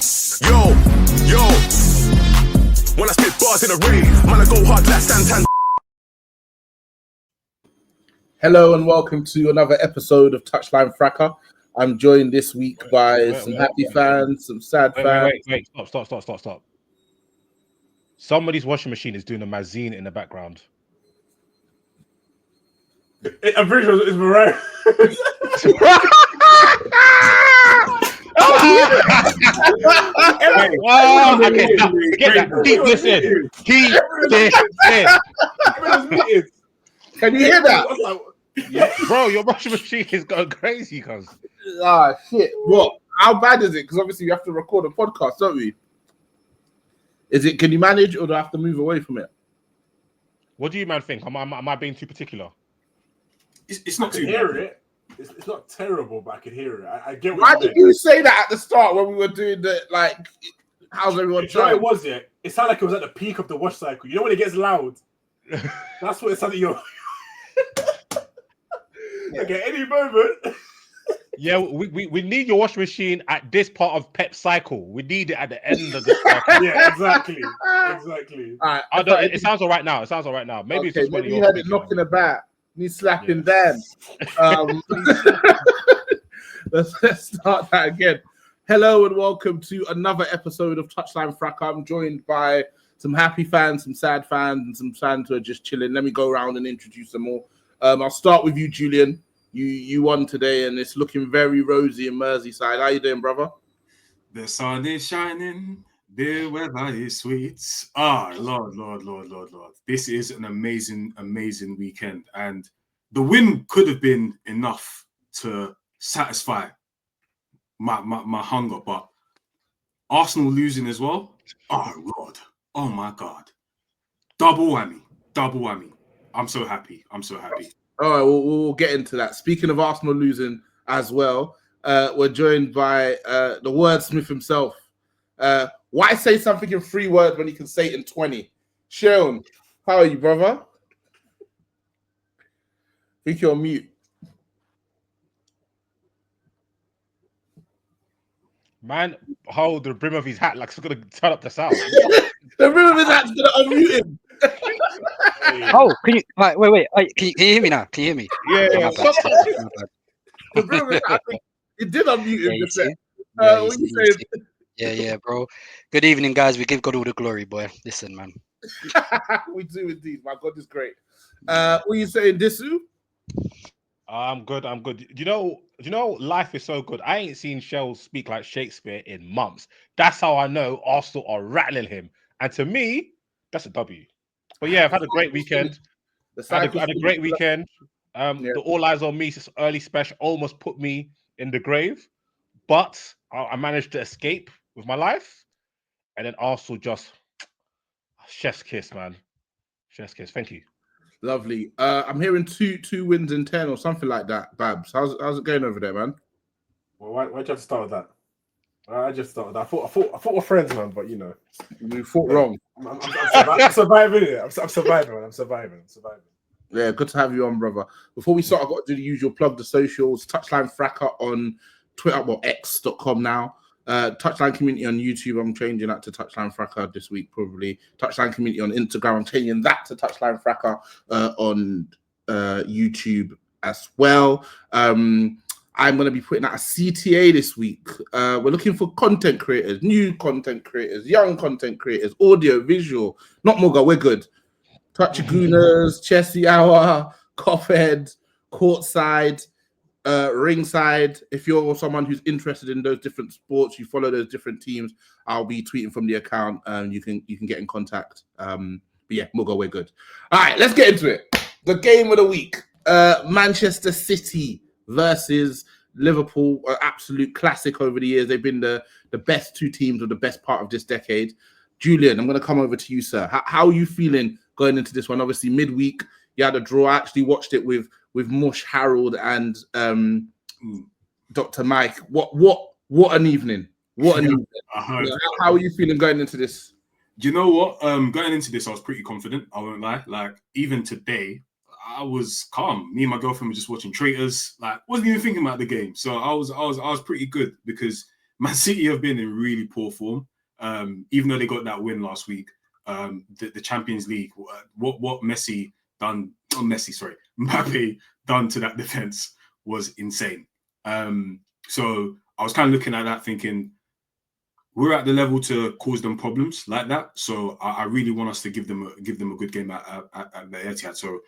Yo, when I spit bars in a rave, man, I go hard like Santan. Hello and welcome to another episode of Touchline Fracas. I'm joined this week by some happy fans, some sad fans. Wait, stop. Somebody's washing machine is doing a mazine in the background. I'm pretty sure it's Morayo. Okay, get that. Keep this in. Can you hear that? Yeah, bro, your washing machine is going crazy, cuz. Ah, shit. What? How bad is it? Because obviously we have to record a podcast, don't we? Can you manage, or do I have to move away from it? What do you man think? Am I being too particular? It's not too hear it. It's not terrible, but I can hear it. I get what Why did you say that at the start when we were doing the, like, how's everyone trying? It was, yeah. It sounded like it was at the peak of the wash cycle. You know when it gets loud? That's what it sounded like. Okay, any moment. Yeah, we need your washing machine at this part of Pep cycle. We need it at the end of the cycle. Yeah, exactly. All right, it sounds all right now. Maybe it's just when you heard it knocking about. Me slapping Dan. Let's start that again. Hello and welcome to another episode of Touchline Fracas. I'm joined by some happy fans, some sad fans, and some fans who are just chilling. Let me go around and introduce them all. I'll start with you, Julian. You won today, and it's looking very rosy in Merseyside. How you doing, brother? The sun is shining. The weather is sweet. Lord. This is an amazing weekend. And the win could have been enough to satisfy my hunger. But Arsenal losing as well. Oh, Lord. Oh, my God. Double whammy. I'm so happy. All right, we'll get into that. Speaking of Arsenal losing as well, we're joined by the wordsmith himself. Why say something in 3 words when you can say it in 20? Seun, how are you, brother? I think you're on mute. Man, hold the brim of his hat like it's going to turn up the sound. The brim of his hat's going to unmute him. Oh, can you wait? Can you hear me now? Can you hear me? Yeah. The brim of his hat, it did unmute him. What you saying? Yeah, bro. Good evening, guys. We give God all the glory, boy. Listen, man. We do indeed. My God is great. What are you saying, Disu? I'm good. You know, life is so good. I ain't seen Shell speak like Shakespeare in months. That's how I know Arsenal are rattling him. And to me, that's a W. But yeah, I've had a great weekend. Had a great weekend. The All Eyes on Me early special almost put me in the grave, but I managed to escape with my life. And then Arsenal just chef's kiss, man. Chef's kiss. Thank you. Lovely. I'm hearing two wins in 10 or something like that. Babs, how's it going over there, man? Well, why'd you have to start with that? I just started that. I thought we're friends, man, but you know. You fought wrong. I'm surviving it. I'm surviving, man. I'm surviving. Yeah, good to have you on, brother. Before we start, I've got to do the usual plug, the socials. Touchline Fracas on Twitter, well, x.com now. Touchline Community on YouTube. I'm changing that to Touchline Fracas this week, probably. Touchline Community on Instagram. I'm changing that to Touchline Fracas on YouTube as well. I'm going to be putting out a CTA this week. We're looking for content creators, new content creators, young content creators, audio, visual. Not Muga, we're good. Touchagooners, Chelsea Hour, Coughhead, Courtside, Ringside. If you're someone who's interested in those different sports, you follow those different teams, I'll be tweeting from the account and you can get in contact. But yeah, Muga, we're good. All right, let's get into it. The game of the week. Manchester City versus Liverpool, an absolute classic over the years. They've been the best 2 teams of the best part of this decade. Julian, I'm going to come over to you, sir. How are you feeling going into this one? Obviously, midweek, you had a draw. I actually watched it with Mush, Harold, and Dr. Mike. What an evening. What an evening. How are you feeling going into this? You know what? Going into this, I was pretty confident. I won't lie. Like, even today, I was calm. Me and my girlfriend were just watching Traitors. Like, wasn't even thinking about the game. So I was pretty good because Man City have been in really poor form. Even though they got that win last week, the Champions League, what Messi done, not Messi, sorry, Mbappe done to that defense was insane. So I was kind of looking at that thinking, we're at the level to cause them problems like that. So I really want us to give them a good game at the Etihad. So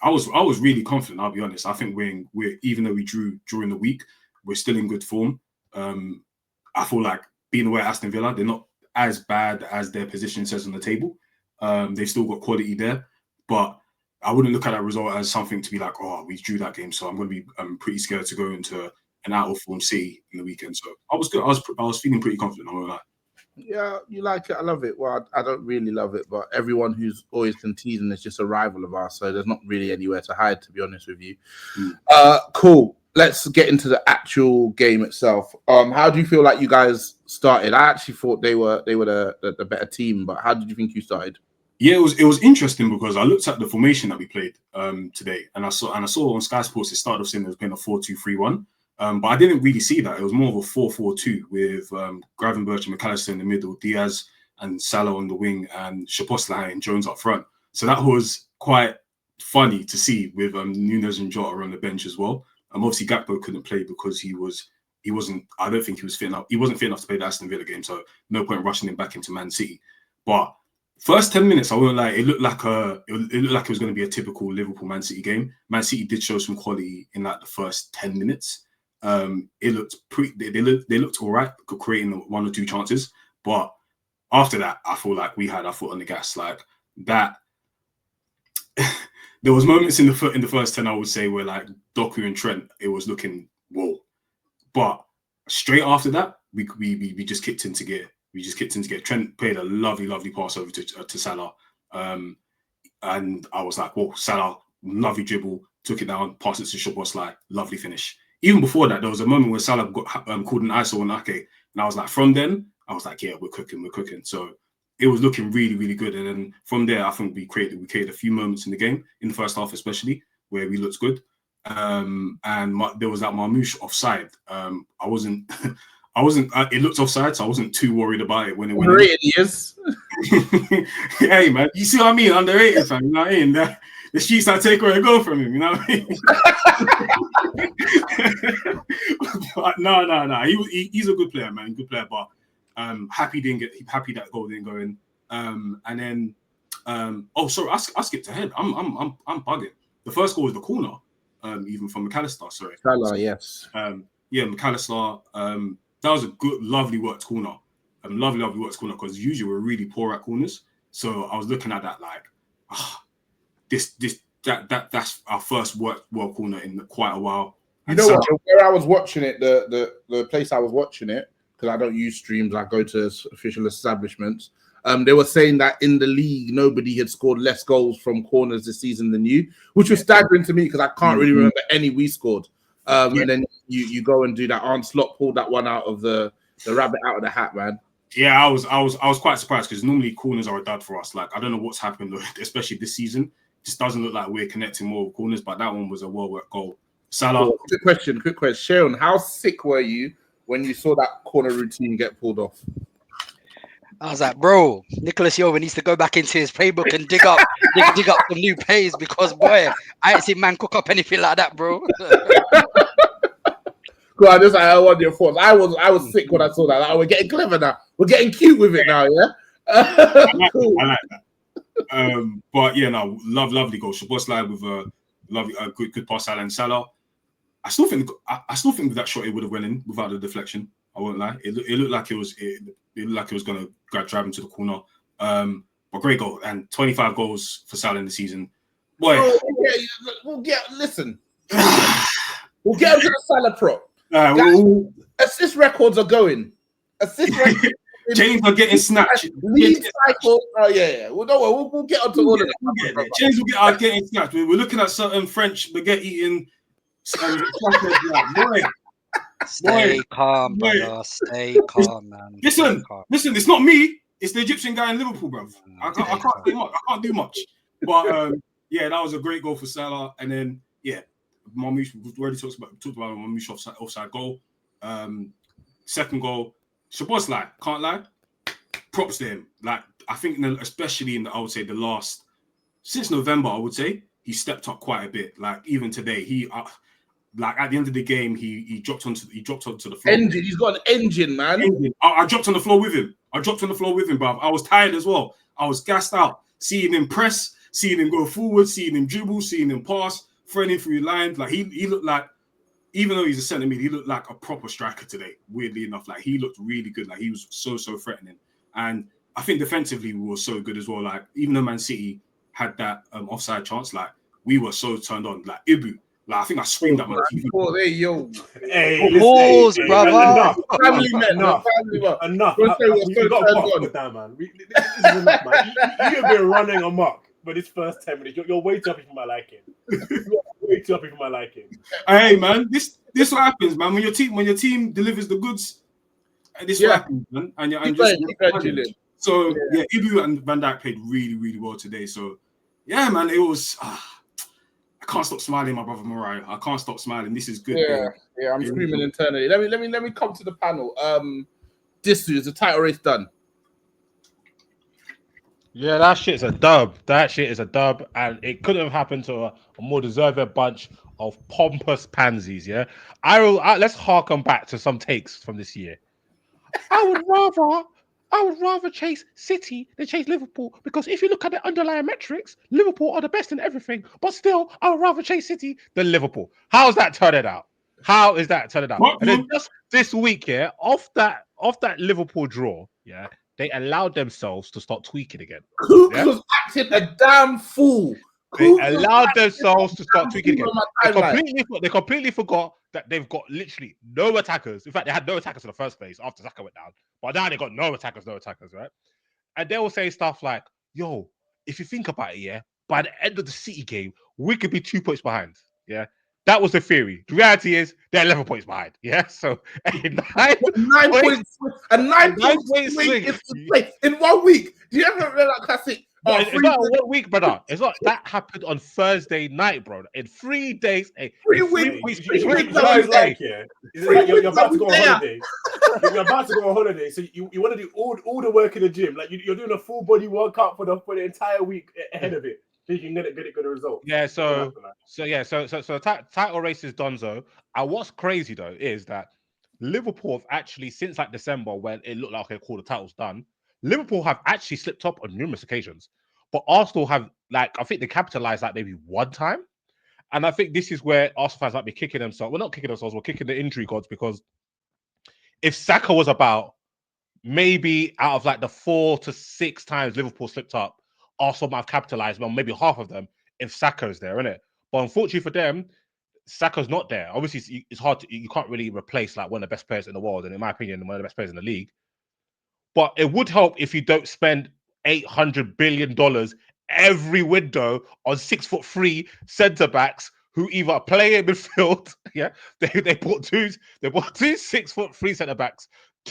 I was really confident, I'll be honest. I think we're even though we drew during the week, we're still in good form. I feel like being away at Aston Villa, they're not as bad as their position says on the table. They've still got quality there, but I wouldn't look at that result as something to be like, oh, we drew that game, so I'm going to be pretty scared to go into an out of form City in the weekend. So I was good. I was feeling pretty confident. I'm not gonna lie. Yeah, you like it. I love it. Well, I don't really love it, but everyone who's always been teasing is just a rival of ours, so there's not really anywhere to hide, to be honest with you. Cool. Let's get into the actual game itself. How do you feel like you guys started? I actually thought they were the better team, but how did you think you started? Yeah, it was interesting because I looked at the formation that we played today, and I saw on Sky Sports it started off saying it was playing a 4-2-3-1. But I didn't really see that. It was more of a 4-4-2 with Gravenberch and McAllister in the middle, Diaz and Salah on the wing, and Szoboszlai and Jones up front. So that was quite funny to see with Nunes and Jota on the bench as well. Obviously Gakpo couldn't play because he wasn't. I don't think he was fit enough. He wasn't fit enough to play the Aston Villa game, so no point rushing him back into Man City. But first 10 minutes, I won't lie, it looked like it was going to be a typical Liverpool Man City game. Man City did show some quality in like the first 10 minutes. It looked they looked all right, creating one or two chances, but after that, I feel like we had our foot on the gas. Like that, there was moments in the first 10, I would say, where like Doku and Trent, it was looking whoa, but straight after that, we just kicked into gear. We just kicked into gear. Trent played a lovely pass over to Salah, and I was like, whoa, Salah, lovely dribble, took it down, passed it to Szoboszlai, lovely finish. Even before that, there was a moment where Salah got called an ISO on Ake, and I was like, from then, I was like, yeah, we're cooking. So it was looking really good. And then from there, I think we created a few moments in the game, in the first half especially, where we looked good. And there was that Marmoush offside. I wasn't. It looked offside, so I wasn't too worried about it when it went. Underrated, he is. Hey man, you see what I mean? Underrated, fam. You know what I mean? The streets that take away go from him. You know what I mean? But no. He's a good player, man. Good player, but happy that goal didn't go in. And then sorry, I skipped ahead. I'm bugging. The first goal was the corner, even from McAllister. Sorry. Salah, yes. McAllister. That was a good, lovely worked corner. Lovely worked corner, because usually we're really poor at corners. So I was looking at that like, that's our first work corner in quite a while. You know what? Where I was watching it, the place I was watching it, because I don't use streams, I go to official establishments. They were saying that in the league, nobody had scored less goals from corners this season than you, which was staggering to me because I can't really remember any we scored. And then you go and do that. Arne Slot pulled that one out of the rabbit out of the hat, man. Yeah, I was quite surprised because normally corners are a dud for us. Like I don't know what's happened, especially this season. It just doesn't look like we're connecting more with corners. But that one was a well-worked goal. Salah. Oh, quick question. Sharon, how sick were you when you saw that corner routine get pulled off? I was like, bro, Nicholas Yeoman needs to go back into his playbook and dig up some new plays, because boy, I ain't seen man cook up anything like that, bro. Cool, I want your thoughts. I was sick when I saw that. Like, we're getting clever now. We're getting cute with it now, yeah. Cool. I like that. But yeah, no, lovely goal. Szoboszlai with a lovely, good pass, and Salah. I still think with that shot it would have went in without the deflection. I won't lie. It looked like it was going to drive him to the corner. But great goal, and 25 goals for Salah in the season. Boy, listen. We'll get onto the Salah prop. Assist records are going. Assist records. Chains are getting snatched. Lead cycle. Oh yeah. We'll get onto all of that. Chains will get getting snatched. We're looking at certain French spaghetti eating. Stay calm, brother. Stay calm, man. Listen. It's not me. It's the Egyptian guy in Liverpool, bro. I can't say much. I can't do much. But yeah, that was a great goal for Salah. And then Marmoush, we already talked about Marmoush offside goal. Second goal, Szoboszlai, can't lie. Props to him. Like, I think, especially I would say the last, since November, I would say, he stepped up quite a bit. Like, even today, he, like, at the end of the game, he dropped onto the floor. Engine, he's got an engine, man. I dropped on the floor with him. Bruv. I was tired as well. I was gassed out. Seeing him press, seeing him go forward, seeing him dribble, seeing him pass, threading through lines. Like, he looked like, even though he's a centre mid, he looked like a proper striker today, weirdly enough. Like, he looked really good. Like, he was so threatening. And I think defensively, we were so good as well. Like, even though Man City had that offside chance, like, we were so turned on. Like, Ibu, like, I think I screamed at my TV. Oh, there, yo. Hey, Pause, brother. Family men, Enough. family man. Enough. Don't say what's We so got turned to on. put down, man. This is enough, man. You've been running amok for this first 10 minutes. You're way too happy for my liking. You're way too happy for my liking. Hey, man, this what happens, man. When your team delivers the goods, this what happens, man. And Julian. So yeah, Ibu and Van Dijk played really well today. So yeah, man, it was. I can't stop smiling, my brother Morayo. I can't stop smiling. This is good. Yeah, I'm screaming internally. Let me come to the panel. Disu, is the title race done? Yeah, that shit's a dub. And it couldn't have happened to a more deserving bunch of pompous pansies. Yeah, let's harken back to some takes from this year. I would rather chase City than chase Liverpool, because if you look at the underlying metrics, Liverpool are the best in everything. But still, I would rather chase City than Liverpool. How's that turning out? How is that turning out? And then just this week, yeah, off that Liverpool draw, yeah, they allowed themselves to start tweaking again. Cooks was acting a damn fool. They allowed themselves to start tweaking again. They completely forgot that they've got literally no attackers. In fact, they had no attackers in the first place after Xhaka went down. But now they got no attackers, right? And they will say stuff like, yo, if you think about it, yeah, by the end of the City game, we could be 2 points behind. Yeah. That was the theory. The reality is they're 11 points behind. Yeah. So a 9 point swing in 1 week. Do you ever remember that classic? It's not 1 week, brother. It's not that happened on Thursday night, bro. In 3 days, 3 weeks. You're about to go on holiday. You're about to go on holiday, so you want to do all the work in the gym. Like you're doing a full body workout for the entire week ahead of it, so you can get a good result. Yeah. So title race is donezo. And what's crazy though is that Liverpool have actually, since like December, when it looked like, okay, cool, the title's done, Liverpool have actually slipped up on numerous occasions, but Arsenal have, like, I think they capitalized like maybe one time. And I think this is where Arsenal fans might be kicking themselves. We're not kicking themselves, we're kicking the injury gods, because if Saka was about, maybe out of like the 4 to 6 times Liverpool slipped up, Arsenal might have capitalized, well, maybe half of them if Saka is there, innit? But unfortunately for them, Saka's not there. Obviously, it's hard you can't really replace like one of the best players in the world, and in my opinion, one of the best players in the league. But it would help if you don't spend $800 billion every window on 6'3" centre backs who either play in midfield. Yeah, they bought two 6'3" centre backs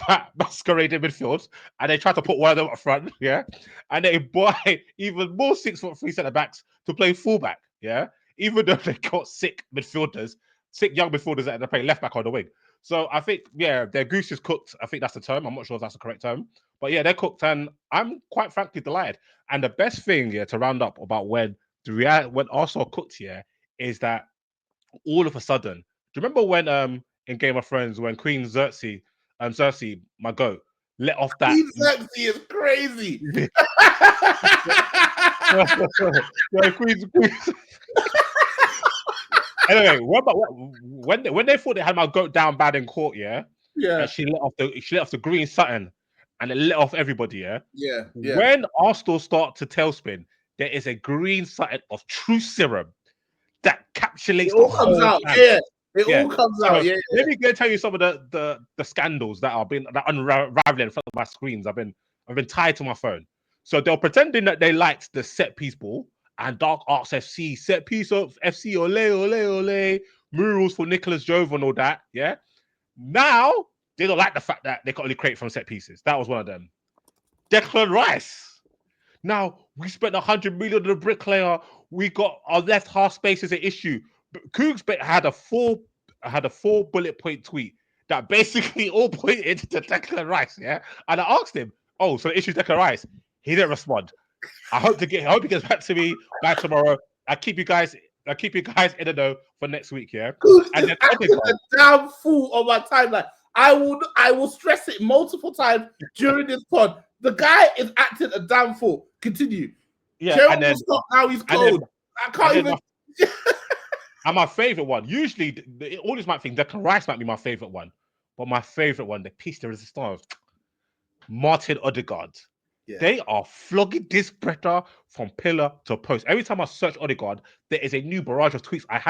that masquerade in midfield, and they try to put one of them up front. Yeah, and they buy even more 6'3" centre backs to play fullback. Yeah, even though they got sick young midfielders that they play left back on the wing. So I think, yeah, their goose is cooked. I think that's the term. I'm not sure if that's the correct term. But yeah, they're cooked, and I'm quite frankly delighted. And the best thing, yeah, to round up about when Arsenal cooked here is that all of a sudden, do you remember when in Game of Thrones when Queen Cersei, my goat, let off that? Queen Cersei is crazy. Queen. Anyway, when they thought they had my goat down bad in court, yeah, and she let off the green Sutton, and it let off everybody, yeah. When Arsenal start to tailspin, there is a green Sutton of true serum that encapsulates. It all comes out, yeah. It all comes out, yeah. Let me go tell you some of the scandals that unraveling in front of my screens. I've been tied to my phone. So they're pretending that they liked the set piece ball. And Dark Arts FC, set piece of FC, ole, murals for Nicholas Jove and all that, yeah? Now, they don't like the fact that they can only create from set pieces. That was one of them. Declan Rice. Now, we spent 100 million on the bricklayer. We got our left half space as an issue. Cougs had a 4 bullet point tweet that basically all pointed to Declan Rice. Yeah, and I asked him, "Oh, so the issue's Declan Rice?" He didn't respond. I hope he gets back to me by tomorrow. I keep you guys in the know for next week. Yeah, Dude, and it's then acting a damn fool on my timeline. I will stress it multiple times during this pod. The guy is acting a damn fool. Continue. yeah, Cheryl and then will stop now. He's and then- cold. I can't and then even. and my favorite one, usually all this might think Declan Rice might be my favorite one, but my favorite one, the piece de resistance, Martin Odegaard. Yeah. They are flogging this brother from pillar to post. Every time I search Odegaard, there is a new barrage of tweets. I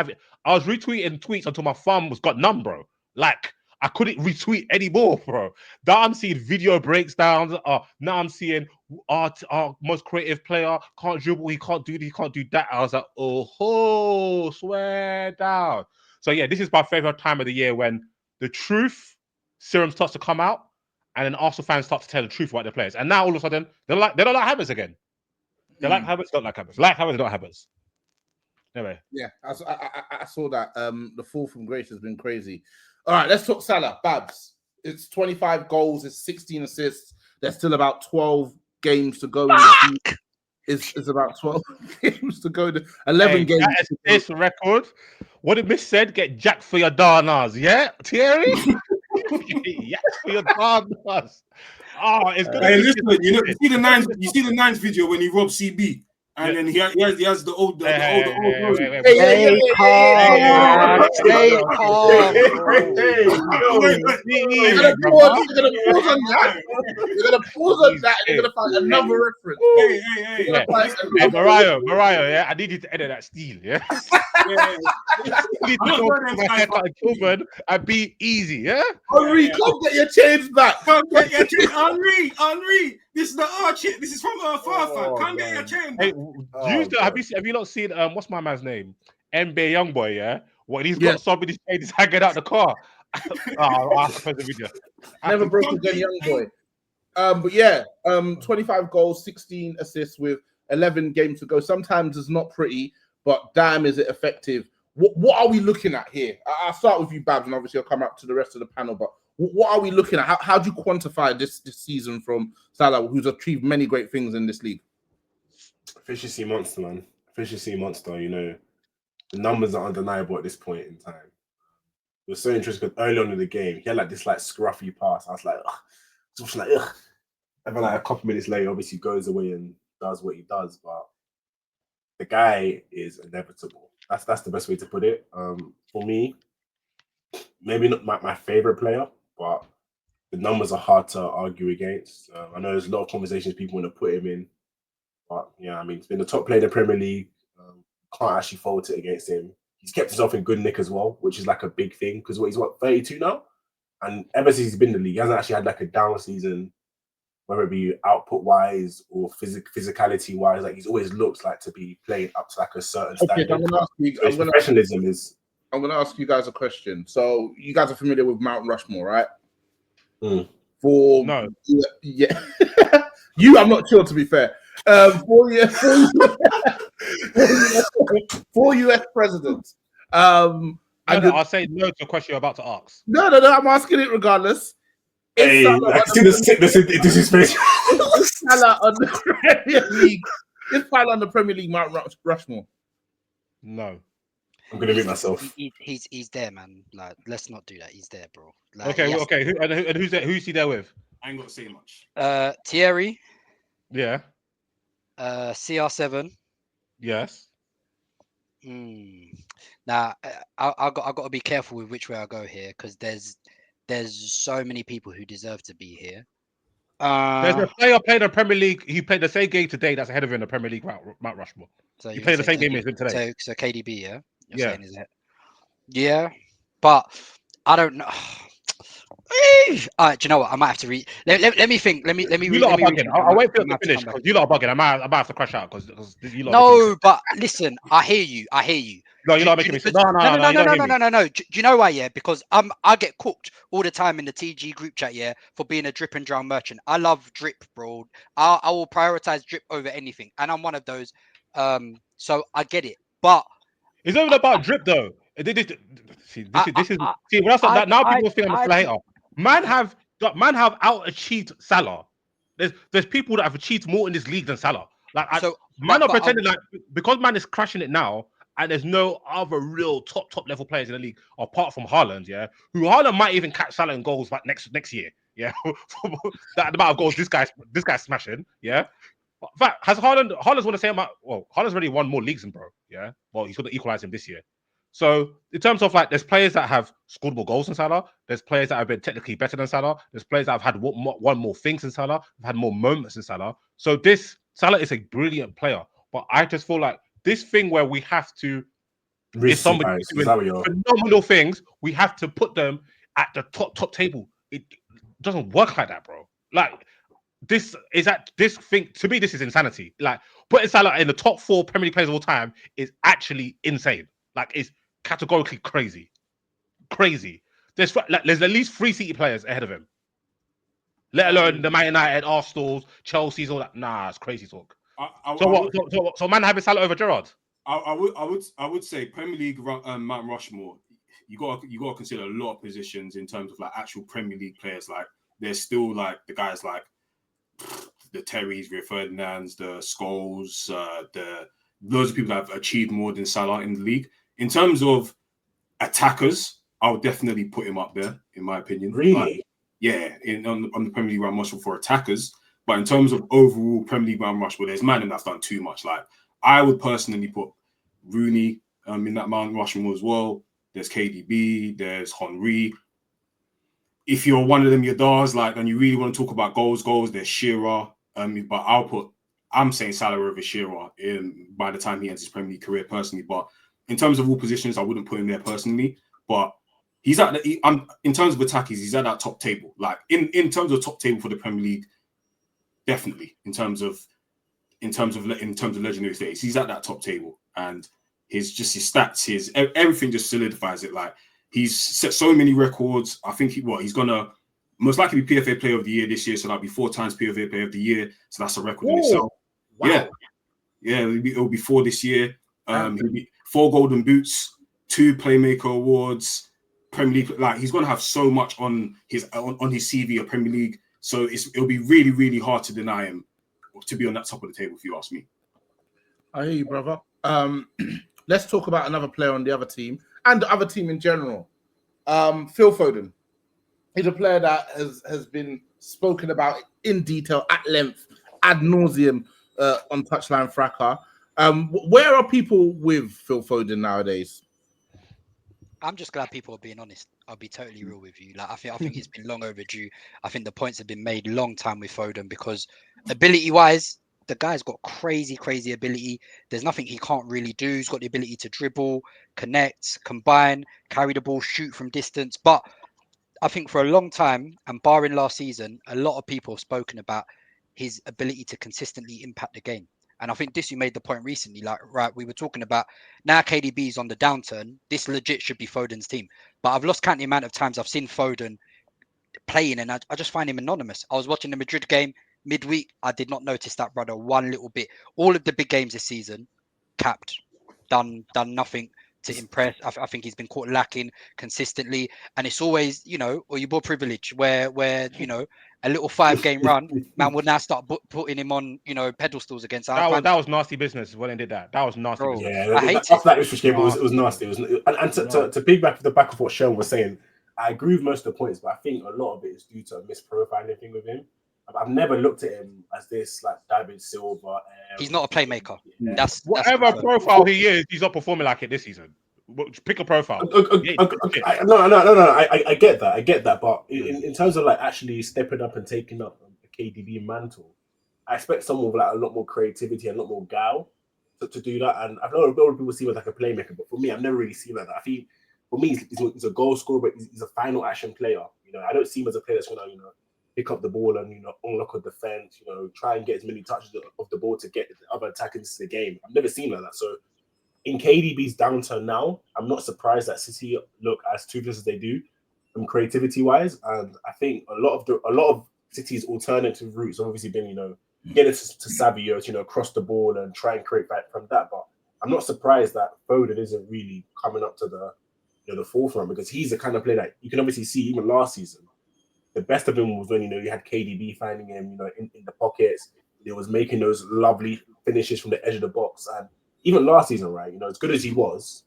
was retweeting tweets until my thumb got numb, bro. Like I couldn't retweet anymore, bro. Now I'm seeing video breakdowns. Now I'm seeing our most creative player can't dribble. He can't do this. He can't do that. I was like, oh, swear down. So yeah, this is my favorite time of the year when the truth serum starts to come out. And then Arsenal fans start to tell the truth about their players. And now all of a sudden, they don't like Havertz again. They like Havertz, don't like Havertz. Like Havertz, don't Havertz. Anyway. Yeah, I saw that. The fall from grace has been crazy. All right, let's talk Salah. Babs. It's 25 goals, it's 16 assists. There's still about 12 games to go in the season. It's about 12 games to go. 11 games. That is this record. What did Miss said? Get jacked for your darners, yeah? Thierry? Yes, for your darners. Oh, it's good. Hey, listen, you see the nines video when he robbed CB, and then he has the old. Stay calm. Stay calm. You're gonna pause on that. You're gonna pause on that, and you're gonna find another reference. Hey, Morayo, yeah, I need you to edit that steal, yeah. You need to go to my haircut and Kilburn and be easy, yeah. Henri, come get your chains back. Come get your chain, Henri. This is the arch. This is from Farfan. Come get your chain back. Hey, have you not seen what's my man's name? MB Youngboy, yeah. What he's got somebody's chain, he's hanging out the car. I'll have to post the video. Never broke again, young boy. But yeah, 25 goals, 16 assists with 11 games to go. Sometimes it's not pretty, but damn, is it effective. What are we looking at here? I'll start with you, Babs, and obviously I'll come up to the rest of the panel. But what are we looking at? How do you quantify this season from Salah, who's achieved many great things in this league? Efficiency monster, man. Efficiency monster. You know, the numbers are undeniable at this point in time. It was so interesting because early on in the game, he had like this like scruffy pass. I was like, ugh. And then like a couple minutes later, obviously goes away and does what he does. But the guy is inevitable. That's the best way to put it. For me, maybe not my favorite player, but the numbers are hard to argue against. I know there's a lot of conversations people want to put him in, but yeah, I mean, he's been the top player in the Premier League. Can't actually fault it against him. He's kept himself in good nick as well, which is like a big thing because he's 32 now, and ever since he's been in the league, he hasn't actually had like a down season, whether it be output wise or physicality wise. Like he's always looked like to be playing up to like a certain standard. Professionalism is. I'm going to ask you guys a question. So you guys are familiar with Mount Rushmore, right? No. Yeah. I'm not sure, to be fair. 4 US presidents. I'll say no to a question you're about to ask. No. I'm asking it regardless. Hey, I see the sickness in his face. Salah on the Premier League. Is Salah on the Premier League Mount Rushmore? No. I'm gonna mute myself. He's there, man. Like, let's not do that. He's there, bro. Like, Okay. Who's there? Who's he there with? I ain't got to say much. Thierry. Yeah. CR7. Yes. Now, I got to be careful with which way I go here because there's so many people who deserve to be here. There's a player playing the Premier League. He played the same game today. That's ahead of him in the Premier League Mount Rushmore. So he played the same game as him today. So KDB, yeah. You're Yeah. saying, is it? Yeah, but I don't know. All right, do you know what? I might have to read. Let me think. Let me. You lot are bugging. I'll wait for you to finish because you lot are bugging. I might have to crash out because you lot. No, but listen, I hear you. No, you're not making me. No. Do you know why? Yeah, because I get cooked all the time in the TG group chat. Yeah, for being a drip and drown merchant. I love drip, bro. I will prioritize drip over anything, and I'm one of those. So I get it, but it's not even about drip though. See, this is see. When I start that, now people think I'm a Salah hater. Man have out achieved Salah. There's people that have achieved more in this league than Salah. Like, man are pretending like because man is crashing it now, and there's no other real top level players in the league apart from Haaland. Yeah, who Haaland might even catch Salah in goals like next year. Yeah, that amount of goals this guy's smashing. Yeah. In fact, has Haaland's won the same amount? Well, Haaland's already won more leagues than bro. Yeah. Well, he's going to equalize him this year. So in terms of like, there's players that have scored more goals than Salah. There's players that have been technically better than Salah. There's players that have had won more things than Salah. Have had more moments than Salah. So this Salah is a brilliant player, but I just feel like this thing where we have to, if somebody doing phenomenal things, we have to put them at the top table. It doesn't work like that, bro. Like this thing to me, this is insanity. Like putting Salah in the top 4 Premier League players of all time is actually insane. Like it's categorically crazy. There's at least 3 City players ahead of him. Let alone the Man United, Arsenal, Chelsea's, all that. Nah, it's crazy talk. So man having Salah over Gerrard? I would say Premier League Mount Rushmore. You got to consider a lot of positions in terms of like actual Premier League players. Like there's still like the guys like the Terrys, Rio Ferdinands, the Scholes, loads of people that have achieved more than Salah in the league. In terms of attackers, I would definitely put him up there, in my opinion. Really? Like, yeah, on the Premier League Mount Rushmore for attackers. But in terms of overall Premier League Mount Rushmore, there's man that's done too much. Like I would personally put Rooney in that Mount Rushmore as well. There's KDB, there's Henry. If you're one of them Yadars, like, and you really want to talk about goals, there's Shearer. But I'm saying Salah over Shearer by the time he ends his Premier League career personally. But in terms of all positions, I wouldn't put him there personally. But he's in terms of attackers, he's at that top table. Like in terms of top table for the Premier League, definitely. In terms of legendary status, he's at that top table, and his stats, everything just solidifies it. Like he's set so many records. I think he's gonna most likely be PFA Player of the Year this year, so that'll be 4 times PFA Player of the Year. So that's a record in itself. Wow. Yeah, it'll be 4 this year. He'll be 4 Golden Boots, 2 Playmaker Awards, Premier League. Like he's gonna have so much on his CV of Premier League. So it'll be really, really hard to deny him to be on that top of the table, if you ask me. I hear you, brother. Let's talk about another player on the other team and the other team in general. Phil Foden. He's a player that has been spoken about in detail, at length, ad nauseum on Touchline Fracas. Where are people with Phil Foden nowadays? I'm just glad people are being honest. I'll be totally real with you. Like I think it's been long overdue. I think the points have been made long time with Foden because ability-wise, the guy's got crazy ability. There's nothing he can't really do. He's got the ability to dribble, connect, combine, carry the ball, shoot from distance. But I think for a long time, and barring last season, a lot of people have spoken about his ability to consistently impact the game. And I think Disu made the point recently, like, right, we were talking about now KDB's on the downturn. This legit should be Foden's team. But I've lost count the amount of times I've seen Foden playing, and I just find him anonymous. I was watching the Madrid game midweek. I did not notice that brother one little bit. All of the big games this season, capped, done nothing to impress. I think he's been caught lacking consistently, and it's always, or you bought privilege where a little 5-game run, man would now start putting him on, pedestals against our that was nasty business when they did that. That was nasty business. Yeah, I hate it. After that Ipswich game, it was nasty. To piggyback the back of what Sean was saying, I agree with most of the points, but I think a lot of it is due to a misprofiling thing with him. I've never looked at him as this like David Silva. He's not a playmaker. Yeah. That's whatever profile he is. He's not performing like it this season. Pick a profile. I get that. But in terms of like actually stepping up and taking up a KDB mantle, I expect someone with like a lot more creativity and a lot more gal to do that. And I know a lot of people see him as like a playmaker, but for me, I've never really seen like that. I think for me, he's a goal scorer, but he's a final action player. I don't see him as a player that's gonna pick up the ball and unlock a defense. Try and get as many touches of the ball to get the other attackers into the game. I've never seen like that. So in KDB's downturn now, I'm not surprised that City look as toothless as they do, creativity wise. And I think a lot of City's alternative routes have obviously been get it to Savio, cross the ball and try and create back from that. But I'm not surprised that Foden isn't really coming up to the forefront, because he's the kind of player that you can obviously see even last season. The best of him was when you had KDB finding him, in the pockets. He was making those lovely finishes from the edge of the box, and even last season, right? As good as he was,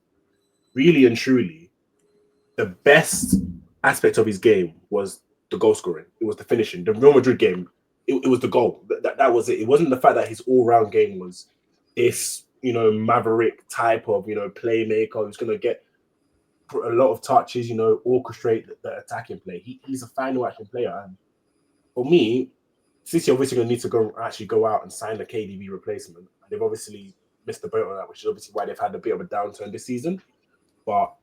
really and truly, the best aspect of his game was the goal scoring. It was the finishing. The Real Madrid game, it was the goal. That was it. It wasn't the fact that his all-round game was this, maverick type of, playmaker who's going to get a lot of touches, orchestrate the attacking play. He's a final action player. And for me, City obviously going to need to go out and sign a KDB replacement. And they've obviously missed the boat on that, which is obviously why they've had a bit of a downturn this season. But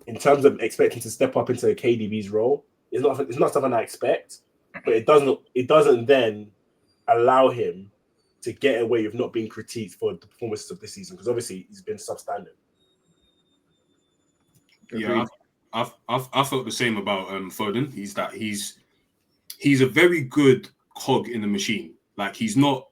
in terms of expecting to step up into KDB's role, it's not something I expect. But it doesn't then allow him to get away with not being critiqued for the performances of this season, because obviously he's been substandard. Yeah, I felt the same about Foden. He's a very good cog in the machine. Like he's not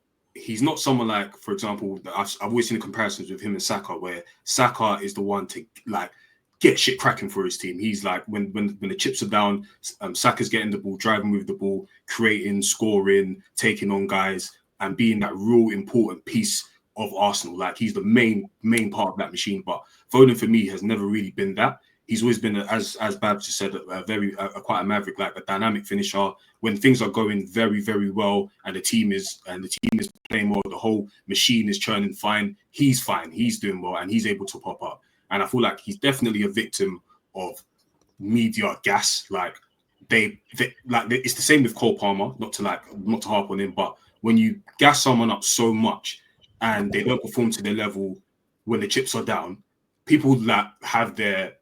someone like, for example, I've always seen the comparisons with him and Saka, where Saka is the one to like get shit cracking for his team. He's like when the chips are down, Saka's getting the ball, driving with the ball, creating, scoring, taking on guys, and being that real important piece of Arsenal. Like he's the main part of that machine. But Foden for me has never really been that. He's always been, as Babs just said, quite a maverick, like a dynamic finisher. When things are going very, very well, and the team is playing well, the whole machine is churning fine. He's fine. He's doing well, and he's able to pop up. And I feel like he's definitely a victim of media gas. Like it's the same with Cole Palmer. Not to harp on him, but when you gas someone up so much and they don't perform to their level when the chips are down, people that have their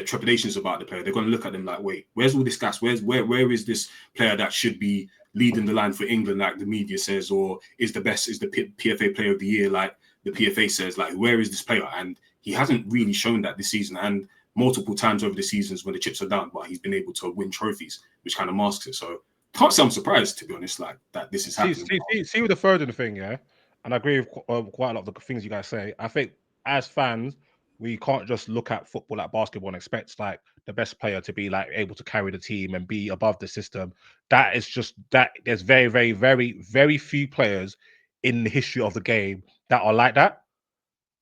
trepidations about the player, they're going to look at them like, wait, where's all this gas? Where is this player that should be leading the line for England, like the media says, or is the PFA player of the year, like the PFA says? Like, where is this player? And he hasn't really shown that this season, and multiple times over the seasons when the chips are down, but he's been able to win trophies, which kind of masks it. So can't say I'm surprised, to be honest, like that this is happening. See with the Foden thing, yeah, and I agree with quite a lot of the things you guys say. I think as fans, we can't just look at football like basketball and expect like the best player to be like able to carry the team and be above the system. That is just that. There's very, very, very, very few players in the history of the game that are like that.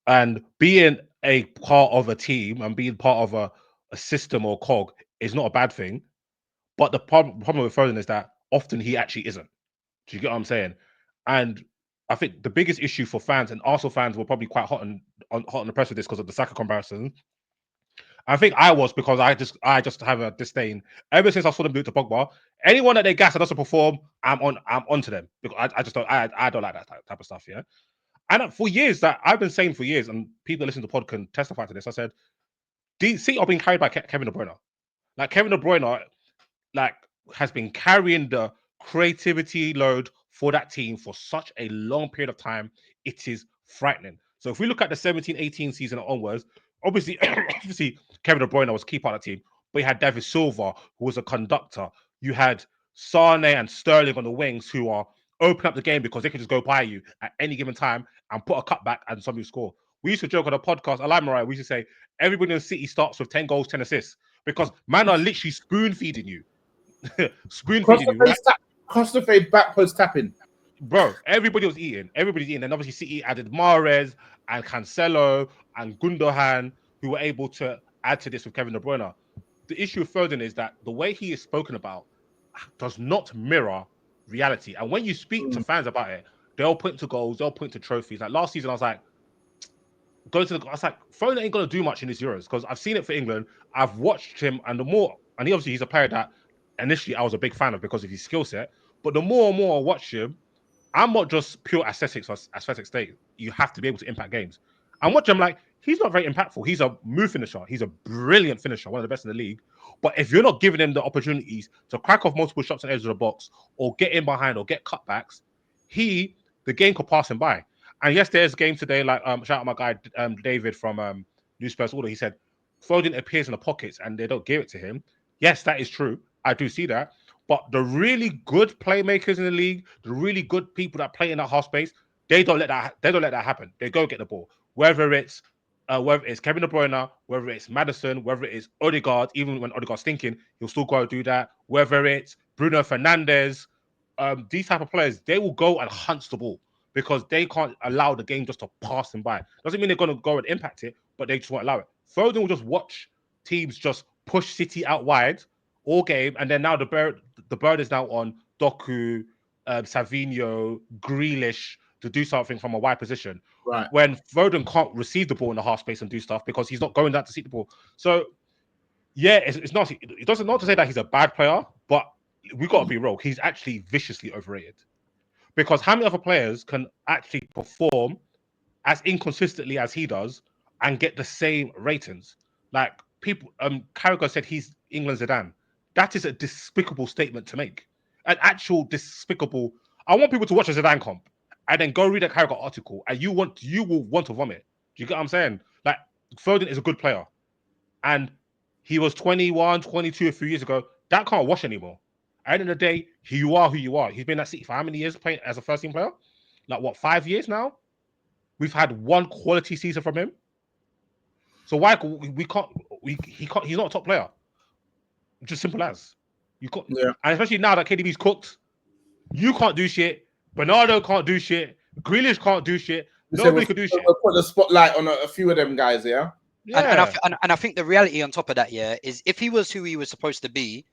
And being a part of a team and being part of a system or cog is not a bad thing. But the problem with Foden is that often he actually isn't. Do you get what I'm saying? And I think the biggest issue for fans, and Arsenal fans were probably quite hot on the press with this because of the Saka comparison. I think I was, because I just have a disdain ever since I saw them do it to Pogba. Anyone that they gas that doesn't perform, I'm onto them, because I just don't like that type of stuff. Yeah. And for years, that I've been saying for years, and people that listen to the pod can testify to this. I said, City are being carried by Kevin De Bruyne. Like Kevin De Bruyne, like has been carrying the creativity load for that team for such a long period of time. It is frightening. So if we look at the 17-18 season onwards, obviously Kevin De Bruyne was key part of the team, but you had David Silva, who was a conductor. You had Sane and Sterling on the wings, who are open up the game because they can just go by you at any given time and put a cutback and somebody score. We used to joke on a podcast, I like Morayo, we used to say everybody in the City starts with 10 goals, 10 assists, because man are literally spoon feeding you. Cross the fade, back post tapping. Bro, everybody's eating. And obviously City added Mahrez and Cancelo and Gundogan, who were able to add to this with Kevin De Bruyne. The issue with Foden is that the way he is spoken about does not mirror reality. And when you speak to fans about it, they'll point to goals, they'll point to trophies. Like last season, I was like, Foden ain't gonna do much in this Euros, because I've seen it for England. I've watched him, and he's a player that initially I was a big fan of because of his skill set. But the more and more I watch him, I'm not just pure aesthetic state. You have to be able to impact games. And watch him, like, he's not very impactful. He's a move finisher. He's a brilliant finisher, one of the best in the league. But if you're not giving him the opportunities to crack off multiple shots on the edge of the box, or get in behind, or get cutbacks, the game could pass him by. And yes, there's a game today, like shout out my guy David from Newspers Order. He said Foden appears in the pockets and they don't give it to him. Yes, that is true. I do see that. But the really good playmakers in the league, the really good people that play in that half space, they don't let that happen. They go get the ball. Whether it's whether it's Kevin De Bruyne, whether it's Maddison, whether it's Odegaard, even when Odegaard's thinking, he'll still go and do that. Whether it's Bruno Fernandes, these type of players, they will go and hunt the ball because they can't allow the game just to pass them by. Doesn't mean they're going to go and impact it, but they just won't allow it. Foden will just watch teams just push City out wide all game, and then now the bird is now on Doku, Savinho, Grealish to do something from a wide position. Right. When Foden can't receive the ball in the half space and do stuff because he's not going down to see the ball. So, yeah, it's not. It doesn't not to say that he's a bad player, but we got to be real. He's actually viciously overrated because how many other players can actually perform as inconsistently as he does and get the same ratings? Like people, Carragher said he's England's Zidane. That is a despicable statement to make. An actual despicable. I want people to watch a Zidane comp and then go read a Carragher article, and you will want to vomit. Do you get what I'm saying? Like Foden is a good player, and he was 21, 22 a few years ago. That can't wash anymore. At the end of the day, you are who you are. He's been at City for how many years playing as a first team player? Like what, 5 years now? We've had one quality season from him. So why we can't? He can't. He's not a top player. Just simple as you can't. Yeah. And especially now that KDB's cooked, you can't do shit. Bernardo can't do shit. Grealish can't do shit. Nobody could do shit. We'll put the spotlight on a few of them guys, yeah. Yeah. And I think the reality on top of that, yeah, is if he was who he was supposed to be,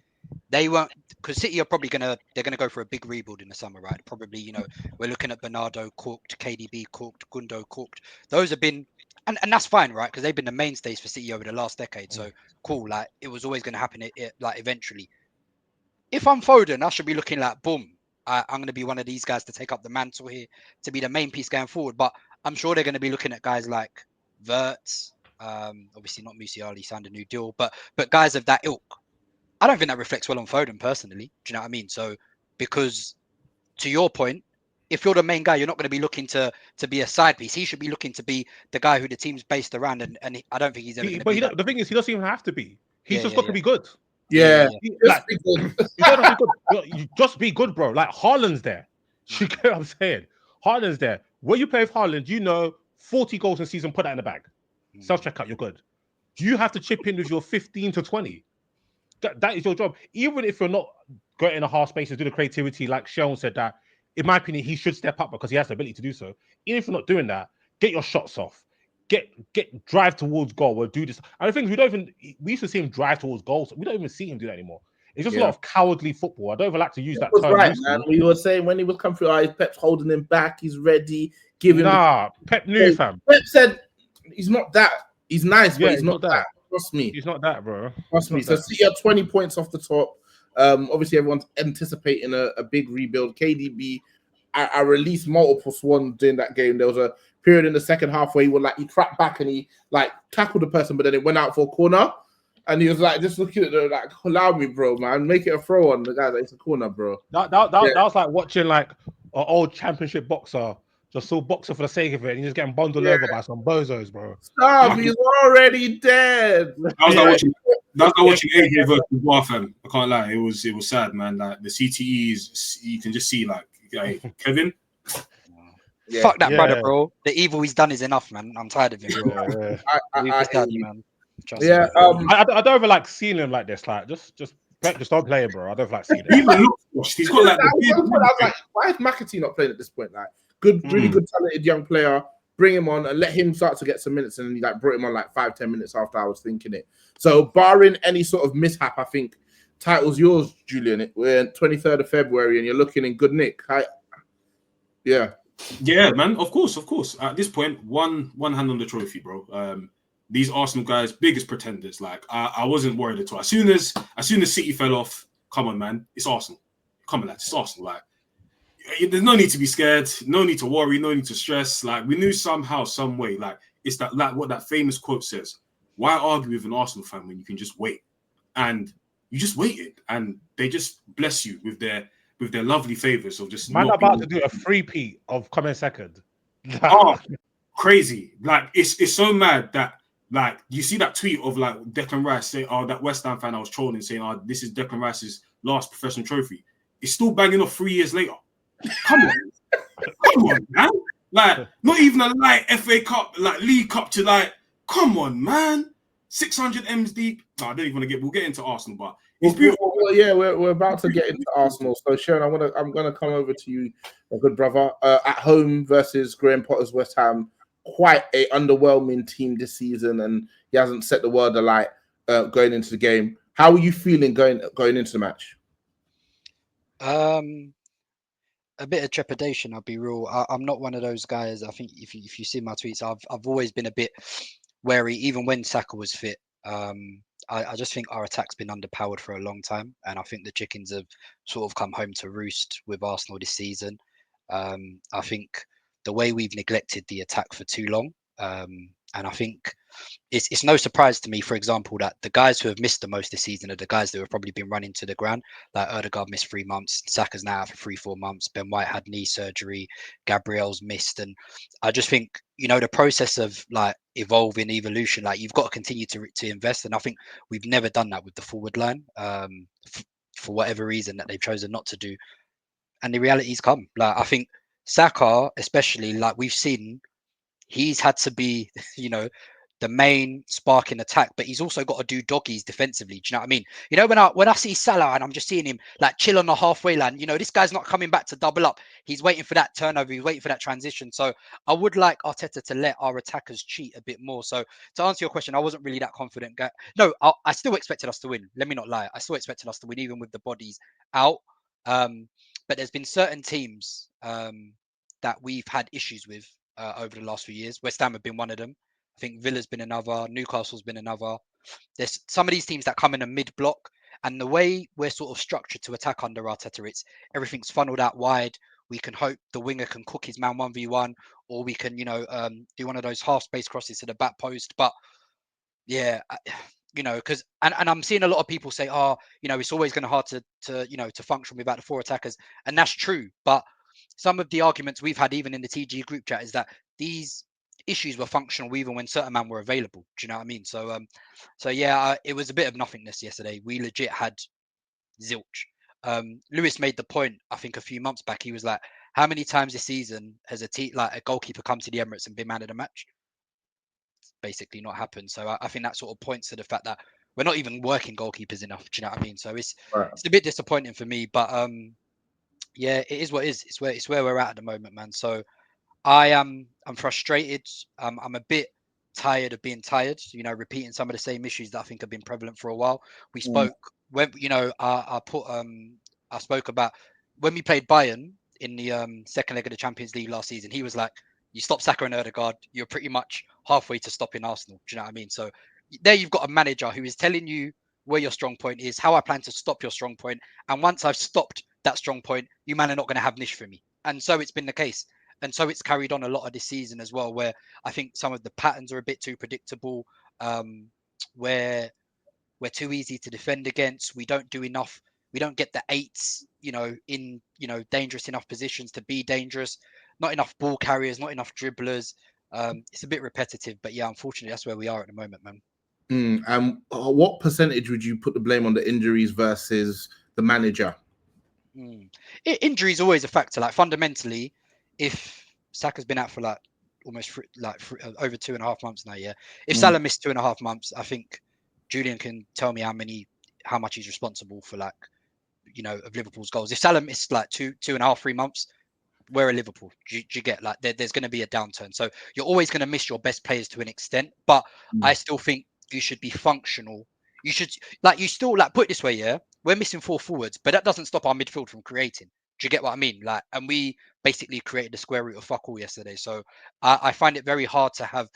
they won't, because City are probably gonna go for a big rebuild in the summer, right? Probably, you know, we're looking at Bernardo cooked, KDB cooked, Gundo cooked. Those have been, and that's fine, right? Because they've been the mainstays for City over the last decade. So cool, like it was always going to happen, like eventually. If I'm Foden, I should be looking like, boom, I'm going to be one of these guys to take up the mantle here, to be the main piece going forward. But I'm sure they're going to be looking at guys like Wirtz, obviously not Musiala, signed a new deal, but guys of that ilk. I don't think that reflects well on Foden personally. Do you know what I mean? So, because to your point, if you're the main guy, you're not going to be looking to be a side piece. He should be looking to be the guy who the team's based around, and I don't think he's ever going to be. But the thing is, he doesn't even have to be. He's just got to be good. Yeah. Like, you don't have to be good. You just be good, bro. Like Haaland's there. You get what I'm saying? Haaland's there. When you play with Haaland, you know 40 goals in a season, put that in the bag. Self-checkout, you're good. Do you have to chip in with your 15 to 20? That is your job. Even if you're not going in a half space to do the creativity, like Seun said, that in my opinion, he should step up because he has the ability to do so. Even if you're not doing that, get your shots off. Get drive towards goal or do this. And the thing is, we used to see him drive towards goals. We don't even see him do that anymore. It's just a lot of cowardly football. I don't even like to use that term. Right, man. We were saying when he was coming through, Pep's holding him back. He's ready. Pep knew, fam. Pep said he's not that. He's nice, but he's not that. Trust me. He's not that, bro. Trust me. So City are 20 points off the top. Obviously, everyone's anticipating a big rebuild. KDB, I released multiple swans during that game. There was a period in the second half where he trapped back and he tackled the person, but then it went out for a corner. And he was just looking at them like, allow me, bro, man. Make it a throw on the guy. It's a corner, bro. That was like watching an old championship boxer. Just saw boxer for the sake of it, and he's just getting bundled over by some bozos, bro. Stop! He's already dead. I was like watching AJ versus Warfam. I can't lie, it was sad, man. Like the CTEs, you can just see Kevin. Yeah. Fuck that brother, bro. The evil he's done is enough, man. I'm tired of him, bro. man. I don't ever like seeing him like this. Like just don't play him, bro. I don't like seeing him. Even look, he's got like. I was like, why is McAtee not playing at this point? Like, really good, talented young player. Bring him on and let him start to get some minutes. And he brought him on 5-10 minutes after I was thinking it. So, barring any sort of mishap, I think title's yours, Julian. We're 23rd of February, and you're looking in good nick. Yeah, man. Of course. At this point, one hand on the trophy, bro. These Arsenal guys, biggest pretenders. I wasn't worried at all. As soon as City fell off, come on, man, it's Arsenal. Come on, lads, it's Arsenal. There's no need to be scared, no need to worry, no need to stress. We knew somehow, some way. It's that what that famous quote says. Why argue with an Arsenal fan when you can just wait? And you just waited, and they just bless you with their lovely favors of just. Man, about to do a 3-peat of coming second. Crazy! It's so mad that you see that tweet of Declan Rice saying, "Oh, that West Ham fan I was trolling saying, oh, this is Declan Rice's last professional trophy." It's still banging off 3 years later. Come on, man! Not even a light FA Cup, League Cup to Come on, man. 600 M's deep. No, I don't even want to get. We'll get into Arsenal, but it's beautiful. Well, yeah, we're about to get into Arsenal. So, Sharon, I'm gonna come over to you, my good brother. At home versus Graham Potter's West Ham, quite a underwhelming team this season, and he hasn't set the world alight going into the game. How are you feeling going into the match? A bit of trepidation. I'll be real. I'm not one of those guys. I think if you see my tweets, I've always been a bit wary, even when Saka was fit. I just think our attack's been underpowered for a long time, and I think the chickens have sort of come home to roost with Arsenal this season. I think the way we've neglected the attack for too long, and I think it's no surprise to me, for example, that the guys who have missed the most this season are the guys that have probably been running to the ground. Like Odegaard missed 3 months, Saka's now out for 3-4 months, Ben White had knee surgery, Gabriel's missed, and I just think the process of like evolution, like you've got to continue to invest, and I think we've never done that with the forward line for whatever reason that they've chosen not to do, and the reality's come. Like I think Saka, especially, like we've seen, he's had to be the main spark in attack, but he's also got to do doggies defensively. Do you know what I mean? When I see Salah and I'm just seeing him like chill on the halfway line, this guy's not coming back to double up. He's waiting for that turnover. He's waiting for that transition. So I would like Arteta to let our attackers cheat a bit more. So to answer your question, I wasn't really that confident. No, I still expected us to win. Let me not lie. I still expected us to win, even with the bodies out. But there's been certain teams that we've had issues with over the last few years. West Ham have been one of them. I think Villa's been another. Newcastle's been another. There's some of these teams that come in a mid-block, and the way we're sort of structured to attack under Arteta, everything's funneled out wide. We can hope the winger can cook his man 1v1, or we can, do one of those half-space crosses to the back post. But yeah, because and I'm seeing a lot of people say, it's always going to hard to function without the 4 attackers, and that's true. But some of the arguments we've had, even in the TG group chat, is that these issues were functional even when certain men were available. Do you know what I mean? So yeah, it was a bit of nothingness yesterday. We legit had zilch. Lewis made the point, I think a few months back. He was like, how many times this season has a goalkeeper come to the Emirates and been man of the match? It's basically not happened. So I think that sort of points to the fact that we're not even working goalkeepers enough. Do you know what I mean? So it's a bit disappointing for me, but yeah, it is what it is. It's where we're at the moment, man. So I'm frustrated. I'm a bit tired of being tired, repeating some of the same issues that I think have been prevalent for a while. We spoke when I spoke about when we played Bayern in the second leg of the Champions League last season. He was like, you stop Saka and Odegaard, you're pretty much halfway to stopping Arsenal. Do you know what I mean? So there you've got a manager who is telling you where your strong point is, how I plan to stop your strong point, and once I've stopped that strong point, you man are not going to have niche for me. And so it's been the case. And so it's carried on a lot of this season as well, where I think some of the patterns are a bit too predictable, where we're too easy to defend against. We don't do enough. We don't get the 8s, in, dangerous enough positions to be dangerous. Not enough ball carriers, not enough dribblers. It's a bit repetitive, but yeah, unfortunately, that's where we are at the moment, man. And what percentage would you put the blame on the injuries versus the manager? Injury is always a factor. Like fundamentally, if Saka's been out for almost over 2.5 months now, yeah. If Salah missed 2.5 months, I think Julian can tell me how much he's responsible for, of Liverpool's goals. If Salah missed 2.5, 3 months, we're a Liverpool. Do you get there's going to be a downturn. So you're always going to miss your best players to an extent, but I still think you should be functional. You should put it this way, yeah. We're missing 4 forwards, but that doesn't stop our midfield from creating. Do you get what I mean? And we basically created the square root of fuck all yesterday. So I find it very hard to have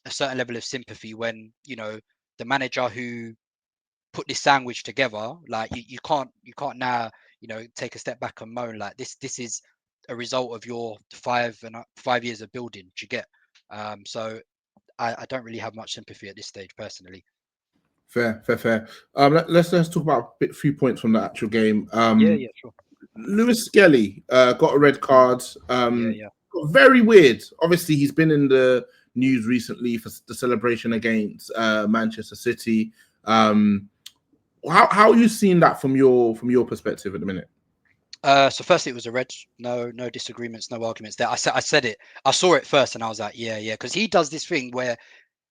a certain level of sympathy when the manager who put this sandwich together, you can't now take a step back and moan this is a result of your 5 years of building. Do you get? So I don't really have much sympathy at this stage personally. Fair. Let's talk about a few points from the actual game. Yeah, sure. Lewis Skelly got a red card. Very weird. Obviously, he's been in the news recently for the celebration against Manchester City. How are you seeing that from your perspective at the minute? So firstly, it was a red. No disagreements, no arguments there. I said it. I saw it first, and I was like, yeah, because he does this thing where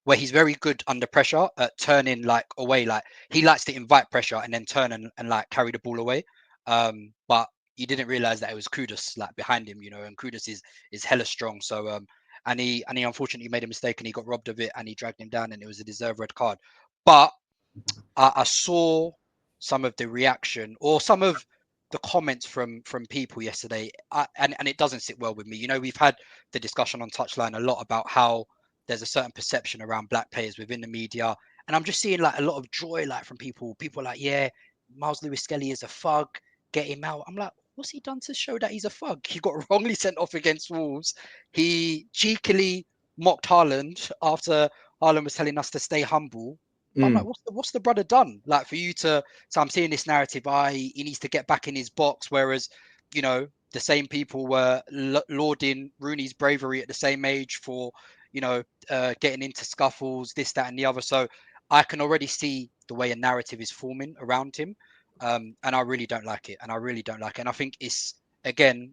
where he's very good under pressure at turning like away. Like he likes to invite pressure and then turn and like carry the ball away. But you didn't realize that it was Kudus like behind him, you know, and Kudus is hella strong. So and he unfortunately made a mistake and he got robbed of it and he dragged him down and it was a deserved red card. But I saw some of the reaction or some of the comments from people yesterday, and it doesn't sit well with me. You know, we've had the discussion on Touchline a lot about how there's a certain perception around black players within the media, and I'm just seeing like a lot of joy, like from people. People are like, yeah, Miles Lewis Skelly is a thug, get him out. I'm like, what's he done to show that he's a thug? He got wrongly sent off against Wolves. He cheekily mocked Haaland after Haaland was telling us to stay humble. I'm like, what's the brother done? Like for you to, so I'm seeing this narrative, he needs to get back in his box. Whereas, you know, the same people were lauding Rooney's bravery at the same age for, you know, getting into scuffles, this, that, and the other. So I can already see the way a narrative is forming around him. And I really don't like it. And I think it's, again,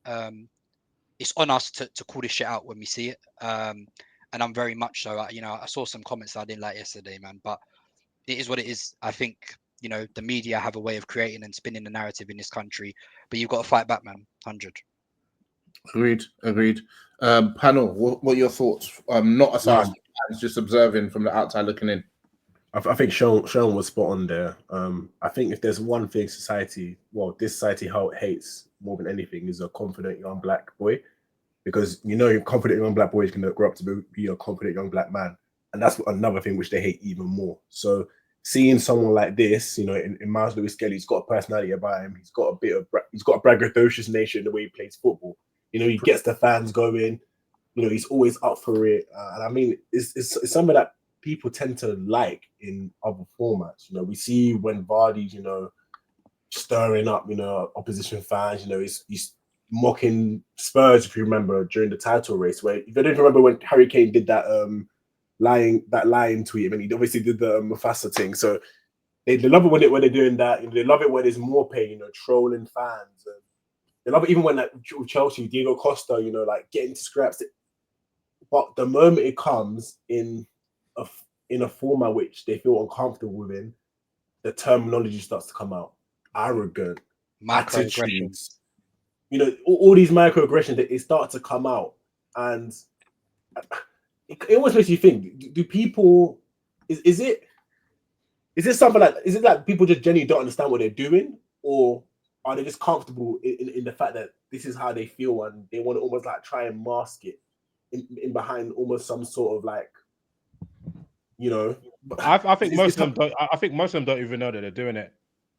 it's on us to call this shit out when we see it. And I'm very much so, you know, I saw some comments I didn't like yesterday, man, but it is what it is. I think, you know, the media have a way of creating and spinning the narrative in this country, but you've got to fight back, man. 100. Agreed. Panel, what are your thoughts? Not as Arsenal fans, just observing from the outside looking in. I think Sean was spot on there. I think if there's one thing this society hates more than anything is a confident young black boy. Because you know, a confident young black boy is going to grow up to be a confident young black man, and that's another thing which they hate even more. So seeing someone like this, you know, in Miles Lewis Skelly, he's got a personality about him. He's got a braggadocious nature in the way he plays football. You know, he gets the fans going. You know, he's always up for it, and I mean, it's something that people tend to like in other formats. You know, we see when Vardy's, you know, stirring up, you know, opposition fans. You know, he's mocking Spurs, if you remember, during the title race. Where if I don't remember when Harry Kane did that lying tweet, I mean, he obviously did the Mufasa thing. So they love it when they're doing that. You know, they love it when there's more pain, you know, trolling fans. They love it even when like Chelsea, Diego Costa, you know, like getting to scraps. But the moment it comes in a format which they feel uncomfortable within, the terminology starts to come out. Arrogant, attitudes. You know, all these microaggressions, they start to come out, and it always makes you think: do people? Is it something like? Is it like people just genuinely don't understand what they're doing, or are they just comfortable in the fact that this is how they feel and they want to almost like try and mask it in behind almost some sort of like, you know? I think most of them don't. I think most of them don't even know that they're doing it.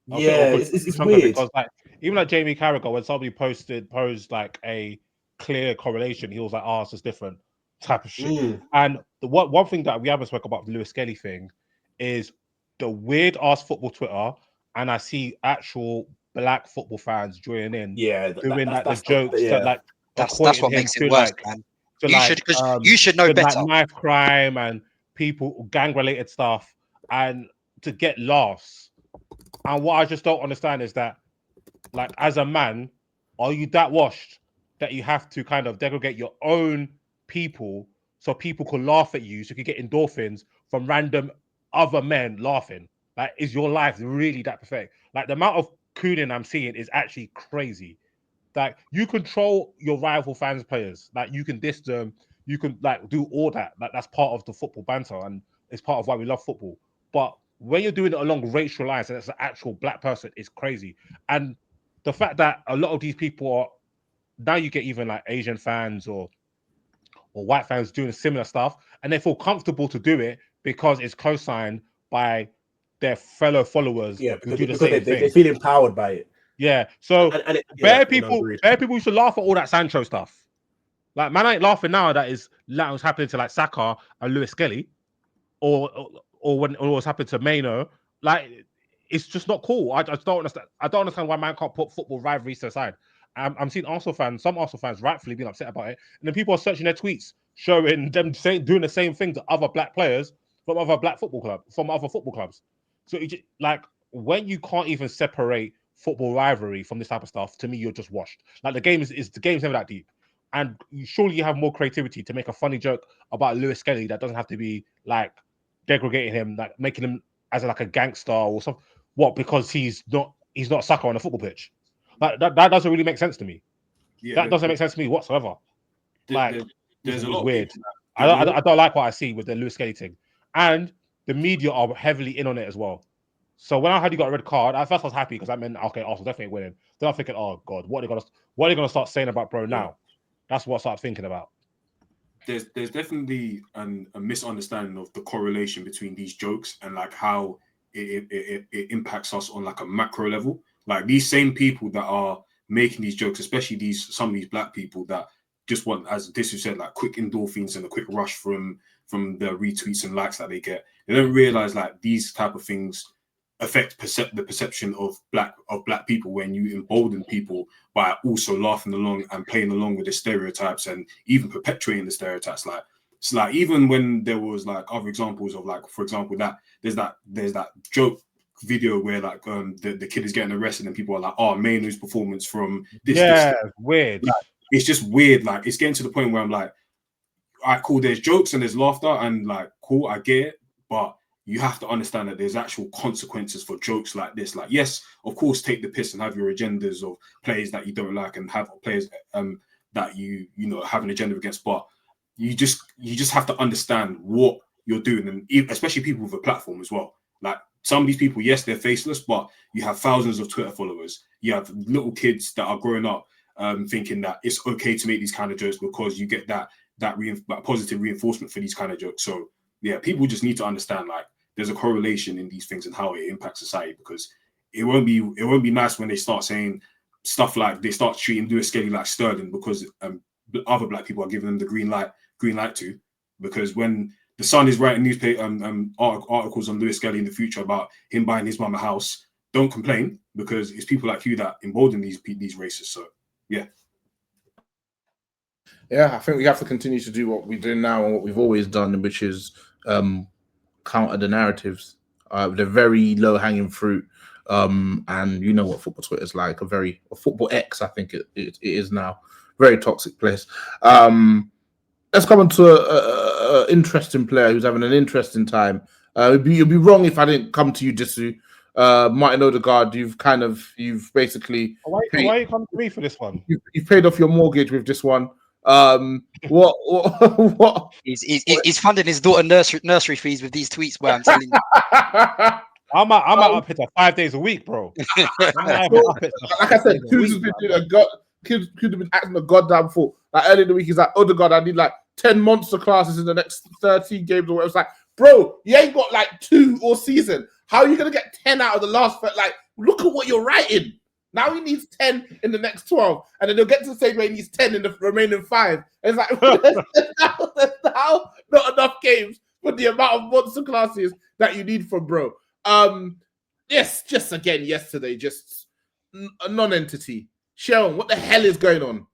Yeah, it's weird. Because like even like Jamie Carragher, when somebody posed like a clear correlation, he was like, "Oh, it's just different type of shit." And the one thing that we haven't spoken about the Lewis Skelly thing is the weird ass football Twitter, and I see actual black football fans joining in, doing like the jokes that like that's what makes it worse, man. You should know better. Like knife crime and people gang related stuff, and to get laughs. And what I just don't understand is that, like, as a man, are you that washed that you have to kind of degradate your own people so people can laugh at you, so you can get endorphins from random other men laughing? Like, is your life really that pathetic? Like, the amount of cooning I'm seeing is actually crazy. Like, you control your rival fans' players. Like, you can diss them. You can, like, do all that. Like, that's part of the football banter, and it's part of why we love football. But when you're doing it along racial lines and it's an actual black person, it's crazy. And the fact that a lot of these people are, now you get even like Asian fans or white fans doing similar stuff, and they feel comfortable to do it because it's co-signed by their fellow followers who do the same thing. They feel empowered by it. Yeah. So bare people used to laugh at all that Sancho stuff. Like, man ain't laughing now that was happening to like Saka and Lewis Skelly, or when it was happening to Maino. Like, it's just not cool. I just don't understand. I don't understand why man can't put football rivalries to the side. I'm seeing some Arsenal fans rightfully being upset about it, and then people are searching their tweets showing them doing the same thing to other black players from other football clubs. So like, when you can't even separate football rivalry from this type of stuff, to me, you're just washed. Like, the game's never that deep. and surely you have more creativity to make a funny joke about Lewis Skelly that doesn't have to be like degrading him, like making him as like a gangster or something. What? Because he's not a sucker on a football pitch. Like that doesn't really make sense to me. Yeah, That doesn't make sense to me whatsoever. Like there's a it's lot weird. of people I don't like what I see with the Lewis Skelly thing, and the media are heavily in on it as well. So when I heard he got a red card, at first I was happy because I meant okay, Arsenal definitely winning. Then I'm thinking, oh god, what are they gonna start saying about bro now? That's what I started thinking about. There's definitely a misunderstanding of the correlation between these jokes and like how it impacts us on like a macro level. Like these same people that are making these jokes, especially some of these black people that just want, as Disu said, like quick endorphins and a quick rush from the retweets and likes that they get. They don't realize like these type of things affect the perception of black people when you embolden people by also laughing along and playing along with the stereotypes and even perpetuating the stereotypes. Like it's like even when there was like other examples of like, for example, that there's that joke video where like the kid is getting arrested and people are like, oh, Mainoo's performance from this weird. Like, it's just weird. Like it's getting to the point where I'm like, all right, cool, there's jokes and there's laughter and like cool, I get it, but you have to understand that there's actual consequences for jokes like this. Like, yes, of course, take the piss and have your agendas of players that you don't like and have players that you know have an agenda against. But you just have to understand what you're doing, and especially people with a platform as well. Like some of these people, yes, they're faceless, but you have thousands of Twitter followers. You have little kids that are growing up thinking that it's okay to make these kind of jokes because you get that positive reinforcement for these kind of jokes. So yeah, people just need to understand like there's a correlation in these things and how it impacts society, because it won't be nice when they start saying stuff like they start treating Lewis Skelly like Sterling because other black people are giving them the green light to, because when the Sun is writing newspaper articles on Lewis Skelly in the future about him buying his mum a house, don't complain, because it's people like you that embolden these racists. So yeah. Yeah, I think we have to continue to do what we do now and what we've always done, which is counter the narratives. They're very low hanging fruit, and you know what football Twitter is like. A football X, I think it is now, very toxic place. Let's come on to a interesting player who's having an interesting time. It'd be wrong if I didn't come to you, Disu. Martin Odegaard, you've basically why are you coming to me for this one? You've paid off your mortgage with this one. What? He's funding his daughter nursery fees with these tweets. Where I'm telling you, I'm out up here 5 days a week, bro. Like I said, Kuz could have been acting a goddamn fool. Like earlier in the week, he's like, Odegaard, I need like 10 monster classes in the next 13 games or whatever. It's like, bro, you ain't got like 2 all season. How are you gonna get 10 out of the last? Like, look at what you're writing. Now he needs 10 in the next 12, and then he'll get to the stage where he needs 10 in the remaining 5. And it's like, there's now not enough games for the amount of monster classes that you need from bro. Yes, just again yesterday, just a non-entity. Seun, what the hell is going on?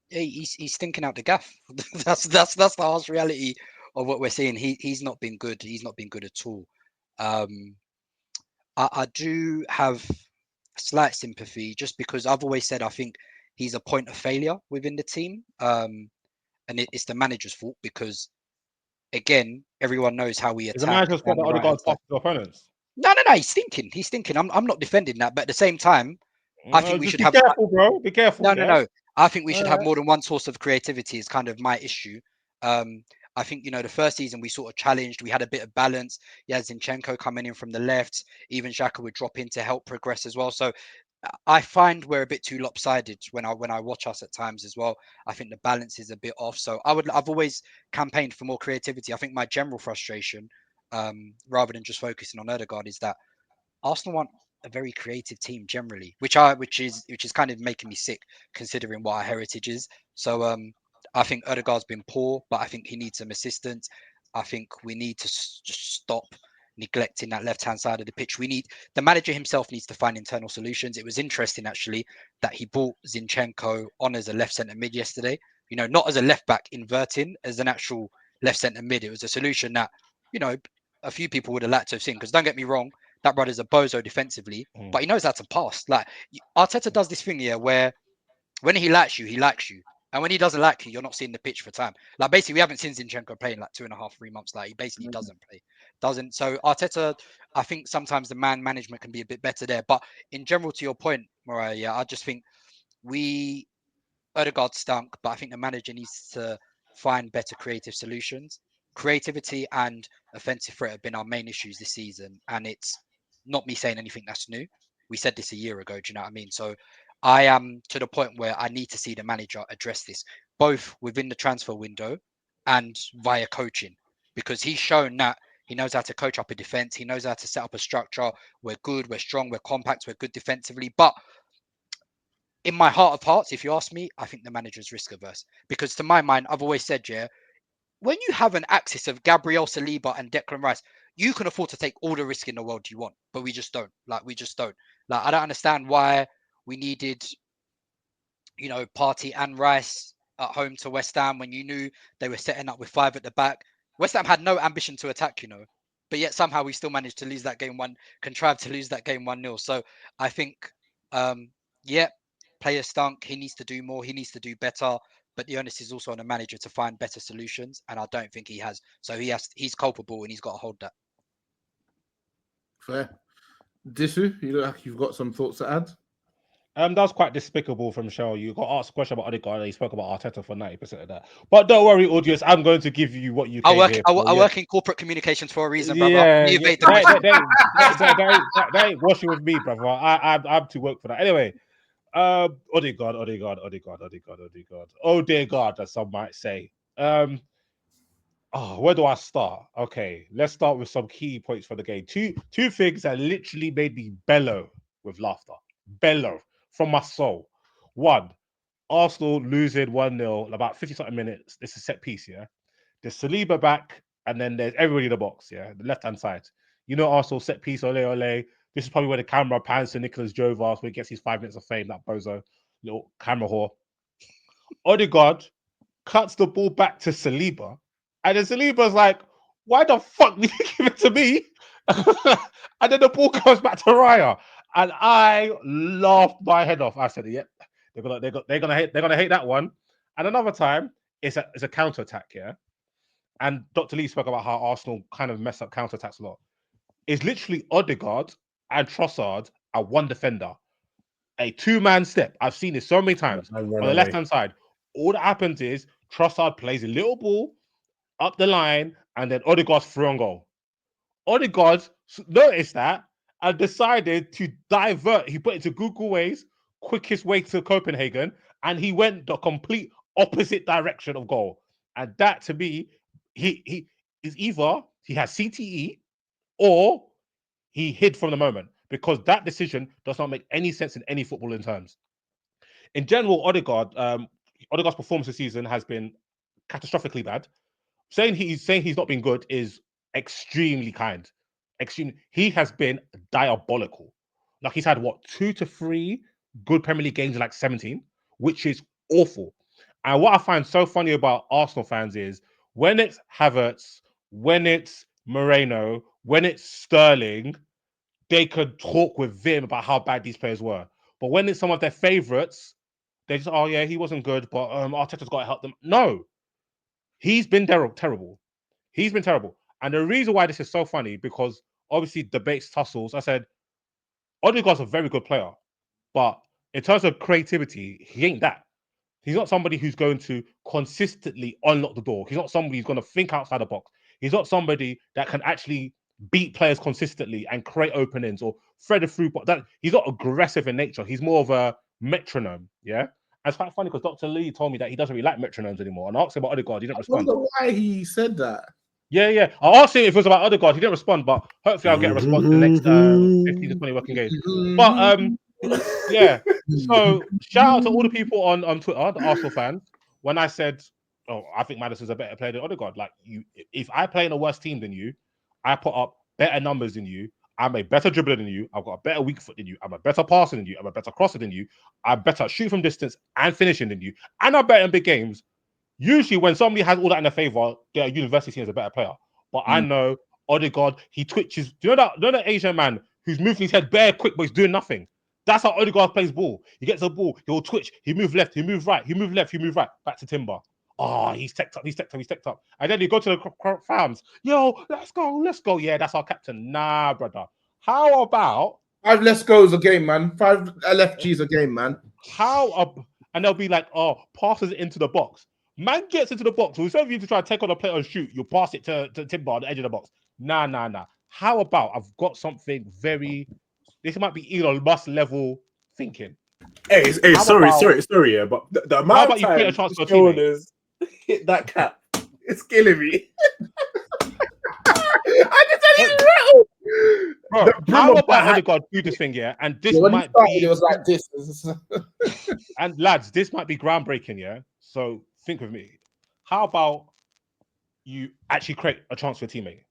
he's thinking out the gaff. that's the harsh reality of what we're seeing. He's not been good. He's not been good at all. I do have slight sympathy just because I've always said I think he's a point of failure within the team, and it's the manager's fault because again everyone knows how we attack. The manager's got the Odegaard past the opponents. No, he's thinking. I'm not defending that, but at the same time, I think we should have. Be careful, bro. Be careful. No. I think we should have more than one source of creativity. Is kind of my issue. I think the first season we sort of challenged. We had a bit of balance. You had Zinchenko coming in from the left. Even Xhaka would drop in to help progress as well. So I find we're a bit too lopsided when I watch us at times as well. I think the balance is a bit off. So I've always campaigned for more creativity. I think my general frustration, rather than just focusing on Odegaard, is that Arsenal want a very creative team generally, which is kind of making me sick considering what our heritage is. So I think Odegaard's been poor, but I think he needs some assistance. I think we need to just stop neglecting that left-hand side of the pitch. The manager himself needs to find internal solutions. It was interesting actually that he brought Zinchenko on as a left centre mid yesterday. Not as a left back inverting, as an actual left centre mid. It was a solution that a few people would have liked to have seen. Because don't get me wrong, that brother's a bozo defensively, but he knows how to pass. Like Arteta does this thing here where when he likes you, And when he doesn't like you, you're not seeing the pitch for time. Like basically, we haven't seen Zinchenko play in like 2.5, 3 months. Like he basically doesn't play. So Arteta, I think sometimes the man management can be a bit better there. But in general, to your point, Morayo, yeah, I just think Odegaard stunk, but I think the manager needs to find better creative solutions. Creativity and offensive threat have been our main issues this season, and it's not me saying anything that's new. We said this a year ago. Do you know what I mean? So I am to the point where I need to see the manager address this, both within the transfer window and via coaching, because he's shown that he knows how to coach up a defense. He knows how to set up a structure. We're good, we're strong, we're compact, we're good defensively. But in my heart of hearts, if you ask me, I think the manager's risk averse. Because to my mind, I've always said, yeah, when you have an axis of Gabriel Saliba and Declan Rice, you can afford to take all the risk in the world you want, but we just don't. We just don't. I don't understand why we needed, Partey and Rice at home to West Ham when you knew they were setting up with 5 at the back. West Ham had no ambition to attack, but yet somehow we still managed to lose that game contrived to lose that game 1-0. So I think, yeah, player stunk. He needs to do more. He needs to do better. But the onus is also on the manager to find better solutions, and I don't think he has. So he's culpable, and he's got to hold that. Fair. Disu, you look like you've got some thoughts to add. That was quite despicable from Shell. You got asked a question about Odegaard, and he spoke about Arteta for 90% of that. But don't worry, audience, I'm going to give you what you came here for. I work in corporate communications for a reason, brother. Yeah, they ain't washing with me, brother. I'm to work for that. Anyway, Odegaard, as some might say. Where do I start? Okay, let's start with some key points for the game. Two things that literally made me bellow with laughter. Bellow from my soul. One, Arsenal losing 1-0 in about 50-something minutes. This is set piece, yeah? There's Saliba back, and then there's everybody in the box, yeah? The left-hand side. Arsenal set piece, ole. This is probably where the camera pans to Nicholas Jovas, where he gets his 5 minutes of fame, that bozo, little camera whore. Odegaard cuts the ball back to Saliba, and then Saliba's like, why the fuck did you give it to me? And then the ball comes back to Raya. And I laughed my head off. I said, "Yep, they're gonna hate that one." And another time, it's a counter attack, yeah. And Dr. Lee spoke about how Arsenal kind of mess up counter attacks a lot. It's literally Odegaard and Trossard and one defender, a 2-man step. I've seen this so many times on the left hand side. All that happens is Trossard plays a little ball up the line, and then Odegaard's through on goal. Odegaard noticed that and decided to divert. He put it to Google Ways, quickest way to Copenhagen, and he went the complete opposite direction of goal. And that, to me, he is either he has CTE or he hid from the moment, because that decision does not make any sense in any footballing terms. In general, Odegaard's performance this season has been catastrophically bad. Saying he's not been good is extremely kind. He has been diabolical. Like, he's had 2 to 3 good Premier League games in like 17, which is awful. And what I find so funny about Arsenal fans is when it's Havertz, when it's Morayo, when it's Sterling, they could talk with vim about how bad these players were. But when it's some of their favourites, they just, oh yeah, he wasn't good, but Arteta's got to help them. No, he's been terrible. He's been terrible. And the reason why this is so funny, because obviously debates, tussles, I said, Odegaard's a very good player, but in terms of creativity, he ain't that. He's not somebody who's going to consistently unlock the door. He's not somebody who's going to think outside the box. He's not somebody that can actually beat players consistently and create openings or thread a through. He's not aggressive in nature. He's more of a metronome, yeah? And it's quite funny because Dr. Lee told me that he doesn't really like metronomes anymore. And I asked him about Odegaard, he didn't respond. I wonder why he said that. Yeah. I asked him if it was about Odegaard. He didn't respond, but hopefully I'll get a response in the next 15 to 20 working days. But yeah. So shout out to all the people on Twitter, the Arsenal fans. When I said, I think Maddison's a better player than Odegaard. Like, if I play in a worse team than you, I put up better numbers than you. I'm a better dribbler than you. I've got a better weak foot than you. I'm a better passer than you. I'm a better crosser than you. I'm better shoot from distance and finishing than you. And I'm better in big games. Usually when somebody has all that in their favor, their university team is a better player. But I know Odegaard, he twitches. Do you know that Asian man who's moving his head bare quick, but he's doing nothing? That's how Odegaard plays ball. He gets a ball, he'll twitch, he move left, he move right, he move left, he move right, back to Timber. Oh, he's teched up. And then you go to the fams. Yo, let's go. Yeah, that's our captain. Nah, brother. How about 5 let's goes a game, man. 5 LFGs a game, man. and they'll be like, oh, passes it into the box. Man gets into the box. Instead of you to try to take on a play and shoot, you pass it to Timber on the edge of the box. Nah. How about I've got something very... This might be Elon Musk level thinking. Hey, sorry, yeah, but the amount of time Jonas hit that cap, it's killing me. I just said he's rattled. Bro, how about Odegaard do this thing, yeah? And this might be... It was like this. And lads, this might be groundbreaking, yeah? So think with me. How about you actually create a chance for a teammate?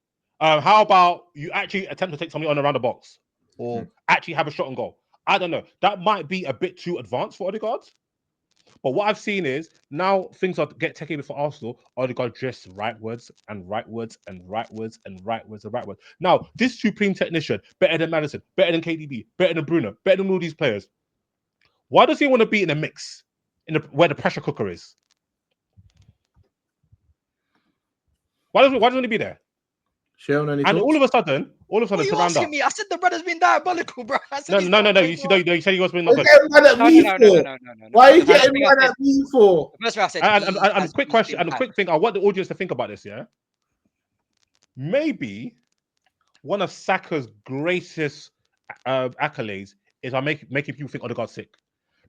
How about you actually attempt to take somebody on around the box? Or actually have a shot on goal? I don't know. That might be a bit too advanced for Odegaard. But what I've seen is now things are get techie for Arsenal. Odegaard just rightwards. Now, this supreme technician, better than Maddison, better than KDB, better than Bruno, better than all these players. Why does he want to be in a mix where the pressure cooker is? Why doesn't he want to be there? And all of a sudden, what are you asking me? I said the brother's been diabolical, bro. No. You said he was being not good. No. Why are you getting mad at me for? That's what I said. And a quick question and a quick thing. I want the audience to think about this. Yeah, maybe one of Saka's greatest accolades is making people think Odegaard's sick,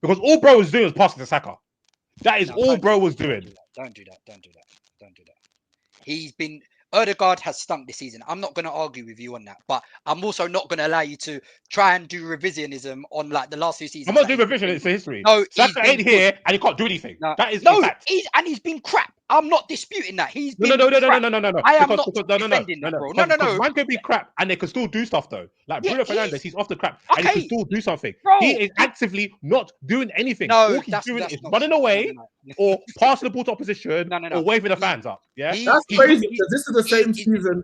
because all bro was doing was passing to Saka. That is all bro was doing. Don't do that. He's been... Odegaard has stunk this season. I'm not going to argue with you on that, but I'm also not going to allow you to try and do revisionism on like the last 2 seasons. I'm not doing revision. It's a history. No, Saka ain't here and he can't do anything. No, that is no. Fact. He's been crap. I'm not disputing that. He's been no. I am not defending that, bro. No. Man can be crap and they can still do stuff though. Like Bruno Fernandes, he's off the crap and he can still do something. Bro, he is actively not doing anything. No, all he's doing is running away or passing the ball to opposition or waving the fans up. Yeah, that's crazy. This is the same season.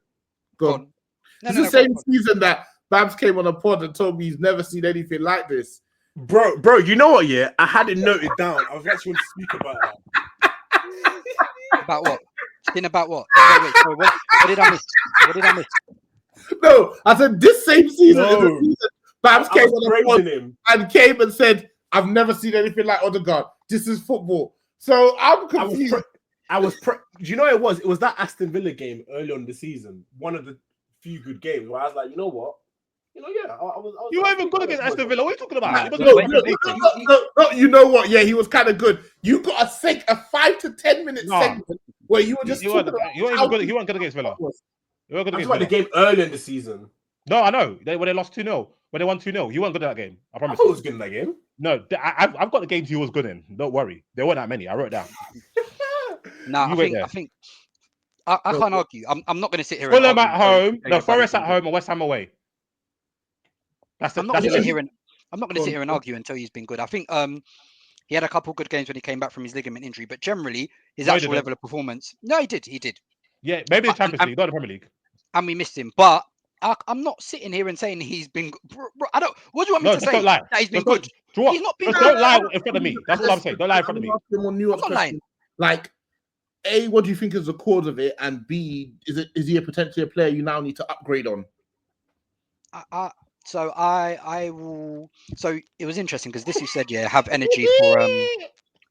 Go on. This is the same season that Babs came on a pod and told me he's never seen anything like this. Bro, you know what? Yeah, I had it noted down. I was actually going to speak about that. About what? About what? Wait, what did I miss? No, I said this same season. Babs came on a pod and came and said, "I've never seen anything like Odegaard. This is football." So I'm confused. Do you know what it was? It was that Aston Villa game early on in the season. One of the few good games where I was like, you know what? Yeah. You weren't even good against Aston Villa. What are you talking about? No, you know what? Yeah, he was kind of good. You got a 5 to 10 minute segment where you were just you weren't good. He weren't good against Villa. You weren't good against Villa. The game early in the season. No, I know. When they lost 2-0. When they won 2-0. You weren't good at that game. I promise. I thought he was good in that game. No, I've got the games he was good in. Don't worry. There weren't that many. I wrote it down. I think I can't argue. I'm not going to sit here. Fulham at home, Forest at home, and West Ham away. I'm not going to sit here and argue until he's been good. I think he had a couple good games when he came back from his ligament injury, but generally his actual level of performance. No, he did. Yeah, maybe the Champions League, not the Premier League. And we missed him, but I'm not sitting here and saying he's been. I don't. What do you want me to say? Don't lie. That he's been good. He's not been. Don't lie in front of me. That's what I'm saying. Don't lie in front of me. I'm not lying. Like, A, what do you think is the cause of it? And B, is he potentially a player you now need to upgrade on? So I will. So it was interesting because Disu said, have energy for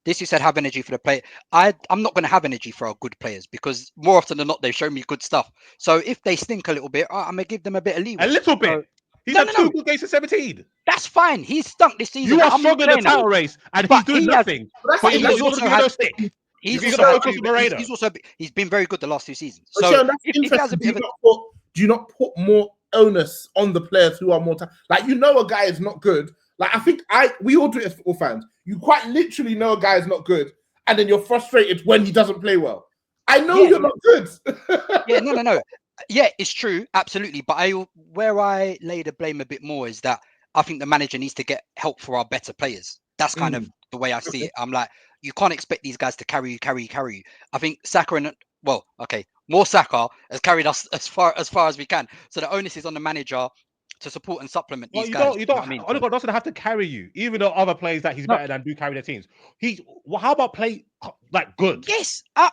Disu said have energy for the play. I'm not going to have energy for our good players because more often than not they show me good stuff. So if they stink a little bit, I'm gonna give them a bit of leeway. A little bit. He's had 2 good games to 17. That's fine. He's stunk this season. You are stronger in the title race, and he's doing nothing. But he's also had stick. He's been very good the last 2 seasons. So if he has a bit do you not put more onus on the players who are more like a guy is not good? Like I think we all do it as football fans. You quite literally know a guy is not good, and then you're frustrated when he doesn't play well. I know you're not good. No. Yeah, it's true, absolutely. But where I lay the blame a bit more is that I think the manager needs to get help for our better players. That's kind of the way I see it. I'm like, you can't expect these guys to carry you. I think Saka more Saka has carried us as far as we can. So the onus is on the manager to support and supplement Well, these you guys. don't. You know don't. what I mean? Odegaard doesn't have to carry you, even though other players that he's No. better than do carry their teams. Well, how about play like good? Yes, I'm,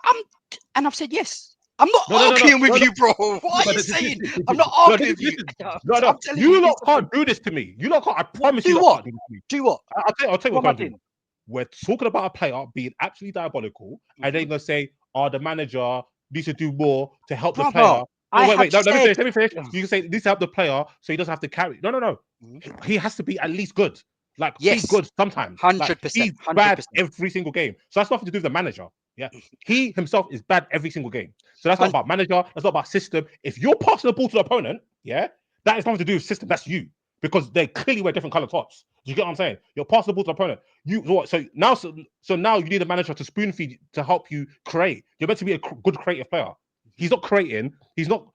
and I've said yes. I'm not No, no, no, no, arguing with no, no. you, bro. What are But you this- saying? this- I'm not no, arguing with you. no, no. I'm telling You you, lot it's can't do this to me. You lot can't. I promise do you lot what? can't do this to me. Do what? I'll tell you What what am I we're doing. doing? We're talking about a player being absolutely diabolical, and they're gonna say, "Oh, the manager needs to do more to help the Brother, player." I No, wait, have wait. No, let me said. finish. Let me finish. Ugh. You can say this to help the player, so he doesn't have to carry. No, no, no. Mhm. He has to be at least good. Like be Yes, good sometimes. 100%, He's bad 100%. every single game. So that's nothing to do with the manager. Yeah, he himself is bad every single game. So that's not Hun- about manager. That's not about system. If you're passing the ball to the opponent, yeah, that is nothing to do with system. That's you because they clearly wear different color tops. Do you get what I'm saying? You're passing the ball to the opponent. So now you need a manager to spoon feed to help you create. You're meant to be a good creative player. He's not creating. He's not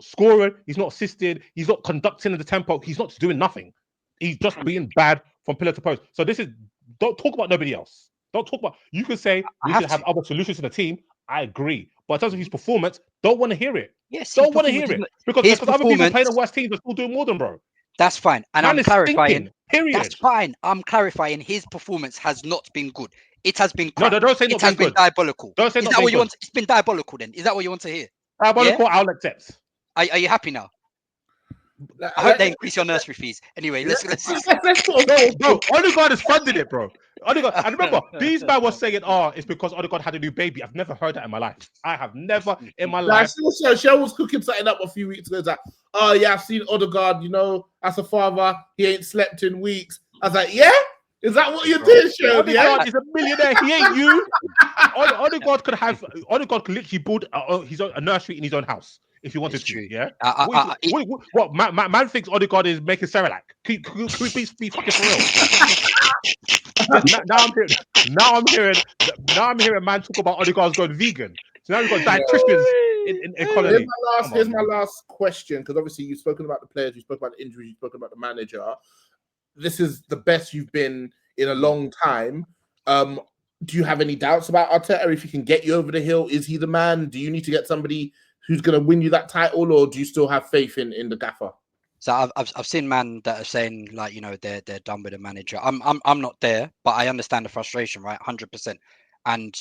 scoring. He's not assisting. He's not conducting the tempo. He's not doing nothing. He's just being bad from pillar to post. So don't talk about nobody else. Don't talk about. You could say we have should have to. other solutions to the team. I agree, but in terms of his performance, don't want to hear it. Yes, Don't want to hear it because his other people performance. playing the worst teams are still doing more than bro. That's fine, and Man I'm is clarifying. stinking. Period. That's fine. I'm clarifying. His performance has not been good. It has been No, crap. don't say It not has been been good. diabolical. Don't say Is not that been what you good. want? It's been diabolical. Then is that what you want to hear? Diabolical, I'll accept. Are you happy now? I hope they increase your nursery fees. Anyway, let's Bro, Odegaard is funding it, bro. Odegaard, and remember, these man was saying, "Oh, it's because Odegaard had a new baby." I've never heard that in my life. I have never in my life. Shell was cooking something up a few weeks ago. Like, oh yeah, I've seen Odegaard. You know, as a father, he ain't slept in weeks. I was like, yeah, is that what you're doing, Shell? Odegaard Yeah, is a millionaire. He ain't you. Odegaard could literally build a nursery in his own house if he wanted It's to. true. Yeah. He- What man thinks Odegaard is making Cerelac? Could we be fucking for real? Now I'm hearing man talk about Odegaard's going vegan. So now we've got dietitians in colony. Here's my last question, because obviously you've spoken about the players, you spoke about the injuries, you've spoken about the manager. This is the best you've been in a long time. Do you have any doubts about Arteta? If he can get you over the hill, is he the man? Do you need to get somebody who's going to win you that title, or do you still have faith in the gaffer? So I've seen man that are saying like, you know, they're done with the manager. I'm not there, but I understand the frustration, right? 100%. And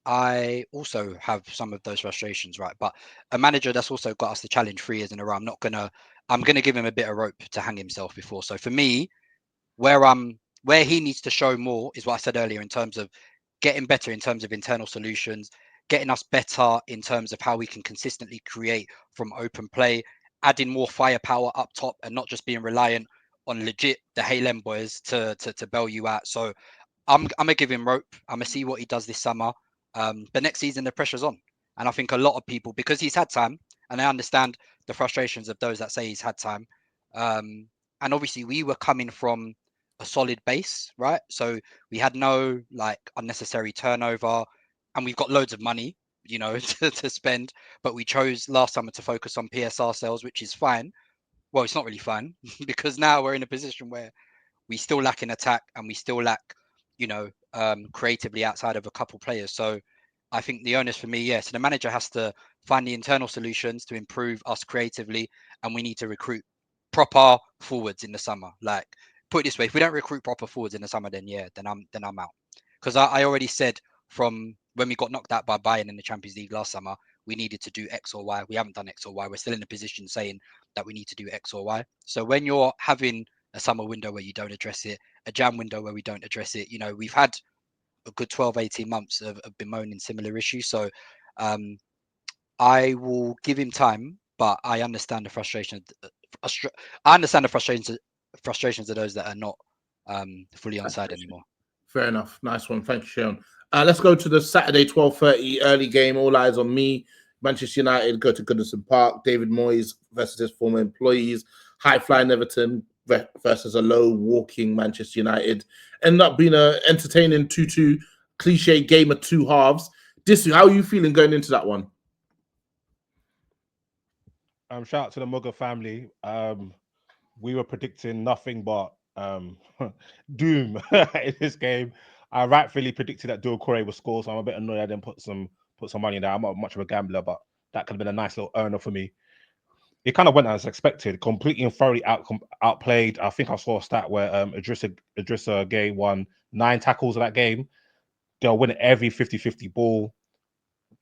I also have some of those frustrations, right? But a manager that's also got us the challenge 3 years in a row. I'm gonna give him a bit of rope to hang himself before. So for me, where he needs to show more is what I said earlier in terms of getting better in terms of internal solutions, getting us better in terms of how we can consistently create from open play, adding more firepower up top and not just being reliant on legit the Halem boys to bail you out. So I'm gonna give him rope. I'm gonna see what he does this summer. But next season the pressure's on. And I think a lot of people, because he's had time, and I understand the frustrations of those that say he's had time. And obviously we were coming from a solid base, right? So we had no like unnecessary turnover, and we've got loads of money, you know, to spend. But we chose last summer to focus on PSR sales, which is fine. Well, it's not really fine because now we're in a position where we still lack in attack and we still lack, you know, creatively outside of a couple players. So I think the onus for me, yes, the manager has to find the internal solutions to improve us creatively, and we need to recruit proper forwards in the summer. Like, put it this way, if we don't recruit proper forwards in the summer, then yeah, then I'm out. Because I already said from when we got knocked out by Bayern in the Champions League last summer, we needed to do X or Y. We haven't done X or Y. We're still in a position saying that we need to do X or Y. So when you're having a summer window where you don't address it, a Jan window where we don't address it, you know, we've had a good 12, 18 months of bemoaning similar issues. So I will give him time, but I understand the frustration. I understand the frustrations of those that are not fully on side anymore. Fair enough. Nice one. Thank you, Sharon. Let's go to the Saturday 12:30 early game. All eyes on me. Manchester United go to Goodison Park. David Moyes versus his former employees. High flying Everton versus a low walking Manchester United. Ended up being an entertaining 2-2 cliche game of two halves. Disu, how are you feeling going into that one? Shout out to the Mugger family. We were predicting nothing but doom in this game. I rightfully predicted that Doucouré would score, so I'm a bit annoyed I didn't put some money in there. I'm not much of a gambler, but that could have been a nice little earner for me. it kind of went as expected, completely and thoroughly outplayed. I think I saw a stat where Idrissa Gay won 9 tackles in that game. They were winning every 50-50 ball.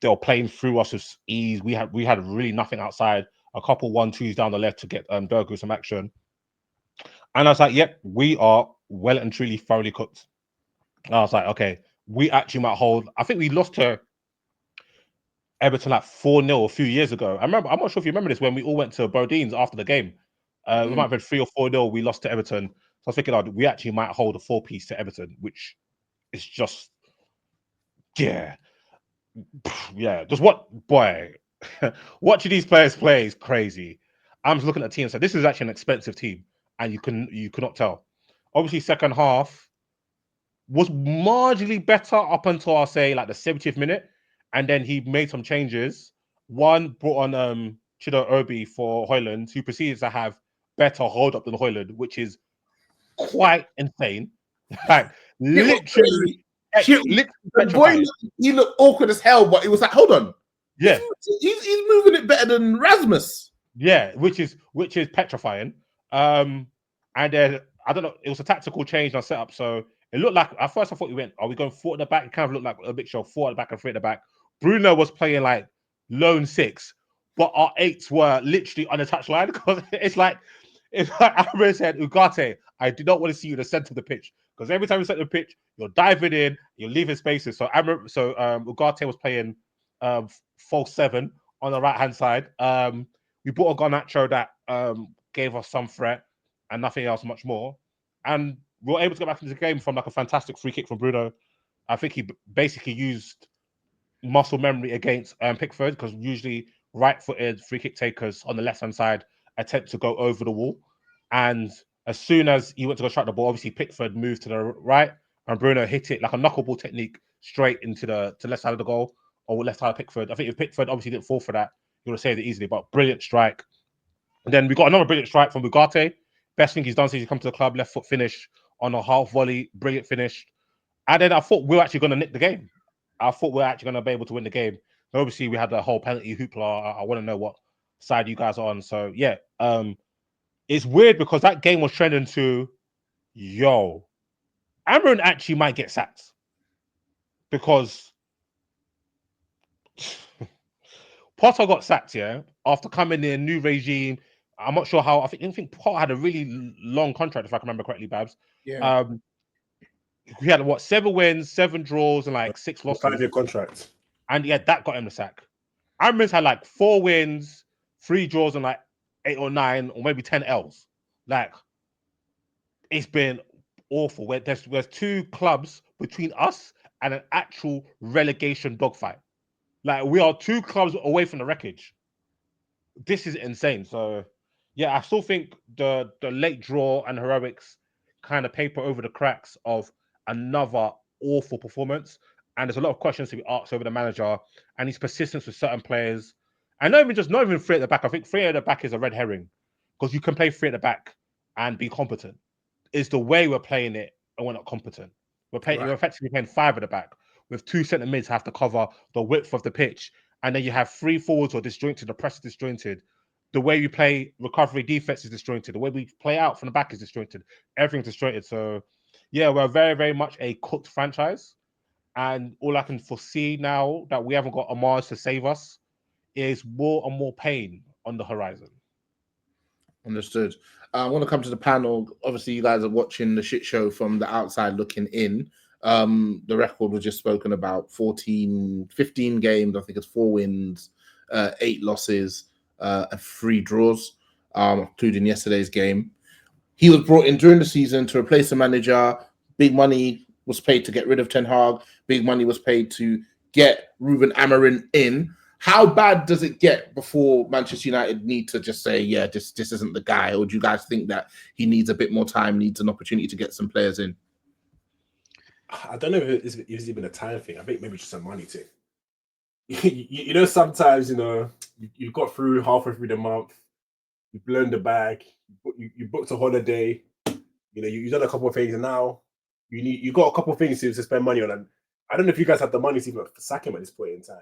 They were playing through us with ease. We had really nothing outside. A couple 1-2s down the left to get Dogu some action. And I was like, yep, we are well and truly thoroughly cooked. And I was like, okay, we actually might hold. I think we lost to Everton like 4-0 a few years ago. I'm not sure if you remember this when we all went to Bodine's after the game. We might have been 3 or 4-0. We lost to Everton. So I was thinking, oh, we actually might hold a 4-piece to Everton, which is just, yeah. Just watching these players play is crazy. I'm just looking at the team and said, this is actually an expensive team, and you cannot tell. Obviously, second half was marginally better up until I'll say like the 70th minute, and then he made some changes. One brought on Chido Obi for Hoyland, who proceeds to have better hold up than Hoyland, which is quite insane. Like literally, The boy, he looked awkward as hell, but it was like, hold on, yeah, he's moving it better than Rasmus. Yeah, which is petrifying. And then I don't know, it was a tactical change on setup. So it looked like at first I thought we went, are we going 4 at the back? It kind of looked like a mixture of 4 at the back and 3 at the back. Bruno was playing like lone 6, but our 8s were literally on the touchline because it's like Amber said, Ugarte, I do not want to see you in the center of the pitch because every time you set the pitch, you're diving in, you're leaving spaces. So Ugarte was playing false 7 on the right hand side. We bought a Garnacho that gave us some threat and nothing else much more. And we were able to get back into the game from like a fantastic free kick from Bruno. I think he basically used muscle memory against Pickford because usually right-footed free kick takers on the left-hand side attempt to go over the wall. And as soon as he went to go strike the ball, obviously Pickford moved to the right and Bruno hit it like a knuckleball technique straight into the left side of the goal or left side of Pickford. I think if Pickford obviously didn't fall for that, he would have saved it easily, but brilliant strike. And then we got another brilliant strike from Ugarte. Best thing he's done since he's come to the club, left foot finish on a half volley, brilliant finish. And then I thought we were actually going to nick the game. I thought we were actually going to be able to win the game. And obviously, we had the whole penalty hoopla. I want to know what side you guys are on. So, yeah, it's weird because that game was trending to, Amron actually might get sacked because Potter got sacked, after coming in, new regime. I'm not sure how. I think Potter had a really long contract, if I can remember correctly, Babs. Yeah. He had 7 wins, 7 draws, and like 6 losses. 5-year contract. And yeah, that got him the sack. Amron's had like 4 wins, 3 draws, and like 8 or 9, or maybe 10 L's. Like, it's been awful. There's 2 clubs between us and an actual relegation dogfight. Like, we are 2 clubs away from the wreckage. This is insane. So, yeah, I still think the late draw and heroics kind of paper over the cracks of another awful performance. And there's a lot of questions to be asked over the manager and his persistence with certain players. And not even 3 at the back. I think 3 at the back is a red herring because you can play 3 at the back and be competent. It's the way we're playing it and we're not competent. We're effectively playing 5 at the back with 2 centre mids have to cover the width of the pitch. And then you have 3 forwards or disjointed, the press is disjointed. The way we play recovery defense is disjointed. The way we play out from the back is disjointed. Everything's disjointed. So, yeah, we're very, very much a cooked franchise. And all I can foresee now that we haven't got Amars to save us is more and more pain on the horizon. Understood. I want to come to the panel. Obviously, you guys are watching the shit show from the outside looking in. The record was just spoken about 15 games. I think it's 4 wins, 8 losses, and 3 draws, including yesterday's game. He was brought in during the season to replace the manager. Big money was paid to get rid of Ten Hag. Big money was paid to get Ruben Amorim in. How bad does it get before Manchester United need to just say, yeah, this isn't the guy? Or do you guys think that he needs a bit more time, needs an opportunity to get some players in? I don't know if it's even a time thing. I think maybe just a money thing. You know, sometimes, you got through halfway through the month, you've blown the bag, you booked a holiday, you've done a couple of things, and now you got a couple of things to spend money on. And I don't know if you guys have the money to even sack him at this point in time.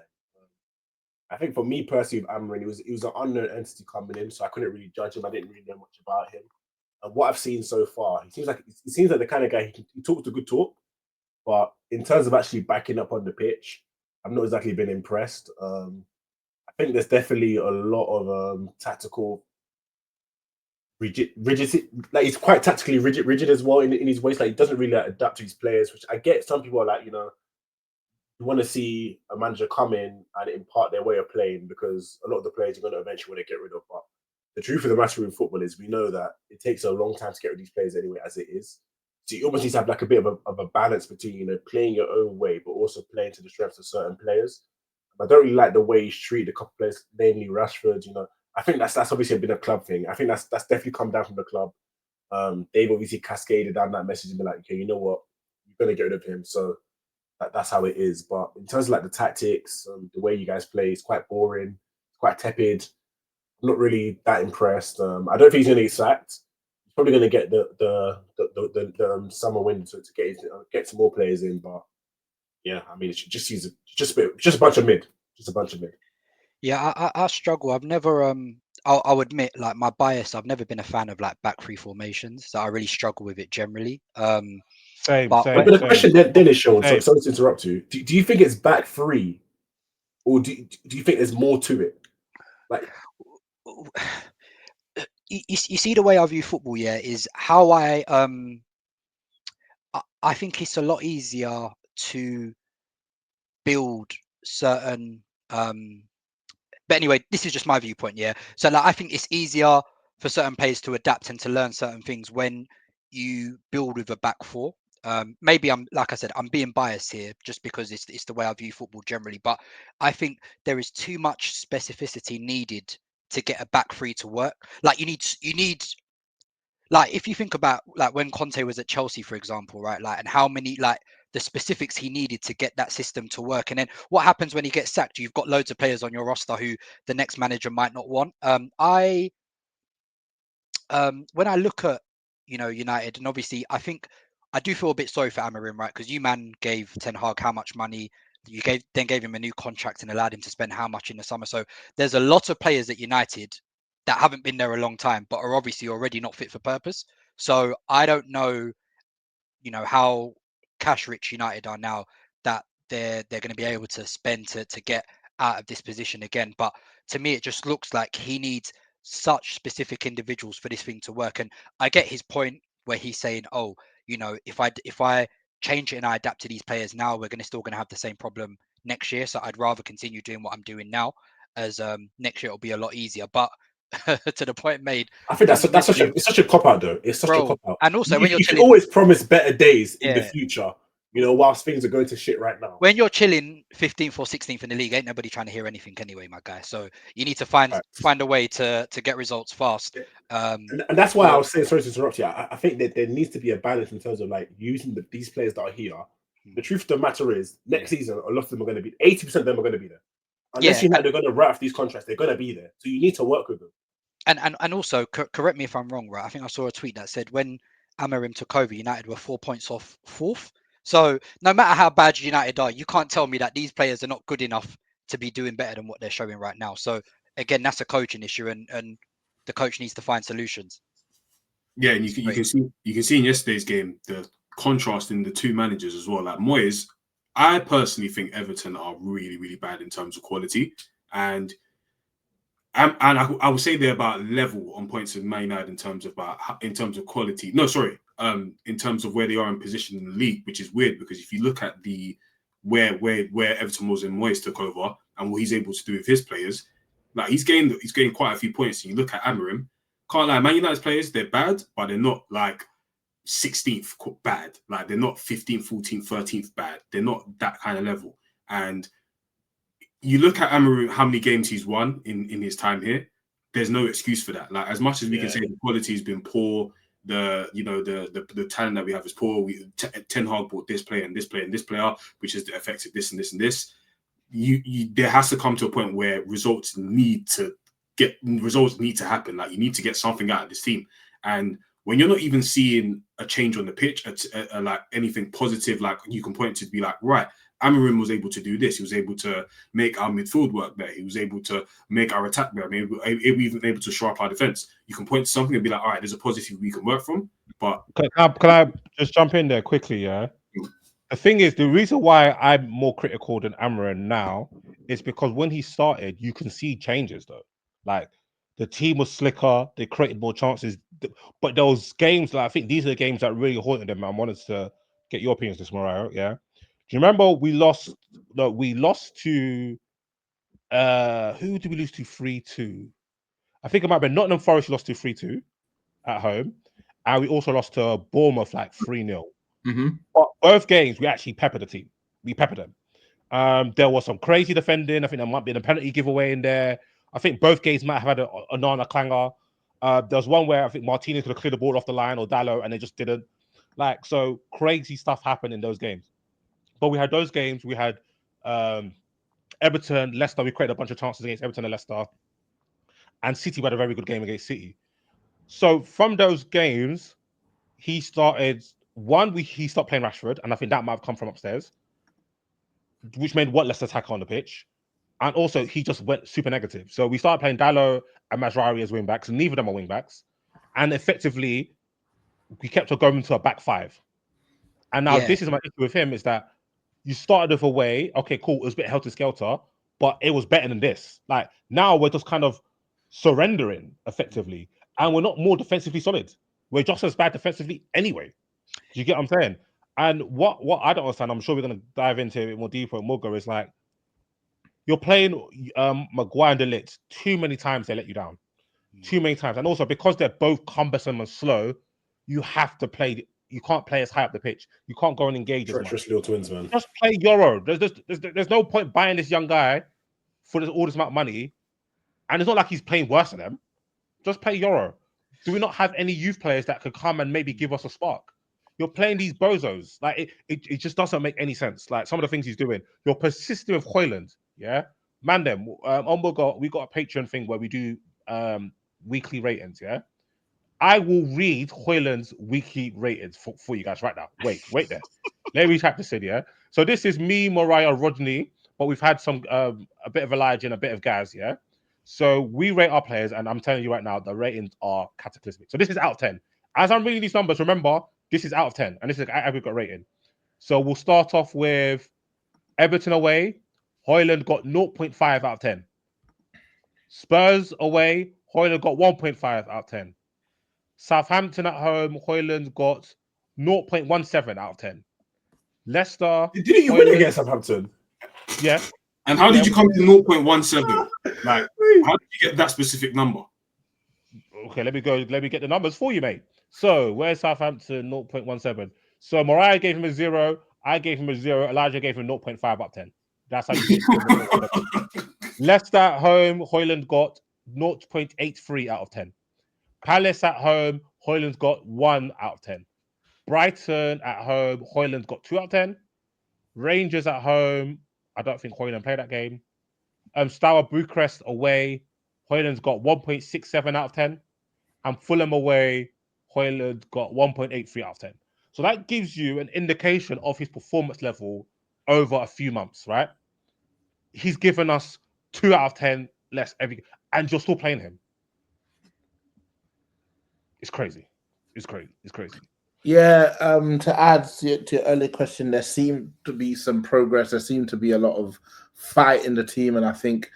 I think for me personally with Amarin, it was an unknown entity coming in, so I couldn't really judge him. I didn't really know much about him. And what I've seen so far, he seems like the kind of guy he talks a good talk, but in terms of actually backing up on the pitch, I've not exactly been impressed. I think there's definitely a lot of tactical rigid. Like he's quite tactically rigid as well in his ways. Like he doesn't really adapt to his players, which I get. Some people are like, you want to see a manager come in and impart their way of playing because a lot of the players you're going to eventually want to get rid of. But the truth of the matter in football is we know that it takes a long time to get rid of these players anyway, as it is. So you almost need to have like a bit of a balance between playing your own way, but also playing to the strengths of certain players. I don't really like the way he's treated a couple of players, namely Rashford. I think that's obviously been a club thing. I think that's definitely come down from the club. They've obviously cascaded down that message and been like, okay, you know what, you're going to get rid of him. So that's how it is. But in terms of like the tactics, the way you guys play, it's quite boring, it's quite tepid. I'm not really that impressed. I don't think he's going to get sacked. He's probably going to get the summer window to get some more players in. But yeah, I mean, it's just a bunch of mid, Yeah, I struggle. I've never I'll admit, like my bias, I've never been a fan of like back three formations. So I really struggle with it generally. Same. But But the question then is, Sean, Same. sorry to interrupt you. Do you think it's back three, or do you think there's more to it? Like, you see the way I view football, yeah, is how I think it's a lot easier to build certain but anyway, this is just my viewpoint, yeah. So like I think it's easier for certain players to adapt and to learn certain things when you build with a back four. Maybe I'm, like I said, I'm being biased here just because it's the way I view football generally, but I think there is too much specificity needed to get a back three to work. Like you need like if you think about like when Conte was at Chelsea, for example, right? Like and how many like the specifics he needed to get that system to work. And then what happens when he gets sacked? You've got loads of players on your roster who the next manager might not want. When I look at United, and obviously I think I do feel a bit sorry for Amarim, right? Because you man gave Ten Hag how much money? You gave him a new contract and allowed him to spend how much in the summer. So there's a lot of players at United that haven't been there a long time, but are obviously already not fit for purpose. So I don't know, how cash rich United are now that they're going to be able to spend to get out of this position again. But to me, it just looks like he needs such specific individuals for this thing to work. And I get his point where he's saying, oh, if I change it and I adapt to these players now, we're still going to have the same problem next year. So I'd rather continue doing what I'm doing now, as next year it'll be a lot easier. But to the point made, I think it's such a cop out though. It's such a cop out. And also when you're you should chilling, always promise better days in the Yeah. future. Whilst things are going to shit right now. when you're chilling 15th or 16th in the league, ain't nobody trying to hear anything anyway, my guy. So you need to find a way to get results fast. And that's why I was saying, sorry to interrupt you. I think that there needs to be a balance in terms of like using these players that are here. The truth of the matter is, next season, a lot of them are going to be 80% of them are going to be there. Unless they're going to write off these contracts, they're going to be there. So you need to work with them. And also, correct me if I'm wrong, right? I think I saw a tweet that said when Amarim took over, United were 4 points off fourth. So no matter how bad United are, you can't tell me that these players are not good enough to be doing better than what they're showing right now. So again, that's a coaching issue, and the coach needs to find solutions. Yeah, and you can see in yesterday's game the contrast in the two managers as well. Like Moyes, I personally think Everton are really, really bad in terms of quality, and I would say they're about level on points with Man United in terms of quality. No, sorry, in terms of where they are in position in the league, which is weird because if you look at where Everton was and Moyes took over and what he's able to do with his players, like he's gained quite a few points. And you look at Amarim, can't lie, Man United's players, they're bad, but they're not like 16th bad. Like they're not 15th, 14th, 13th bad. They're not that kind of level. And you look at Amarim, how many games he's won in his time here. There's no excuse for that. Like as much as we can say the quality has been poor, the talent that we have is poor. Ten Hag bought this player and this player and this player, which has affected this and this and this. There has to come to a point where results need to happen. Like you need to get something out of this team. And when you're not even seeing a change on the pitch, like anything positive, like you can point to be like, right, Amarim was able to do this. He was able to make our midfield work better. He was able to make our attack better. Maybe even able to show up our defense. You can point to something and be like, all right, there's a positive we can work from. But can I just jump in there quickly? Yeah. The thing is, the reason why I'm more critical than Amarin now is because when he started, you can see changes though. Like the team was slicker, they created more chances. But those games, like I think these are the games that really haunted them. I wanted to get your opinions this, Morayo. Yeah. Do you remember we lost? No, we lost to who did we lose to 3-2? I think it might have been Nottingham Forest lost to 3-2 at home. And we also lost to Bournemouth like 3-0. But both games, we actually peppered the team. We peppered them. There was some crazy defending. I think there might be a penalty giveaway in there. I think both games might have had a Nana clanger. There was one where I think Martinez could have cleared the ball off the line or Dallo, and they just didn't. Like, so crazy stuff happened in those games. But we had those games. We had Everton, Leicester. We created a bunch of chances against Everton and Leicester. And City had a very good game against City. So from those games, he started... he stopped playing Rashford, and I think that might have come from upstairs, which made what Leicester attack on the pitch. And also, he just went super negative. So we started playing Dallo and Mazraoui as wing backs, and neither of them are wing backs. And effectively, we kept on going to a back five. And now this is my issue with him, is that you started with a way, okay, cool, it was a bit helter-skelter, but it was better than this. Like, now we're just kind of surrendering, effectively, and we're not more defensively solid. We're just as bad defensively anyway. Do you get what I'm saying? And what I don't understand, I'm sure we're going to dive into it more deeper and more go, is like, you're playing Maguire and De Ligt too many times, they let you down. Too many times. And also, because they're both cumbersome and slow, you have to play. You can't play as high up the pitch. You can't go and engage as much. Treacherous little twins, man. Just play Euro. There's no point buying this young guy for all this amount of money. And it's not like he's playing worse than them. Just play Euro. Do we not have any youth players that could come and maybe give us a spark? You're playing these bozos. Like, it just doesn't make any sense. Like, some of the things he's doing. You're persisting with Hoyland. Yeah? Man, them. We got a Patreon thing where we do weekly ratings. Yeah? I will read Hoyland's weekly ratings for you guys right now. Wait there. Let me type this in, yeah? So this is me, Morayo, Rodney, but we've had some a bit of Elijah and a bit of Gaz, yeah? So we rate our players, and I'm telling you right now, the ratings are cataclysmic. So this is out of 10. As I'm reading these numbers, remember, this is out of 10, and this is an aggregate rating. So we'll start off with Everton away. Hoyland got 0.5 out of 10. Spurs away. Hoyland got 1.5 out of 10. Southampton at home, Hoyland got 0.17 out of 10. Leicester... Didn't you win against Southampton? Yeah. And how did you come to 0.17? Like, how did you get that specific number? Okay, let me get the numbers for you, mate. So, where's Southampton 0.17? So, Morayo gave him a 0. I gave him a 0. Elijah gave him 0.5 out of 10. That's how you get it. Leicester at home, Hoyland got 0.83 out of 10. Palace at home, Hoyland's got 1 out of 10. Brighton at home, Hoyland's got 2 out of 10. Rangers at home, I don't think Hoyland played that game. Steaua Bucharest away, Hoyland's got 1.67 out of 10. And Fulham away, Hoyland got 1.83 out of 10. So that gives you an indication of his performance level over a few months, right? He's given us 2 out of 10 less and you're still playing him. It's crazy. It's crazy. Yeah, to add to your earlier question, there seemed to be some progress. There seemed to be a lot of fight in the team, and I think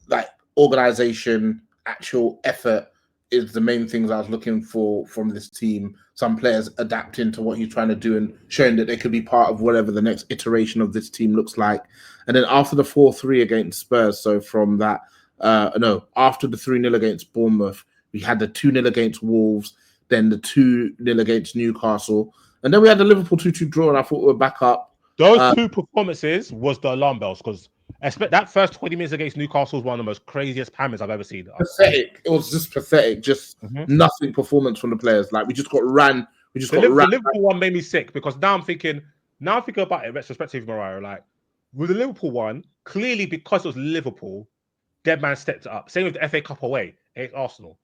like organization, actual effort is the main things I was looking for from this team. Some players adapting to what you're trying to do and showing that they could be part of whatever the next iteration of this team looks like. And then after the 4-3 against Spurs, so from that, after the 3-0 against Bournemouth, we had the 2-0 against Wolves, then the 2-0 against Newcastle, and then we had the Liverpool 2-2 draw, and I thought we were back up. Those two performances was the alarm bells, because that first 20 minutes against Newcastle was one of the most craziest hammers I've ever seen. Pathetic. It was just pathetic. Just nothing performance from the players. Like, we just got ran. The Liverpool one made me sick, because now I'm thinking about it retrospectively, Morayo. Like, with the Liverpool one, clearly because it was Liverpool, dead man stepped it up. Same with the FA Cup away against Arsenal.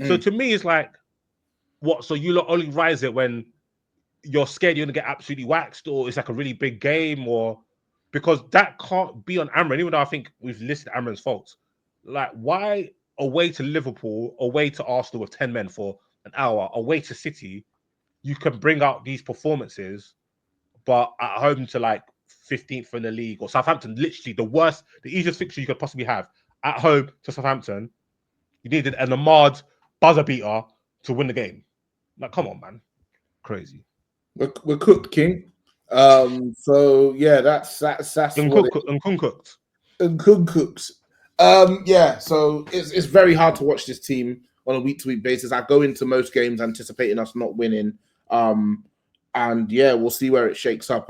So to me, it's like, What? So you lot only rise it when you're scared you're gonna get absolutely waxed, or it's like a really big game, or because that can't be on Amran. Even though I think we've listed Amran's faults, like why away to Liverpool, away to Arsenal with 10 men for an hour, away to City, you can bring out these performances, but at home to like 15th in the league or Southampton, literally the easiest fixture you could possibly have at home to Southampton, you needed an Ahmad buzzer beater to win the game. Like, come on, man, crazy. We're cooked, King. So yeah, that's what Uncooked. Cooks. Yeah, so it's very hard to watch this team on a week-to-week basis. I go into most games anticipating us not winning. And yeah, we'll see where it shakes up.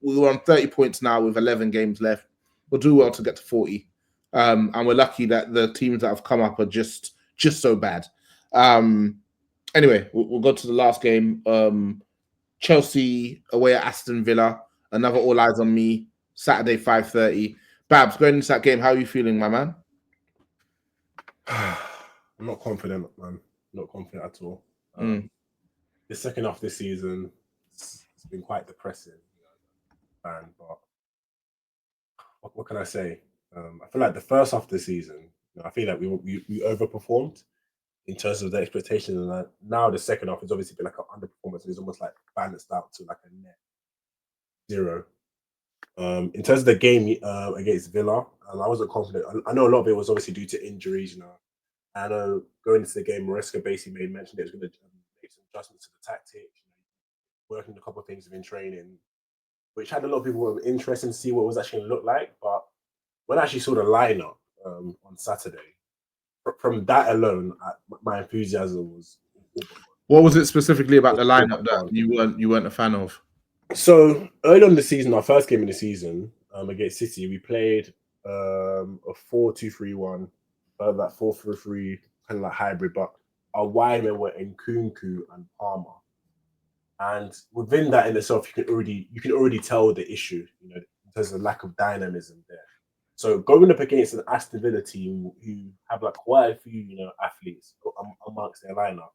We're on 30 points now with 11 games left. We'll do well to get to 40. And we're lucky that the teams that have come up are just so bad. Anyway, we'll go to the last game. Chelsea away at Aston Villa. Another all eyes on me. Saturday, 5:30. Babs, going into that game, how are you feeling, my man? I'm not confident, man. Not confident at all. The second half this season, it's been quite depressing. But what can I say? I feel like the first half of the season, I feel like we overperformed in terms of the expectations, and now the second half has obviously been like an underperformance. It's almost like balanced out to like a net 0. In terms of the game against Villa, I wasn't confident. I know a lot of it was obviously due to injuries. I know going into the game, Maresca basically mentioned that he was going to make some adjustments to the tactics, working a couple of things within training, which had a lot of people who were interested to see what it was actually going to look like. But when I actually saw the lineup on Saturday, from that alone, my enthusiasm was. What was it specifically about the lineup that you weren't a fan of? So early on in the season, our first game of the season against City, we played a 4-2-3-1, that 4-3-3 kind of like hybrid. But our wide men were Nkunku and Palmer, and within that in itself, you can already tell the issue. There's a lack of dynamism there. So going up against an Aston Villa team who have like quite a few athletes amongst their lineup,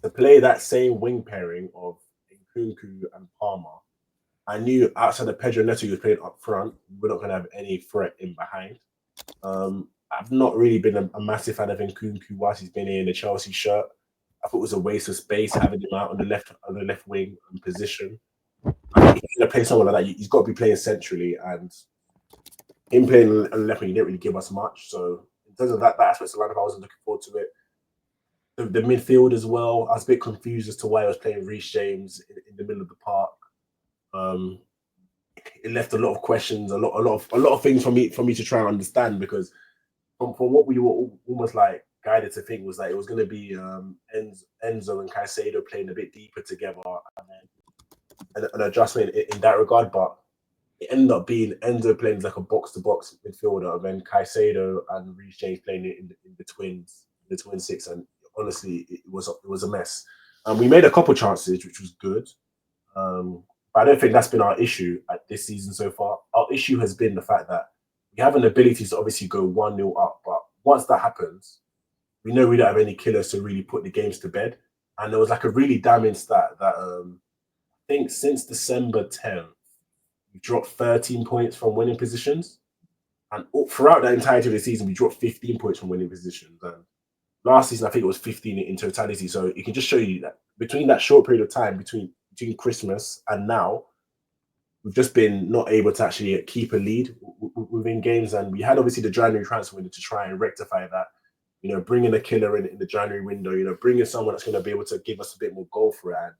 to play that same wing pairing of Nkunku and Palmer, I knew outside of Pedro Neto, who was playing up front, we're not going to have any threat in behind. I've not really been a massive fan of Nkunku whilst he's been in the Chelsea shirt. I thought it was a waste of space having him out on the left wing position. If you're going to play someone like that, he's got to be playing centrally, and him playing on the left wing, he didn't really give us much. So in terms of that aspect of the lineup, I wasn't looking forward to it. The midfield as well, I was a bit confused as to why I was playing Reece James in the middle of the park. It left a lot of questions, a lot of things for me to try and understand, because from what we were almost like guided to think was that it was going to be Enzo and Caicedo playing a bit deeper together, and then an adjustment in that regard. But it ended up being Enzo playing like a box-to-box midfielder, and then Caicedo and Reece James playing it in the twin six, and honestly, it was a mess. And we made a couple chances, which was good. But I don't think that's been our issue at this season so far. Our issue has been the fact that we have an ability to obviously go 1-0 up, but once that happens, we know we don't have any killers to really put the games to bed. And there was like a really damning stat that I think since December 10th, we dropped 13 points from winning positions. And throughout the entirety of the season, we dropped 15 points from winning positions. And last season, I think it was 15 in totality. So it can just show you that between that short period of time, between Christmas and now, we've just been not able to actually keep a lead within games. And we had obviously the January transfer window to try and rectify that. Bringing a killer in the January window, bringing someone that's going to be able to give us a bit more goal for it. And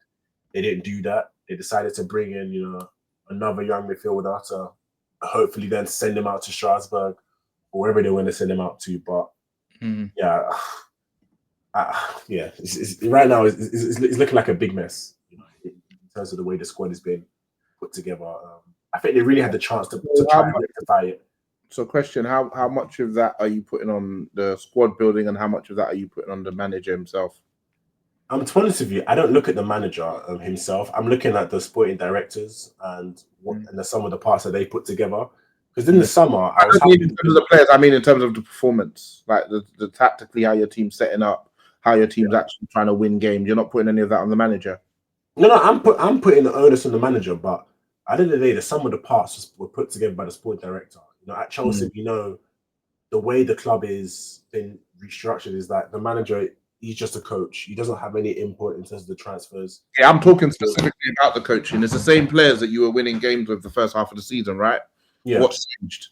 they didn't do that. They decided to bring in, another young midfielder to hopefully then send him out to Strasbourg or wherever they want to send him out to. But yeah, right now it's looking like a big mess, in terms of the way the squad has been put together. I think they really had the chance to try and rectify it. So, question: How much of that are you putting on the squad building, and how much of that are you putting on the manager himself? To be honest with you, I don't look at the manager himself. I'm looking at the sporting directors and the sum of the parts that they put together. Because in the summer, I don't mean in terms of the players. I mean in terms of the performance, like the tactically how your team's setting up, how your team's actually trying to win games. You're not putting any of that on the manager. No, I'm putting the onus on the manager, but at the end of the day, the sum of the parts were put together by the sport director. You know, at Chelsea, you know, the way the club is been restructured is that the manager, he's just a coach. He doesn't have any input in terms of the transfers. Yeah, I'm talking specifically about the coaching. It's the same players that you were winning games with the first half of the season, right? Yeah. What's changed?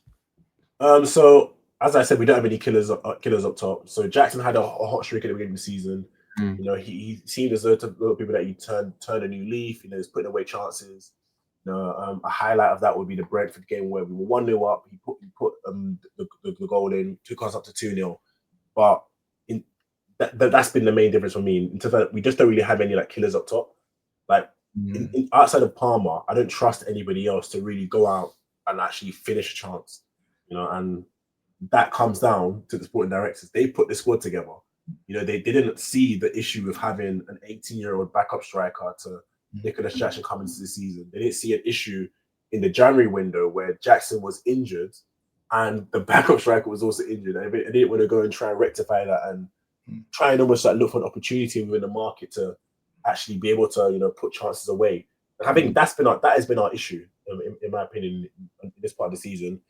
So as I said, we don't have any killers up top. So Jackson had a hot streak at the beginning of the season. You know, he seemed as though to a lot of people that he turned a new leaf. You know, he's putting away chances. You know, a highlight of that would be the Brentford game where we were 1-0 up. He put the goal in, took us up to 2-0. But that's been the main difference for me. In terms of, we just don't really have any like killers up top. Like outside of Palmer, I don't trust anybody else to really go out and actually finish a chance. You know, and that comes down to the sporting directors. They put the squad together. You know, they didn't see the issue of having an 18-year-old backup striker to Nicholas Jackson coming into the season. They didn't see an issue in the January window where Jackson was injured and the backup striker was also injured. I didn't want to go and try and rectify that and try and almost like look for an opportunity within the market to actually be able to, you know, put chances away. And I think that has been our issue, in my opinion, in this part of the season.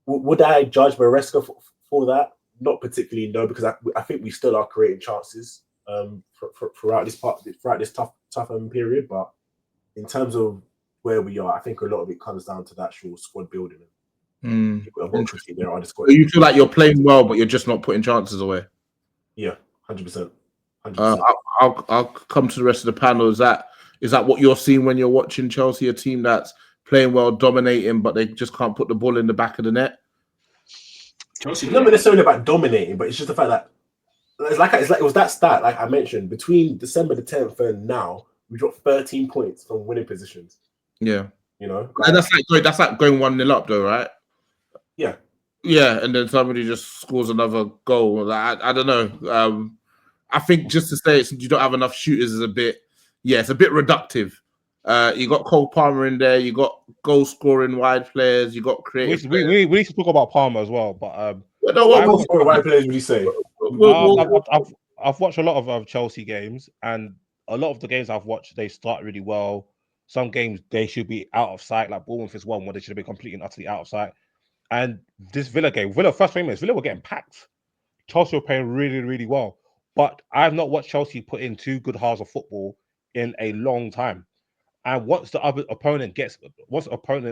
Would I judge Maresca for that? Not particularly, no, because I think we still are creating chances throughout this tough period. But in terms of where we are, I think a lot of it comes down to the actual squad building. So you feel like you're playing well, but you're just not putting chances away. Yeah, 100%. I'll come to the rest of the panel. Is that what you're seeing when you're watching Chelsea, a team that's playing well, dominating, but they just can't put the ball in the back of the net? Chelsea, it's not necessarily about dominating, but it's just the fact that it was that stat, like I mentioned, between December the 10th and now, we dropped 13 points from winning positions. Yeah, you know, and that's like going 1-0 up, though, right? Yeah, yeah, and then somebody just scores another goal. Like, I don't know. I think just to say you don't have enough shooters is it's a bit reductive. You got Cole Palmer in there. You got goal scoring wide players. You got creative. We need to talk about Palmer as well. But what wide players would you say? I've watched a lot of Chelsea games, and a lot of the games I've watched, they start really well. Some games they should be out of sight, like Bournemouth is one where they should have been completely and utterly out of sight. And this Villa game, first 3 minutes, Villa were getting packed. Chelsea were playing really, really well. But I've not watched Chelsea put in 2 good halves of football in a long time. And once the opponent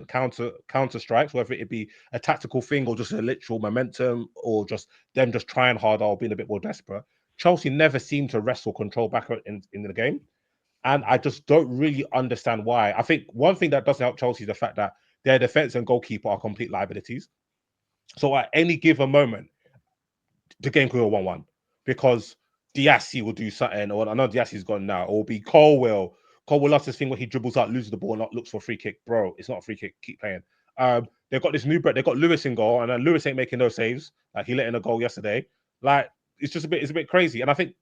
counter strikes, whether it be a tactical thing or just a literal momentum or just them just trying harder or being a bit more desperate, Chelsea never seem to wrestle control back in the game. And I just don't really understand why. I think one thing that doesn't help Chelsea is the fact that their defense and goalkeeper are complete liabilities. So at any given moment, the game could go 1-1 because Diassi will do something, or I know Diassi's gone now, or be Colwell. Colwell loves this thing where he dribbles out, loses the ball, and looks for a free kick. Bro, it's not a free kick. Keep playing. They've got this new Brett. They've got Lewis in goal, and then Lewis ain't making no saves. Like he let in a goal yesterday. Like it's a bit crazy. And I think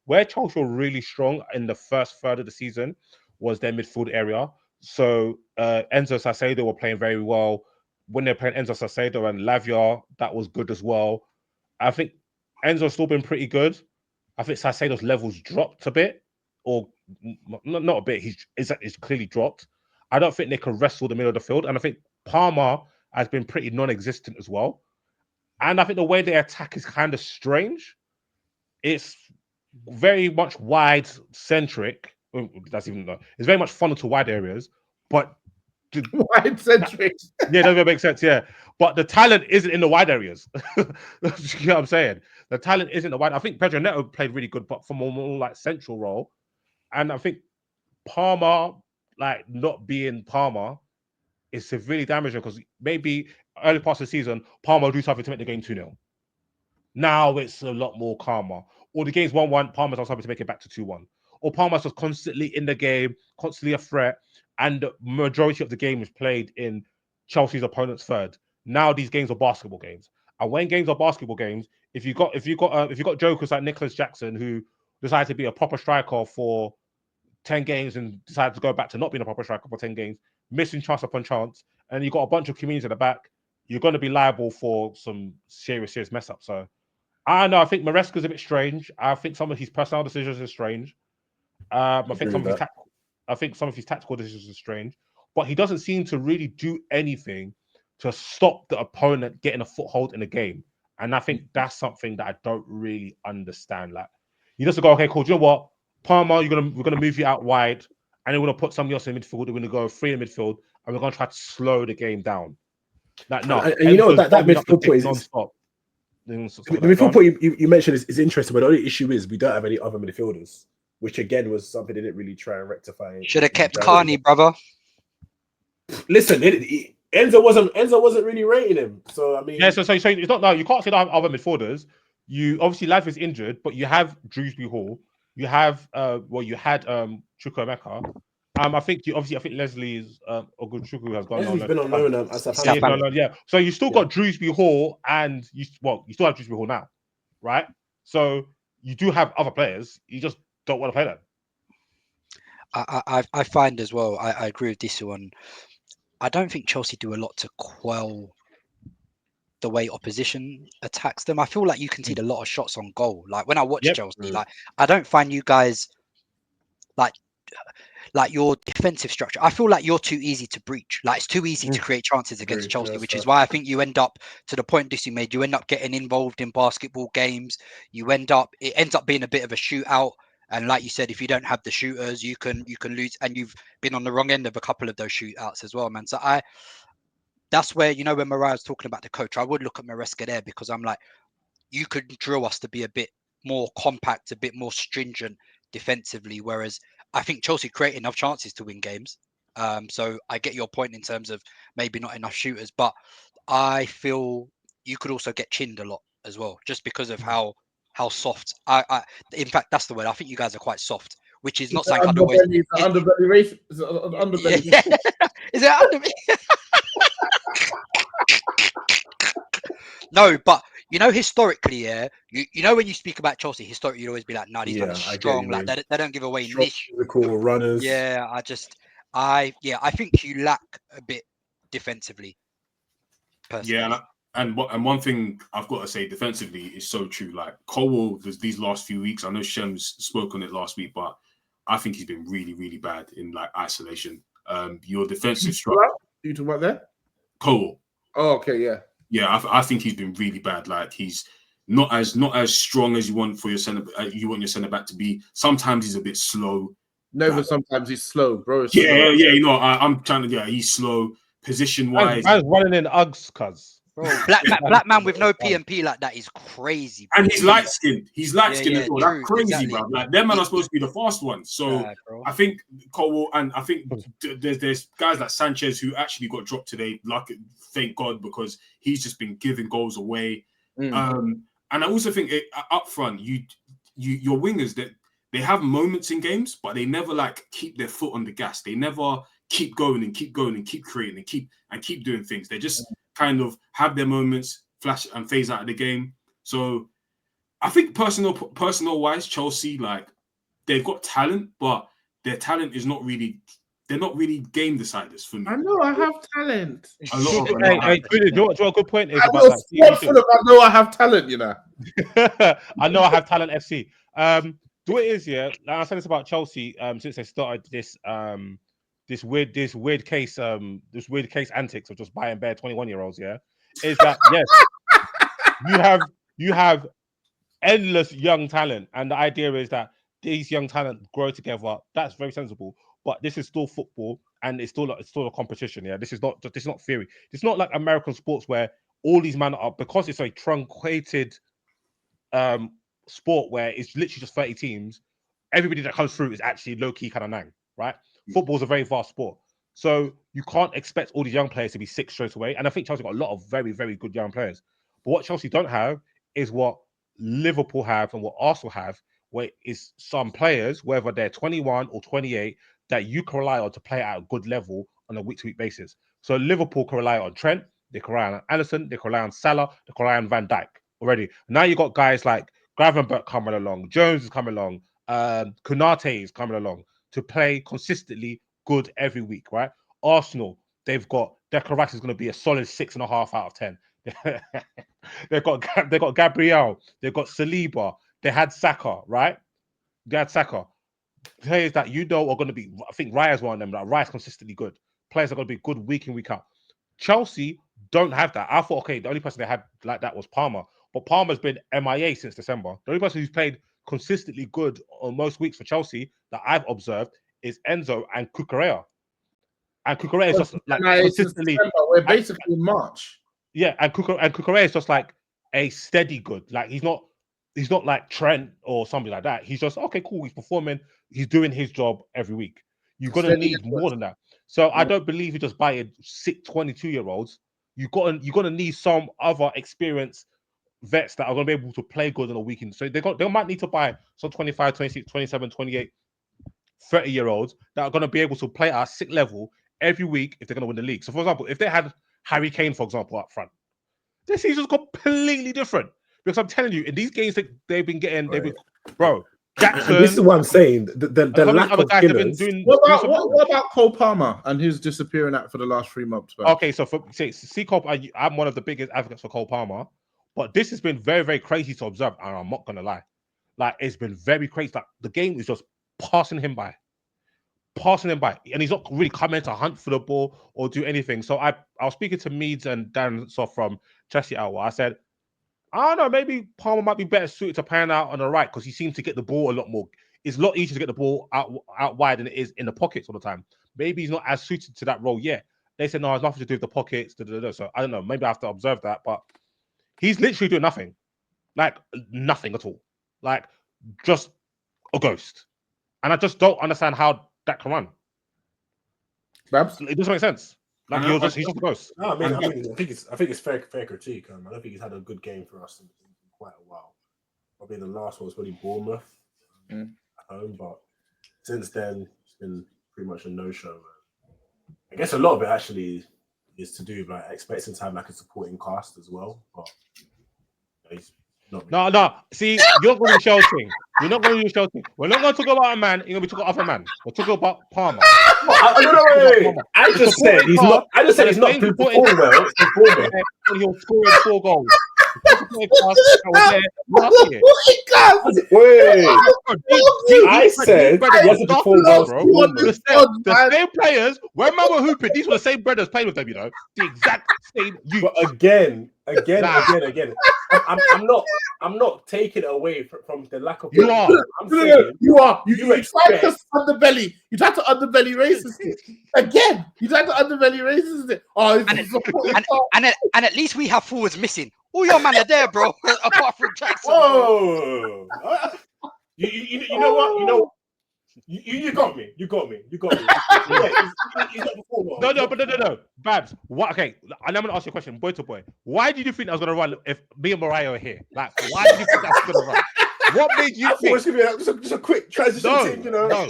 where Chelsea were really strong in the first third of the season was their midfield area. So Enzo Saicedo were playing very well. When they're playing Enzo Saicedo and Lavia, that was good as well. I think Enzo's still been pretty good. I think Saicedo's levels dropped a bit, or not a bit. He's clearly dropped. I don't think they can wrestle the middle of the field, and I think Palmer has been pretty non-existent as well. And I think the way they attack is kind of strange. It's very much wide centric. It's very much funneled to wide areas, but wide centric. Yeah, that makes sense. Yeah, but the talent isn't in the wide areas. You know what I'm saying? The talent isn't the wide. I think Pedro Neto played really good, but from a more like central role. And I think Palmer, like not being Palmer, is severely damaging because maybe early parts of the season, Palmer will do something to make the game 2-0. Now it's a lot more calmer. Or the game's 1-1, Palmer's on something to make it back to 2-1. Or Palmer's just constantly in the game, constantly a threat, and the majority of the game is played in Chelsea's opponent's third. Now these games are basketball games. And when games are basketball games, if you got jokers like Nicholas Jackson who decided to be a proper striker for 10 games and decided to go back to not being a proper striker for 10 games, missing chance upon chance, and you got a bunch of comedians at the back, you're going to be liable for some serious mess up. So I know. I think Maresca's a bit strange. I think some of his personal decisions are strange. I think some of his some of his tactical decisions are strange. But he doesn't seem to really do anything to stop the opponent getting a foothold in the game. And I think that's something that I don't really understand. Like, he doesn't go, okay, cool. Do you know what, Palmer, we're gonna move you out wide, and then we're gonna put somebody else in midfield. We're gonna go 3 in midfield, and we're gonna try to slow the game down. Like, no, and you know that midfield point is non-stop. The midfield point you mentioned is interesting, but the only issue is we don't have any other midfielders, which again was something they didn't really try and rectify. Should have kept Carney, brother. Listen, Enzo wasn't really rating him, so I mean, yeah. So it's not, no, you can't say that other midfielders. You obviously Lav is injured, but you have Drewsbury Hall. You have you had Chukwuemeka. I think Leslie's Oguchukwu has gone Leslie's on. Been on loan at Southampton. Yeah. So you still got Drewsbury Hall, and you still have Drewsbury Hall now, right? So you do have other players. You just don't want to play them. I find as well. I agree with Disu on. I don't think Chelsea do a lot to quell the way opposition attacks them. I feel like you concede a lot of shots on goal. Like when I watch Chelsea, like I don't find you guys like your defensive structure. I feel like you're too easy to breach. Like it's too easy to create chances against Chelsea, which is why I think you end up, to the point Disu made, you end up getting involved in basketball games. It ends up being a bit of a shootout. And like you said, if you don't have the shooters, you can lose. And you've been on the wrong end of a couple of those shootouts as well, man. So that's where, when Morayo's talking about the coach, I would look at Maresca there, because I'm like, you could drill us to be a bit more compact, a bit more stringent defensively. Whereas I think Chelsea create enough chances to win games. So I get your point in terms of maybe not enough shooters, but I feel you could also get chinned a lot as well, just because of how soft. In fact, that's the word. I think you guys are quite soft, which is not something I'd always. Underbelly race. Is it underbelly? Yeah. Is it underbelly? No, but historically, when you speak about Chelsea, historically, you'd always be like, "No, these men are strong. Like they don't give away niche physical runners." Yeah, I think you lack a bit defensively. Personally. Yeah, and one thing I've got to say defensively is so true. Like Colwell, these last few weeks, I know Shem's spoke on it last week, but I think he's been really, really bad in like isolation. Your defensive structure. You talking about that? Colwell. Oh, okay, yeah. Yeah, I think he's been really bad. Like he's not as strong as you want for your center. You want your centre back to be. Sometimes he's a bit slow. No, but sometimes he's slow, bro. Yeah. I'm trying to. Yeah, he's slow. Position wise, man's running in Uggs, cuz. Bro, black man with no PMP like that is crazy. Bro. And he's light skinned. He's light skinned as well. True, That's crazy, exactly. bro. Like them men are supposed to be the fast ones. So I think Colwell, and I think there's guys like Sanchez who actually got dropped today. Thank God, because he's just been giving goals away. And I also think up front, your wingers, that they have moments in games, but they never like keep their foot on the gas. They never keep going and keep creating and keep doing things. They just kind of have their moments, flash and phase out of the game. So I think personal wise, Chelsea, like they've got talent, but their talent is not really. They're not really game deciders for me. I know I have talent. A lot of them. Hey, you know what a good point is I about that? I know I have talent, I know I have talent, FC. The way it is, yeah. Like I said this about Chelsea. Since they started this weird case antics of just buying bare 21-year-olds, yeah, is that yes, you have endless young talent, and the idea is that these young talent grow together. That's very sensible, but this is still football, and it's still a competition. Yeah, this is not theory. It's not like American sports where all these men are, because it's a truncated sport where it's literally just 30 teams. Everybody that comes through is actually low key kind of nang, right? Football is a very vast sport, so you can't expect all these young players to be sick straight away. And I think Chelsea got a lot of very, very good young players. But what Chelsea don't have is what Liverpool have and what Arsenal have, where is some players, whether they're 21 or 28, that you can rely on to play at a good level on a week-to-week basis. So Liverpool can rely on Trent, they can rely on Alisson, they can rely on Salah, they can rely on Van Dijk already. Now you got guys like Gravenberch coming along, Jones is coming along, Konate is coming along to play consistently good every week, right? Arsenal, they've got Declan Rice is going to be a solid 6.5 out of 10. They got Gabriel. They got Saliba. They had Saka, right? They had Saka. Players that you know are going to be. I think Raya's one of them. Like Raya's consistently good. Players are going to be good week in week out. Chelsea don't have that. I thought, okay, the only person they had like that was Palmer, but Palmer's been MIA since December. The only person who's played consistently good on most weeks for Chelsea that I've observed is Enzo and Cucurella. And Cucurella is just like consistently. We're basically in March. Yeah, and Cucurella is just like a steady good. Like he's not like Trent or something like that. He's just okay, cool. He's performing. He's doing his job every week. You're gonna need more than that. So I don't believe you just buy a 22-year-olds. You're gonna need some other experienced vets that are gonna be able to play good on a weekend. So they might need to buy some 25, 26, 27, 28, 30-year-olds that are gonna be able to play at a sick level every week if they're gonna win the league. So for example, if they had Harry Kane, for example, up front, this season's completely different. Because I'm telling you, in these games that they've been getting, bro. Jackson, this is what I'm saying. The lack of killers. What about Cole Palmer and who's disappearing at for the last 3 months? Man? Okay, so see Cole, I'm one of the biggest advocates for Cole Palmer, but this has been very, very crazy to observe, and I'm not gonna lie. Like it's been very crazy. Like the game is just passing him by, and he's not really coming to hunt for the ball or do anything. So I was speaking to Meads and Dan Soft from Chelsea Hour. I said, I don't know, maybe Palmer might be better suited to pan out on the right because he seems to get the ball a lot more. It's a lot easier to get the ball out wide than it is in the pockets all the time. Maybe he's not as suited to that role yet. They said, no, it's nothing to do with the pockets. So I don't know. Maybe I have to observe that. But he's literally doing nothing. Like nothing at all. Like just a ghost. And I just don't understand how that can run. Babs? It doesn't make sense. Like he's just a ghost. No, I think it's fair critique. I don't think he's had a good game for us in quite a while. Probably the last one was probably Bournemouth at home, but since then it's been pretty much a no-show. I guess a lot of it actually is to do with like expecting to have like a supporting cast as well. But he's not. No. See, you're not going to show thing. You're not going to show thing. We're not going to talk about a man. You're going to be talking about other man. We're talking about Palmer. No. I just said he's not. I just said he's not performing well. He'll score 4 goals. Wait, I said he hasn't performed well. The same players. When man were hooping, these were the same brothers playing with them. You know, the exact same. But again. I'm not taking it away from the lack of. You are. You are. You tried to underbelly. You tried to underbelly racist again. You tried to underbelly racist. Oh, and at least we have forwards missing. All your man are there, bro. Apart from Jackson. Whoa! You know what? You know. You got me. You got me. He's not No. Babs, what? Okay, I'm going to ask you a question, boy to boy. Why did you think I was going to run if me and Morayo are here? Like, why did you think I was going to run? What made you think? It's going to be just a quick transition team, you know? No.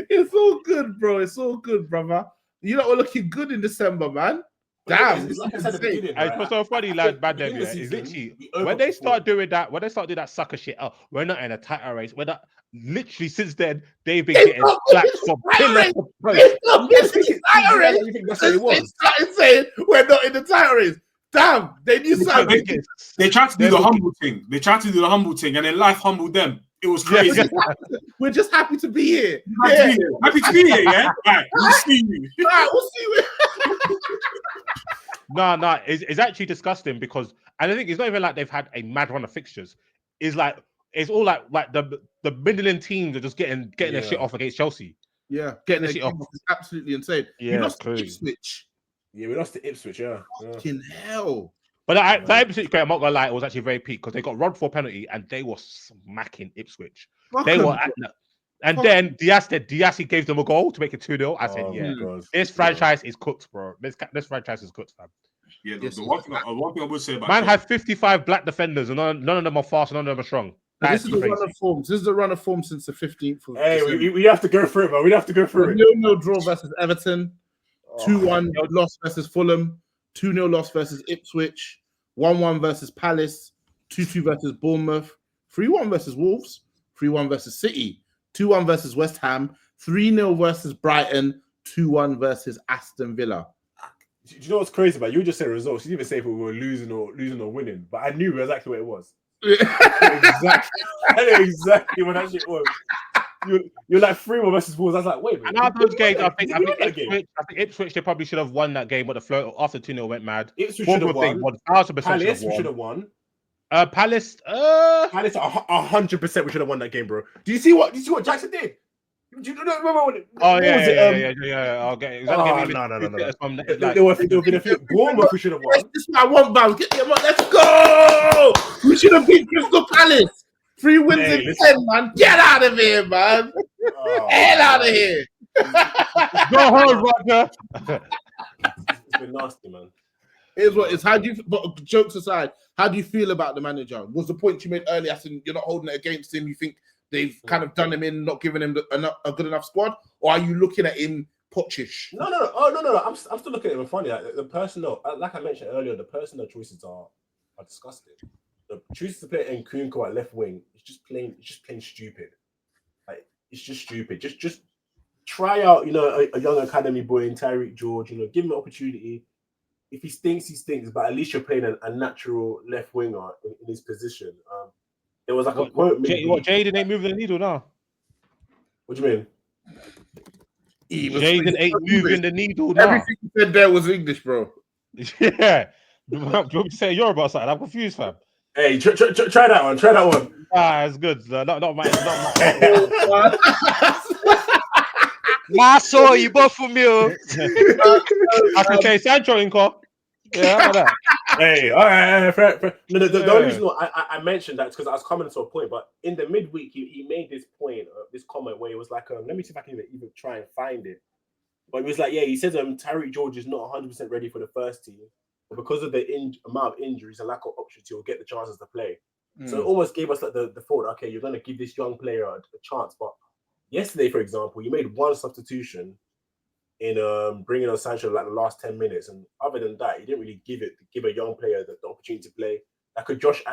It's all good, bro. It's all good, brother. You know, we're looking good in December, man. Damn, it's like I said at the beginning, It's right? So funny, like bad them. It's literally when they start doing that sucker shit. Oh, we're not in a title race. We're not. Literally, since then they've been getting slapped from pillar to post. They started saying we're not in the title race. Damn, they knew something. They tried to do the humble thing. And then life humbled them. It was crazy. We're just happy to be here. Happy to be here, yeah? Right, we'll see you. Right, we'll see you. No, it's actually disgusting because, and I think it's not even like they've had a mad run of fixtures. It's like it's all like the middling teams are just getting their shit off against Chelsea. Yeah, getting their shit off is absolutely insane. Yeah, you lost to Ipswich. Yeah, we lost to Ipswich. Yeah. Fucking hell. But that Ipswich game, I'm not gonna lie, it was actually very peak because they got robbed for a penalty and they were smacking Ipswich. They were at that. And then Diaz gave them a goal to make it 2-0. I said, this franchise is cooked, bro. This franchise is cooked, fam. Yeah, the one thing I would say about man had 55 black defenders and none of them are fast, none of them are strong. This is the run of form. This is the run of form since the 15th. Hey, we have to go through it, man. We have to go through it. 0-0 draw versus Everton, 2-1 loss versus Fulham, 2-0 loss versus Ipswich, 1-1 versus Palace, 2-2 versus Bournemouth, 3-1 versus Wolves, 3-1 versus City, 2-1 versus West Ham, 3-0 versus Brighton, 2-1 versus Aston Villa. Do you know what's crazy about? You just say results. You didn't even say if we were losing or winning, but I knew exactly what it was. I knew exactly what that shit was. You're like 3-1 versus Wolves. I was like, wait. And out of those games, I think Ipswich they probably should have won that game, but the flow after 2-0 went mad. Ipswich should have won. 1,000% Palace should have won. Palace, 100% we should have won that game, bro. Do you see what Jackson did? Do you remember when? Yeah. I'll get it. No. There were a few. Bournemouth we should have won. This is my one bounce. Get them on. Let's go. We should have beat Crystal Palace. 3 wins in 10, man. Get out of here, man. Hell out of here. Go home, Roger. It's been nasty, man. Here's what is. How do you? But jokes aside, how do you feel about the manager? Was the point you made earlier? You're not holding it against him. You think they've kind of done him in, not giving him a good enough squad, or are you looking at him pochish? No. Oh, no. I'm still looking at him funny. Like the personnel, like I mentioned earlier, the personnel choices are disgusting. The choices to play Nkunku at left wing is just plain stupid. Like it's just stupid. Just try out, a young academy boy in Tyreek George. Give him an opportunity. If he stinks, he stinks. But at least you're playing a natural left winger in his position. There was like a quote. Jaden ain't moving the needle now. What do you mean? Jaden ain't moving the needle now. Everything you said there was English, bro. Yeah. Do you want me to say Yoruba about something? I'm confused, fam. Hey, try that one. Try that one. It's good. Not mine. I saw you both from you. I can say Sancho in call. Yeah, how about that? Hey, all right. Fair. No, the only reason I mentioned that is because I was coming to a point, but in the midweek, he made this point, this comment where it was like, let me see if I can even try and find it. But it was like, he says Tyreek George is not 100% ready for the first team, but because of the amount of injuries and lack of options, he'll get the chances to play. So it almost gave us like the thought, okay, you're going to give this young player a chance. But yesterday, for example, you made one substitution in bringing on Sancho like the last 10 minutes, and other than that, he didn't really give a young player the opportunity to play. Like a Josh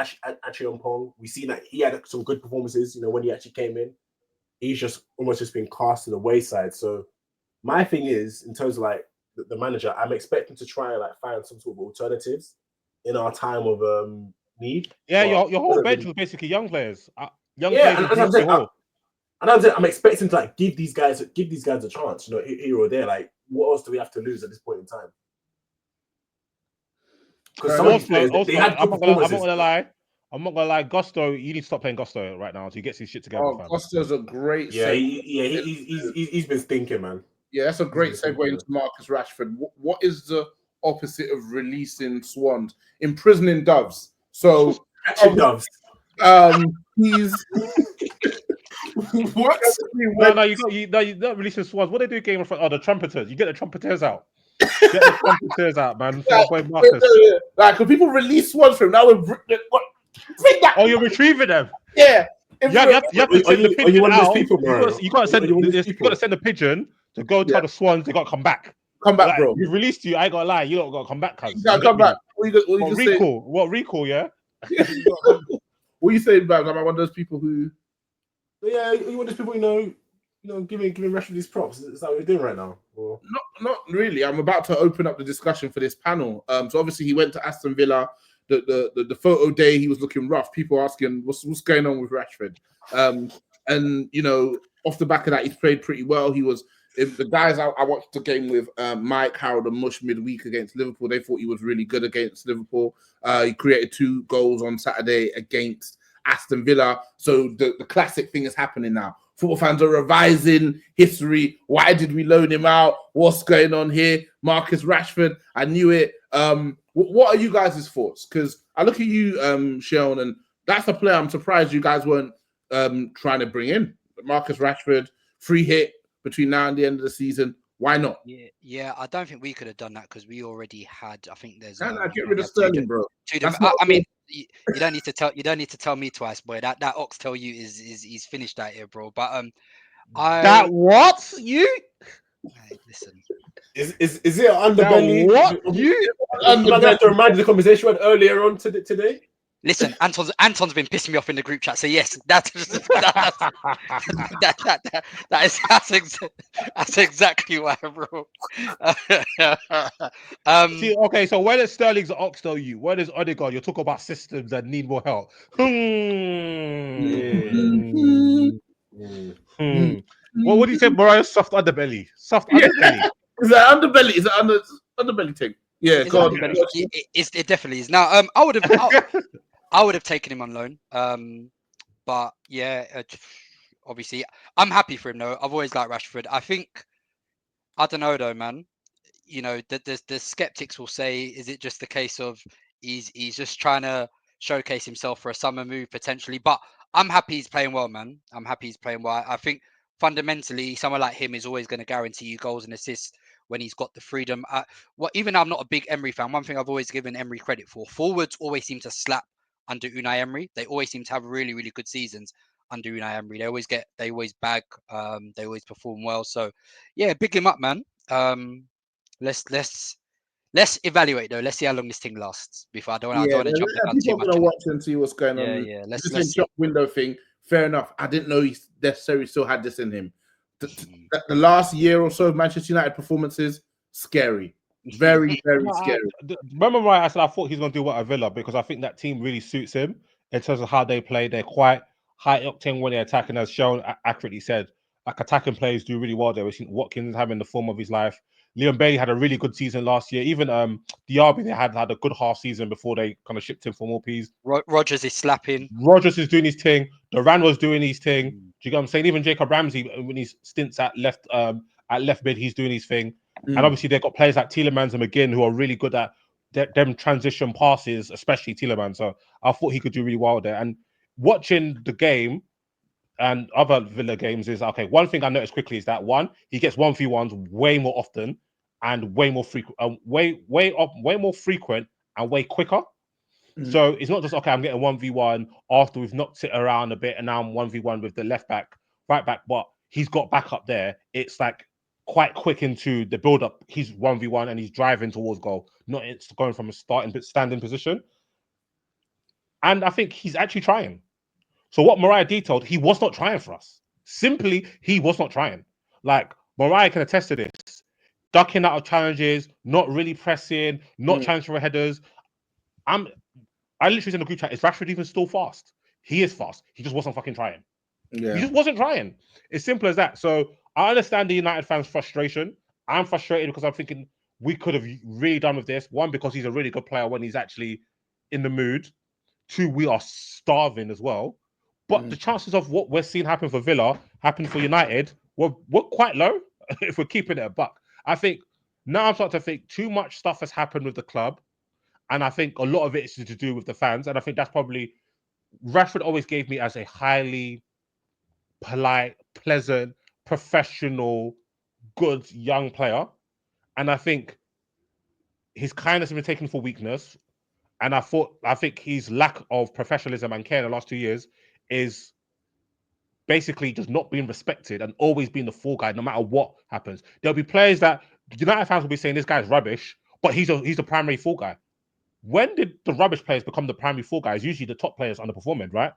Achiampong, we see that he had some good performances. When he actually came in, he's just almost been cast to the wayside. So my thing is, in terms of like the manager, I'm expecting to try and like find some sort of alternatives in our time of need. Yeah, your whole bench was basically young players. I'm expecting to like give these guys a chance, here or there. Like, what else do we have to lose at this point in time? Because some of these players, they had good performances. I'm not gonna lie. Gusto, you need to stop playing Gusto right now until he gets his shit together. Gusto's a great. He's been stinking, man. Yeah, that's a great segue into Marcus Rashford. What is the opposite of releasing swans? Imprisoning doves. So doves. He's what? No, you're not releasing swans. What they do game in front? Oh, the trumpeters. You get the trumpeters out. Get the trumpeters out, man. Marcus. Like, when people release swans from him, now bring that. Oh, you're retrieving them. Yeah. You have to send the pigeon out. You got to send the pigeon to go tell the swans they got to come back. Come back, bro. We've released you. I ain't got to lie. You don't got to come back, cuz. You got to come back. What recall? What recall, yeah? What are you saying, Babs? Am I one of those people who... Yeah, you want those people, giving Rashford these props? Is that what you're doing right now? Or... Not really. I'm about to open up the discussion for this panel. So obviously he went to Aston Villa. The photo day, he was looking rough. People asking what's going on with Rashford. And off the back of that, he's played pretty well. He was the guys I watched the game with, Mike, Harold, and Mush midweek against Liverpool. They thought he was really good against Liverpool. He created 2 goals on Saturday against Aston Villa. So the classic thing is happening now. Football fans are revising history. Why did we loan him out? What's going on here? Marcus Rashford, I knew it. What are you guys' thoughts? Because I look at you, Seun, and that's a player I'm surprised you guys weren't trying to bring in. Marcus Rashford, free hit between now and the end of the season. Why not? Yeah. I don't think we could have done that because we already had. I think there's. Get rid of Sterling, bro. I mean, you don't need to tell. You don't need to tell me twice, boy. That oxtail you is he's finished out here, bro. But that what you? Hey, listen. Is it an underbelly? What you? I'm gonna have to remind you the conversation we had earlier on today. Listen, Anton's been pissing me off in the group chat. So yes, that's exactly why, bro. See, okay, so where does Sterling's Oxtel you? Where does Odegaard? You're talking about systems that need more help. What do you say, Morayo? Soft underbelly. Soft Yeah. underbelly. Is that underbelly? Is that underbelly thing? Yeah, It's God. underbelly. It definitely is. Now, I would have taken him on loan. But yeah, obviously, I'm happy for him though. I've always liked Rashford. I don't know though, man. You know, the skeptics will say, is it just the case of he's just trying to showcase himself for a summer move potentially? But I'm happy he's playing well, man. I'm happy he's playing well. I think fundamentally, someone like him is always going to guarantee you goals and assists when he's got the freedom. Even though I'm not a big Emery fan, one thing I've always given Emery credit for: forwards always seem to slap under Unai Emery. They always seem to have really, really good seasons under Unai Emery. They always bag, they always perform well. So yeah, big him up, man. Let's evaluate though. Let's see how long this thing lasts before I don't want to jump the gun too people are much. gonna watch and see what's going on. Yeah. Let's Let's just shop window thing. Fair enough. I didn't know he necessarily still had this in him. The last year or so of Manchester United performances, scary. Very, very scary. Remember, right? I said I thought he's going to do what at Villa because I think that team really suits him in terms of how they play. They're quite high octane when they're attacking, as shown accurately said. Like attacking players do really well there. We've seen Watkins having the form of his life. Leon Bailey had a really good season last year. Even Diaby, they had a good half season before they kind of shipped him for more P's. Rogers is slapping. Rogers is doing his thing. Duran was doing his thing. Do you get what I'm saying? Even Jacob Ramsey, when he stints at left mid, he's doing his thing. And obviously they've got players like Tielemans and McGinn who are really good at them transition passes, especially Tielemans. So I thought he could do really well there. And watching the game and other Villa games is okay. One thing I noticed quickly is that he gets 1v1s way more often and way more frequent, way more frequent and way quicker. So it's not just okay, I'm getting 1v1 after we've knocked it around a bit and now I'm 1v1 with the left back, right back, but he's got back up there. It's like quite quick into the build-up. He's 1v1 and he's driving towards goal, not it's going from a standing position. And I think he's actually trying. So what Morayo detailed, he was not trying for us. Simply, he was not trying. Like, Morayo can attest to this. Ducking out of challenges, not really pressing, not challenging for headers. I literally said in the group chat, is Rashford even still fast? He is fast. He just wasn't fucking trying. Yeah. He just wasn't trying. It's simple as that. So I understand the United fans' frustration. I'm frustrated because I'm thinking we could have really done with this. One, because he's a really good player when he's actually in the mood. Two, we are starving as well. But the chances of what we're seeing happen for Villa, happen for United, were quite low if we're keeping it a buck. I think now I'm starting to think too much stuff has happened with the club. And I think a lot of it is to do with the fans. And I think that's probably Rashford always gave me as a highly polite, pleasant, professional, good young player. And I think his kindness has been taken for weakness. And I think his lack of professionalism and care in the last 2 years is basically just not being respected and always being the fall guy no matter what happens. There'll be players that United fans will be saying this guy's rubbish, but he's the primary fall guy. When did the rubbish players become the primary fall guys? Usually the top players underperforming, right?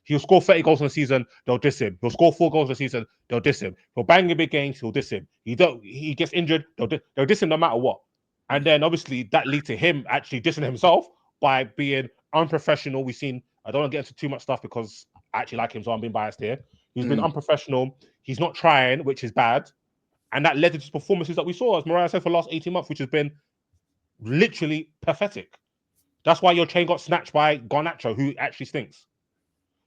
He'll score 30 goals in a season, they'll diss him. He'll score 4 goals in a season, they'll diss him. He'll bang in big games, he'll diss him. He gets injured, they'll diss him no matter what. And then obviously that leads to him actually dissing himself by being unprofessional. We've seen, I don't want to get into too much stuff because I actually like him, so I'm being biased here. He's been unprofessional, he's not trying, which is bad. And that led to his performances that we saw, as Morayo said, for the last 18 months, which has been literally pathetic. That's why your chain got snatched by Garnacho, who actually stinks.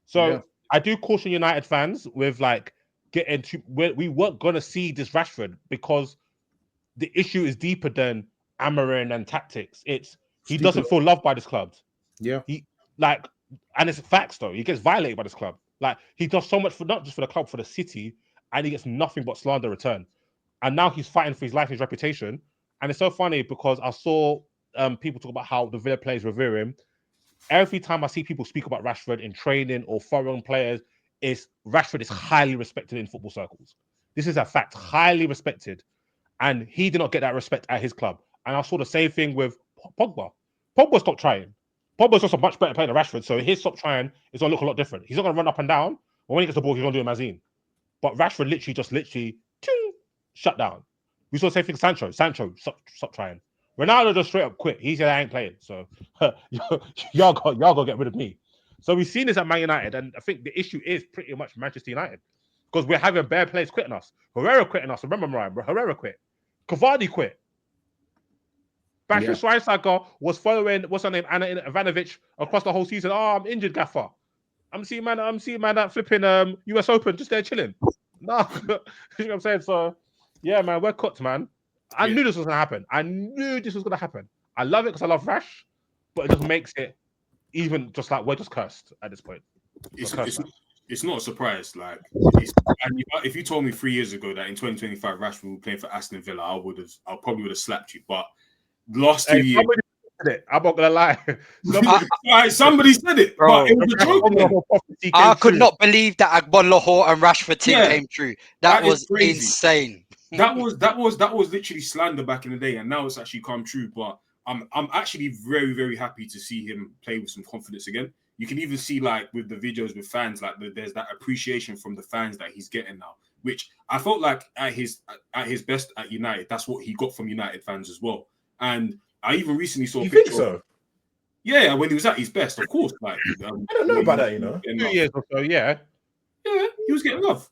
So I do caution United fans with like getting to we weren't gonna see this Rashford because the issue is deeper than Amarin and tactics. He doesn't feel loved by this club. Yeah. And it's facts though. He gets violated by this club. Like he does so much for not just for the club, for the city, and he gets nothing but slander return. And now he's fighting for his life and his reputation. And it's so funny because I saw people talk about how the Villa players revere him. Every time I see people speak about Rashford in training or foreign players, Rashford is highly respected in football circles. This is a fact, highly respected. And he did not get that respect at his club. And I saw the same thing with Pogba. Pogba stopped trying. Pogba's also a much better player than Rashford, so his stop trying is going to look a lot different. He's not going to run up and down, but when he gets the ball, he's going to do a Mazine. But Rashford literally shut down. We saw the same thing. Sancho, stop trying. Ronaldo just straight up quit. He said, I ain't playing. So y'all got to get rid of me. So we've seen this at Man United, and I think the issue is pretty much Manchester United because we're having bare players quitting us. Herrera quitting us. Remember, Morayo, bro? Herrera quit. Cavani quit. Bashir Schweinsteiger was following, what's her name, Anna Ivanovic across the whole season. Oh, I'm injured, gaffer. I'm seeing man that flipping US Open just there chilling. No, you know what I'm saying? So, yeah, man, we're cooked, man. I knew this was gonna happen. I love it because I love Rash, but it just makes it even just like we're just cursed at this point. It's not a surprise. Like, if you told me 3 years ago that in 2025 Rashford would be playing for Aston Villa, I probably would have slapped you. But the last 2 years, I'm not gonna lie. Somebody said it, Bro, but it was a joke. I could not believe that Agbon Lahore and Rashford team came true. That was insane. That was literally slander back in the day, and now it's actually come true. But I'm actually very, very happy to see him play with some confidence again. You can even see, like, with the videos with fans, like there's that appreciation from the fans that he's getting now, which I felt like at his best at United, that's what he got from United fans as well. And I even recently saw a picture. Think so? Yeah, when he was at his best, of course. Like, I don't know about that, you know. 2 years or so, yeah, he was getting love.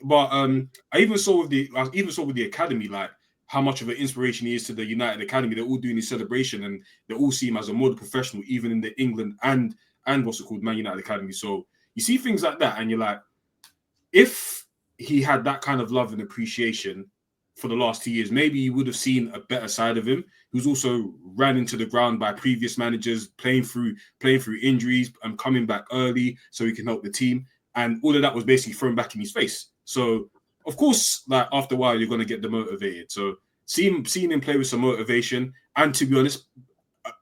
But I even saw with the academy, like, how much of an inspiration he is to the United academy. They're all doing his celebration, and they all see him as a model professional, even in the England and what's it called, Man United academy. So you see things like that, and you're like, if he had that kind of love and appreciation for the last 2 years, maybe you would have seen a better side of him. Who's also ran into the ground by previous managers, playing through injuries and coming back early so he can help the team. And all of that was basically thrown back in his face. So, of course, like, after a while, you're going to get demotivated. So seeing him play with some motivation, and to be honest,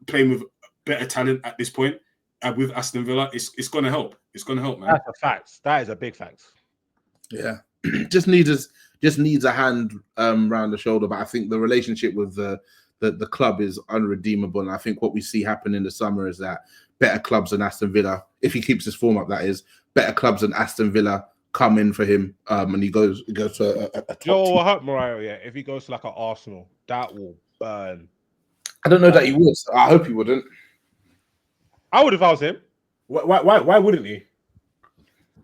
playing with better talent at this point with Aston Villa, it's going to help. It's going to help, man. That's a fact. That is a big fact. Yeah, just needs a hand round the shoulder. But I think the relationship with the club is unredeemable, and I think what we see happen in the summer is that better clubs than Aston Villa, if he keeps his form up, that is, better clubs than Aston Villa come in for him, and he goes to a top You know what team. will hurt Morayo? Yeah, if he goes to like an Arsenal, that will burn. I don't know that he would. I hope he wouldn't. I would if I was him. Why wouldn't he?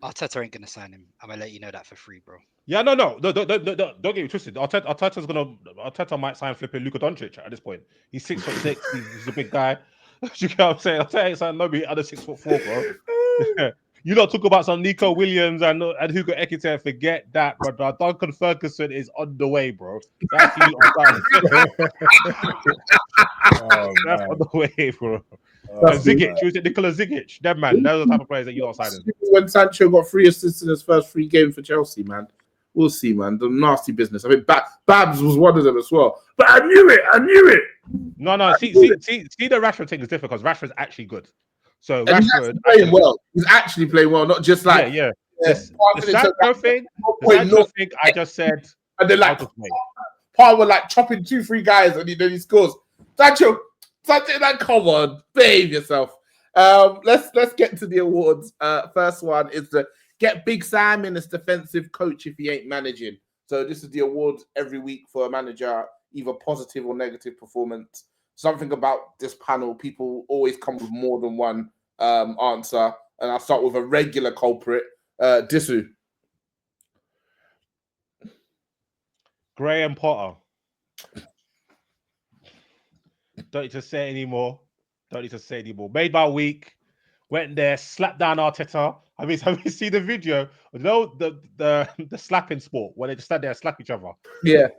Arteta ain't gonna sign him. I'm gonna let you know that for free, bro. Yeah, no, don't get me twisted. Arteta might sign flipping Luka Doncic at this point. He's 6'6". He's a big guy. You know what I'm saying? Arteta ain't signing nobody under 6'4", bro. You don't talk about some Nico Williams and Hugo Ekitike. Forget that, bro. Duncan Ferguson is on the way, bro. That's on the way, bro. Zigic, you said Nikola Zigic. That man, those are the type of players that you are signing. When Sancho got 3 assists in his first 3 games for Chelsea, man. We'll see, man. The nasty business. I mean, Babs was one of them as well. But I knew it. No. See, the Rashford thing is different because Rashford's actually good. So and Rashford he's actually playing well, not just like The Sancho thing, I just said. And then like Paul were like chopping 2-3 guys, and then he scores. Sancho, like, come on, behave yourself. Let's get to the awards. First one is the get Big Sam in as defensive coach if he ain't managing. So this is the award every week for a manager, either positive or negative performance. Something about this panel, people always come with more than one answer. And I'll start with a regular culprit, Disu. Graham Potter. Don't need to say anymore. Made my week. Went there, slapped down Arteta. Have you seen the video? You know the slapping sport where they just stand there and slap each other. Yeah,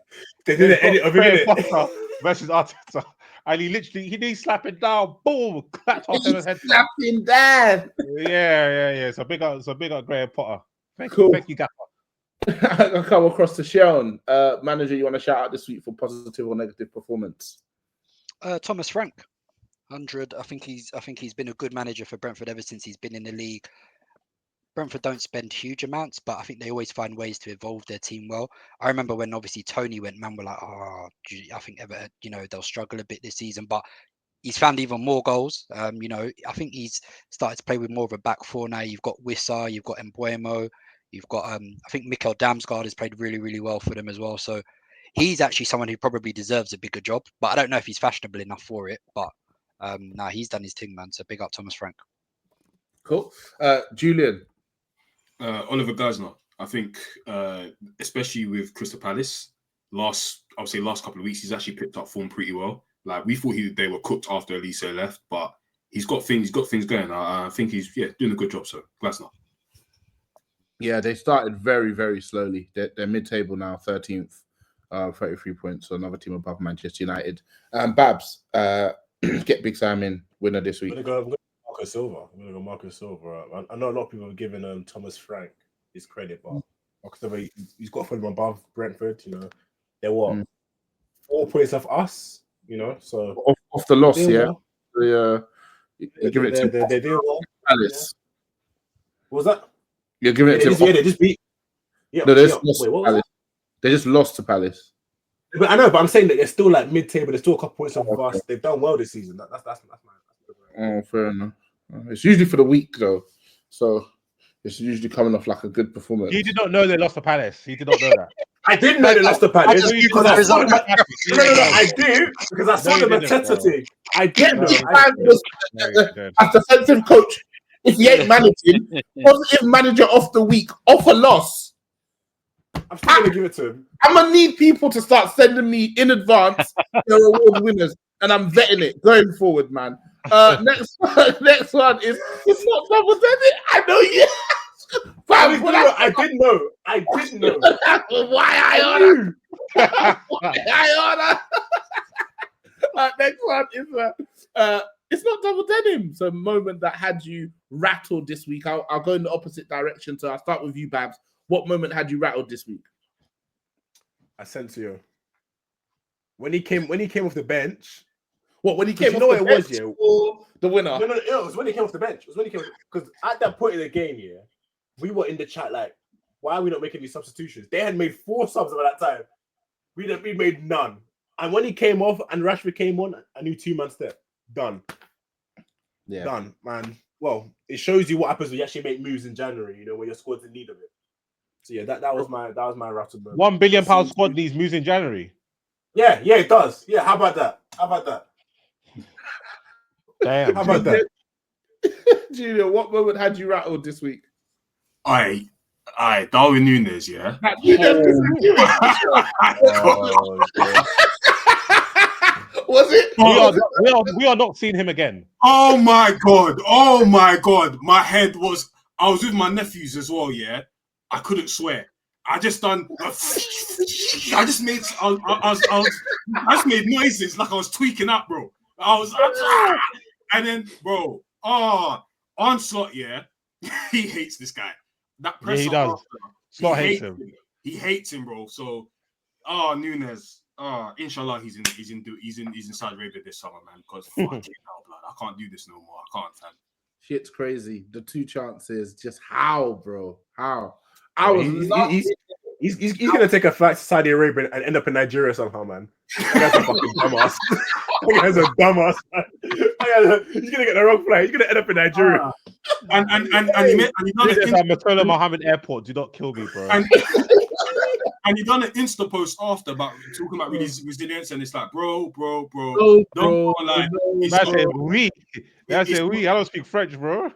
they did it. Graham Potter versus Arteta, and he slapping down. Boom, clapped Arteta's head. Slapping down. Yeah. So big up Graham Potter. Thank you, Gaffer. I'll come across to Seun. Manager, you want to shout out this week for positive or negative performance? Thomas Frank, 100. I think he's been a good manager for Brentford ever since he's been in the league. Brentford don't spend huge amounts, but I think they always find ways to evolve their team well. I remember when obviously Tony went, man, we're like, I think Everton, they'll struggle a bit this season, but he's found even more goals. You know, I think he's started to play with more of a back four now. You've got Wissa, you've got Mbuemo, you've got I think Mikel Damsgaard has played really, really well for them as well. So he's actually someone who probably deserves a bigger job, but I don't know if he's fashionable enough for it. But nah, he's done his thing, man. So big up Thomas Frank. Cool. Julian. Oliver Glasner. I think, especially with Crystal Palace, last couple of weeks, he's actually picked up form pretty well. Like we thought they were cooked after Elise left, but he's got things going. I think he's doing a good job. So Glasner. Yeah, they started very, very slowly. They're mid-table now, 13th, 33 points. So another team above Manchester United. Babs, get Big Sam in, winner this week. I'm gonna go Marco Silva. I know a lot of people have given Thomas Frank his credit, but Marco Silva, he's got to put him above Brentford. You know, they're 4 points off us. You know, so off the loss, yeah. Well. You're giving it to they do well. Palace. Yeah. What was that? You're giving it to they just beat. Yeah, no, wait, what was Palace. They just lost to Palace. But I know, but I'm saying that they're still like mid-table. They're still a couple points off of us. They've done well this season. That's my. Oh, fair enough. It's usually for the week though, so it's usually coming off like a good performance. You did not know they lost to Palace. You did not know that. I didn't know they lost to Palace. I do because I saw the Mateta thing. I did know. As defensive coach, if he ain't managing, positive manager of the week, off a loss. I'm still gonna give it to him. I'm gonna need people to start sending me in advance their award winners, and I'm vetting it going forward, man. Next one is it's not double debit. I know you. I did know. Why I honor? Next one is it's not double denim. It's a moment that had you rattled this week. I'll go in the opposite direction. So I'll start with you, Babs. What moment had you rattled this week? I sent to you when he came off the bench. What, when he came off the the bench? bench or the winner? No, it was when he came off the bench. Because at that point in the game, we were in the chat like, why are we not making these substitutions? They had made 4 subs by that time. We made none. And when he came off and Rashford came on, I knew 2-man step. Done. Yeah. Done, man. Well, it shows you what happens when you actually make moves in January, you know, when your squad's in need of it. So yeah, that was my rattle moment. £1 billion squad needs moves in January. Yeah, it does. Yeah, how about that? Damn. How about that? Julia, what moment had you rattled this week? Aye, Darwin Núñez, yeah. Was it? We are not seeing him again. Oh my god! My head was. I was with my nephews as well. Yeah, I couldn't swear. I just done. I just made noises like I was tweaking up, bro. And then, bro. Onslaught. Yeah, he hates this guy. That press he does. Slot hates him. He hates him, bro. So, Núñez. Inshallah, he's in Saudi Arabia this summer, man. Because fucking hell, blood, I can't do this no more. I can't, fam. Shit's crazy. The 2 chances, just how, bro? How? He's gonna take a flight to Saudi Arabia and end up in Nigeria somehow, man. That guy's a fucking dumbass. That guy's a dumbass, man. He's gonna get the wrong flight. He's gonna end up in Nigeria. And he done it. Matola Mohammed Airport. Do not kill me, bro. And he done an Insta post after about talking about resilience, and it's like, bro. That's it. I don't speak French, bro.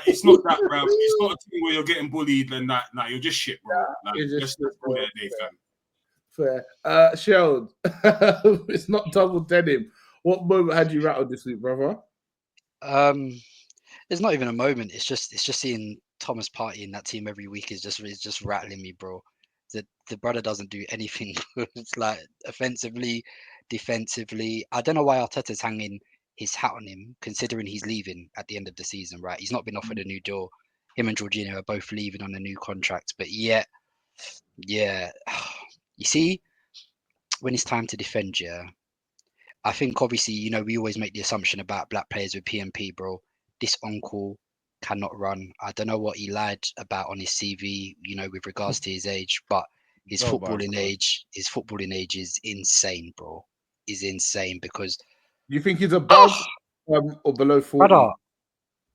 It's not that, bro. It's not a thing where you're getting bullied and that. Nah, you're just shit, bro. Like, just go there, fam. Fair. Sheldon, it's not double denim. What moment had you rattled this week, brother? It's not even a moment. It's just seeing Thomas Partey in that team every week is just rattling me, bro. The brother doesn't do anything. It's like offensively, defensively. I don't know why Arteta's hanging his hat on him, considering he's leaving at the end of the season, right? He's not been offered a new deal. Him and Jorginho are both leaving on a new contract, but yet, yeah. You see, when it's time to defend, I think obviously, you know, we always make the assumption about black players with PMP, bro. This uncle cannot run. I don't know what he lied about on his CV, you know, with regards to his age, but his footballing age is insane, bro. Is insane because You think he's above or below 40? Brother,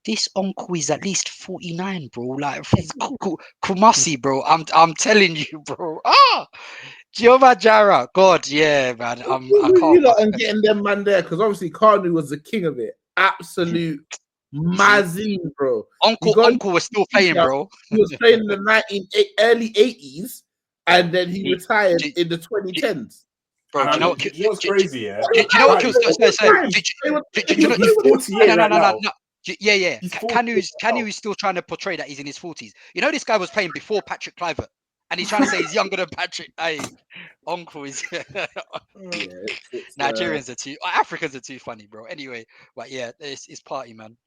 this uncle is at least 49, bro. Like he's Kumasi, bro. I'm telling you, bro. Jehovah Jireh. God, yeah, man. I You can't. lot and getting them man there because obviously Kanu was the king of it. Absolute mazine, bro. Uncle was still playing, bro. He was playing in the early 80s and then he retired in the 2010s. Bro, do you know what? Do you know what's crazy? Yeah. Do you know what kills? Sorry. He's 48 right now. Yeah. He's Kanu is still trying to portray that he's in his 40s. You know, this guy was playing before Patrick Kluivert, and he's trying to say he's younger than Patrick. Hey, uncle is. Nigerians are too. Africans are too funny, bro. Anyway, but yeah, it's party, man.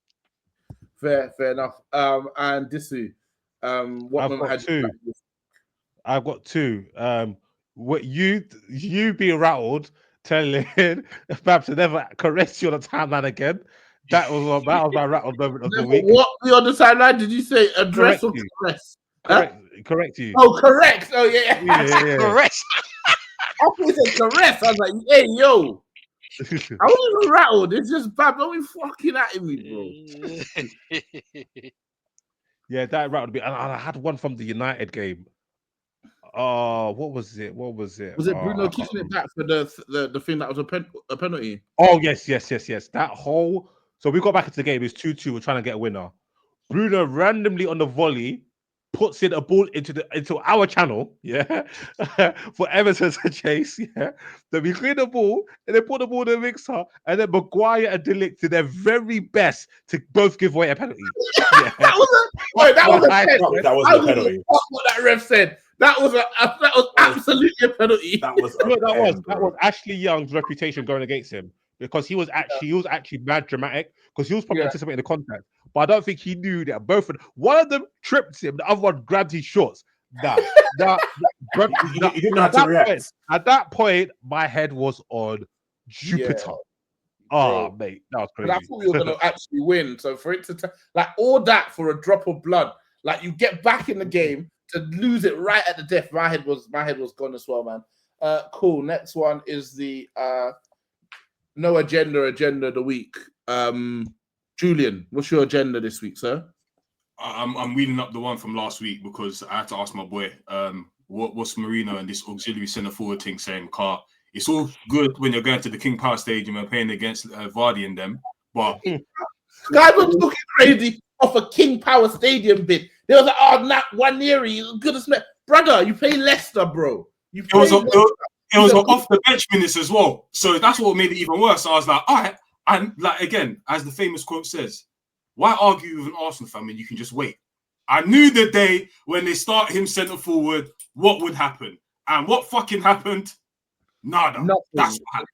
Fair enough. And Disu, what moment had you? I've got two. What you being rattled, telling Babs to never caress you on the timeline again. That was my rattled moment of the week. What on the sideline did you say? Address or caress? Correct you. Oh, correct. Oh yeah. Correct. I thought you said caress. I was like, hey yo. I wasn't even rattled. It's just Bab. Don't be fucking at me, bro. Yeah, that rattled me. And I had one from the United game. What was it? Was it Bruno kicking it back for the thing that was a penalty? Oh yes. That whole. So we got back into the game. It was 2-2. We're trying to get a winner. Bruno randomly on the volley puts in a ball into our channel, yeah, for Everton to chase, yeah. Then we clear the ball and they put the ball in the mixer, and then Maguire and Delict did their very best to both give away a penalty. Yeah. that was a penalty. What that ref said. That was absolutely a penalty. That was Ashley Young's reputation going against him because he was actually mad dramatic because he was probably anticipating the contact. But I don't think he knew that one of them tripped him, the other one grabbed his shorts. He didn't know how to react. At that point, my head was on Jupiter. Mate, that was crazy. But I thought we were going to actually win. So for it to like all that for a drop of blood, like you get back in the game to lose it right at the death. My head was gone as well, man. Cool. Next one is the no agenda of the week. Julian, what's your agenda this week, sir? I'm reading up the one from last week because I had to ask my boy, what's Marino and this auxiliary centre forward thing saying? Car, it's all good when you're going to the King Power Stadium and playing against Vardy and them, but guys were talking crazy off a King Power Stadium bid. They was like, not one year, goodness me, brother, you play Leicester, bro. It was off the bench minutes as well, so that's what made it even worse. So I was like, all right. And like again, as the famous quote says, why argue with an Arsenal fan when you can just wait? I knew the day when they start him centre forward, what would happen. And what fucking happened? Nada. Nothing. That's what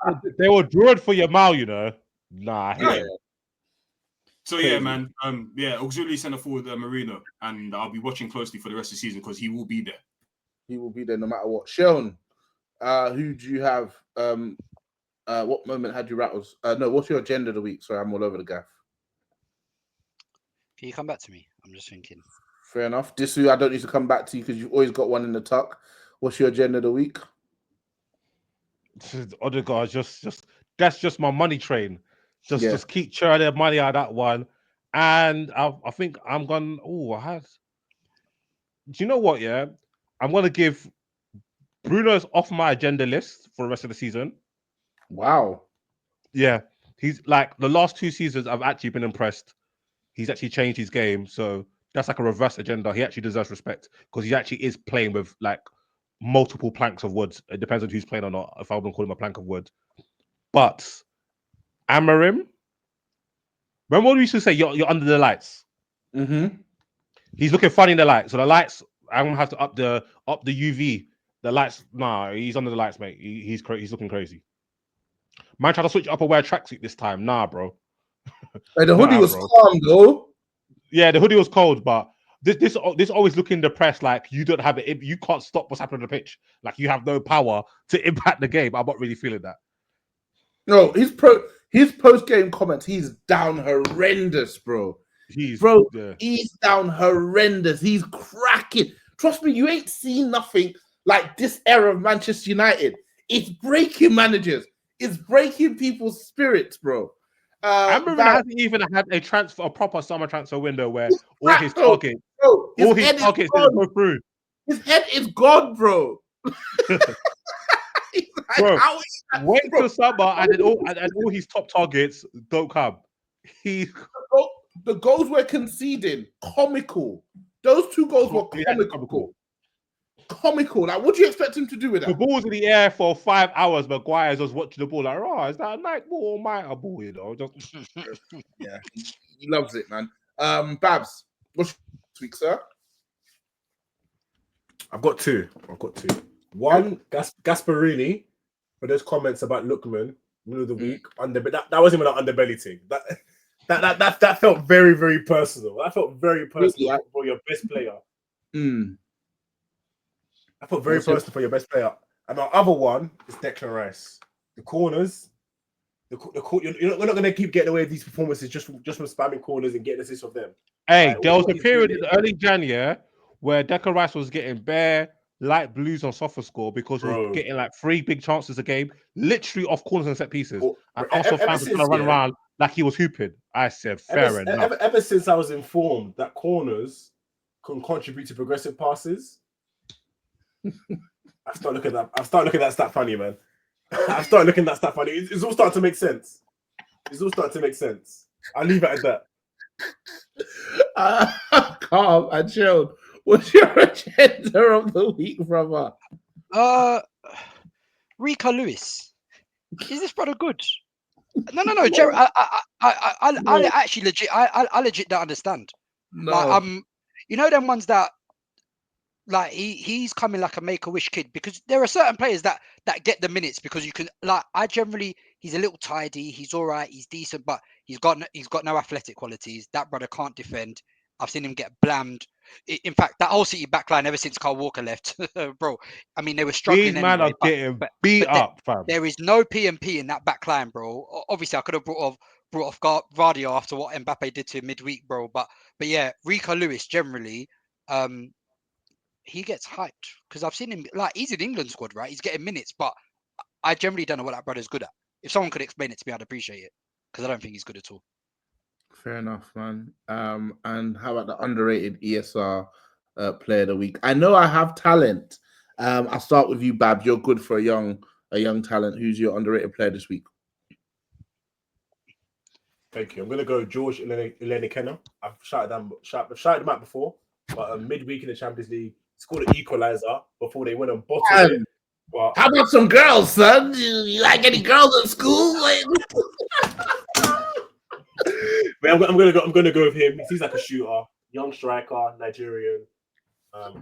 happened. They were drawing for your mouth, you know. Nah, So yeah, man. Auxiliary centre forward Marino, and I'll be watching closely for the rest of the season because he will be there. He will be there no matter what. Seun, who do you have? What moment had you rattles? No, what's your agenda of the week? Sorry, I'm all over the gaff. Can you come back to me? I'm just thinking. Fair enough. Disu, I don't need to come back to you because you've always got one in the tuck. What's your agenda of the week? Odegaard, that's just my money train. Just keep churning money out of that one. And I think I'm going. Do you know what? Yeah, I'm going to give Bruno's off my agenda list for the rest of the season. Wow. Yeah, he's like the last 2 seasons. I've actually been impressed. He's actually changed his game, so that's like a reverse agenda. He actually deserves respect because he actually is playing with like multiple planks of wood. It depends on who's playing or not. If I wouldn't call him a plank of wood, but Amorim. Remember what we used to say? You're under the lights. Mm-hmm. He's looking funny in the lights. So the lights, I'm gonna have to up the UV. The lights, nah, he's under the lights, mate. He's looking crazy. Man tried to switch up and wear a tracksuit this time. Nah, bro. Hey, the hoodie was calm, though. Yeah, the hoodie was cold, but this always looking depressed. Like you don't have it. You can't stop what's happening on the pitch. Like you have no power to impact the game. I'm not really feeling that. No, his post game comments. He's down horrendous, bro. He's down horrendous. He's cracking. Trust me, you ain't seen nothing like this era of Manchester United. It's breaking managers. is breaking people's spirits, bro. I remember That- hasn't even had a proper summer transfer window where all his bro, targets, bro, all his head is targets gone. didn't go through. His head is gone, bro. He's like, Bro, how is that? Wait Bro, till summer and then all his top targets don't come. the goals we're conceding, comical. Those 2 goals were Yeah, comical. Comical. Like, what do you expect him to do with The that? ball's in the air for 5 hours. Maguire's just watching the ball like, oh, is that a night ball or mitre ball? You know, just Yeah, he loves it, man. Babs, what's this week, sir? I've got two. One, Gasparini, for those comments about Lookman, middle of the week, that wasn't even an underbelly thing. That felt very, very personal. That felt very personal Yeah. for your best player. Mm. I felt very personal for your best player. And my other one is Declan Rice. The corners, you're not going to keep getting away with these performances just from spamming corners and getting assists of them. Hey, Like, there was a he's period doing in early January where Declan Rice was getting bare light blues on SofaScore because he was Bro. getting like 3 big chances a game, literally off corners and set pieces. Bro, And ever Arsenal fans were trying to run around like he was hooping. I said, fair enough. Ever since I was informed that corners can contribute to progressive passes, I start looking at that stat funny, man. I started looking at that stat funny. It's all starting to make sense. I'll leave it at that. Calm and chilled. What's your agenda of the week, brother? Rico Lewis. Is this brother good? No, Jerry. I actually legit. I legit don't understand. No. Like, you know them ones that, like, he's coming like a Make-A-Wish kid, because there are certain players that get the minutes because you can, like, he's a little tidy, he's all right, he's decent, but he's got no athletic qualities. That brother can't defend. I've seen him get blammed. In fact, that whole City backline ever since Kyle Walker left, bro. I mean, they were struggling. These men are getting beat up, fam. There is no P&P in that backline, bro. Obviously, I could have brought off Vardio after what Mbappe did to him midweek, bro. But yeah, Rico Lewis generally, he gets hyped because I've seen him, like, he's in England squad, right? He's getting minutes, but I generally don't know what that brother's good at. If someone could explain it to me, I'd appreciate it, because I don't think he's good at all. Fair enough, man. And how about the underrated ESR player of the week? I know I have talent. I'll start with you, Bab. You're good for a young talent. Who's your underrated player this week? Thank you. I'm gonna go George Ilenikena. I've shouted him out before, but midweek in the Champions League, scored an equalizer before they went and bottled it. But how about some girls, son? You like any girls at school? I'm gonna go with him. He seems like a shooter, young striker, Nigerian.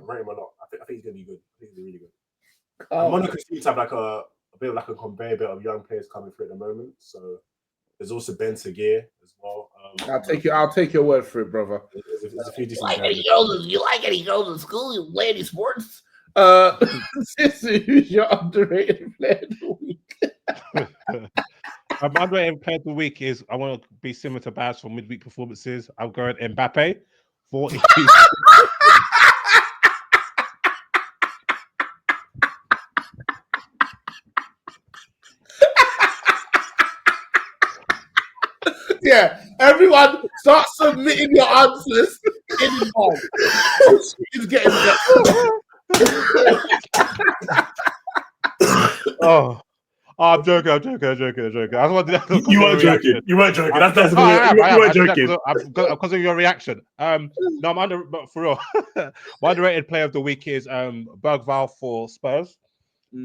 Rate him a lot. I think he's gonna be good. I think he's really good. Monaco seems to have like a bit of like a conveyor belt of young players coming through at the moment. So there's also Ben Seguir as well. I'll take your word for it, brother. There's a few decent You like any girls in school? You play any sports? Sisu, who's your underrated player of the week? My underrated player of the week is, I want to be similar to Baz for midweek performances. I'm going Mbappe for Yeah, everyone start submitting your answers in advance. He's getting Oh, I'm joking. I just want to You weren't joking. You weren't joking. That's you weren't joking. Because of your reaction. No, but for real. My underrated player of the week is Bergvall for Spurs.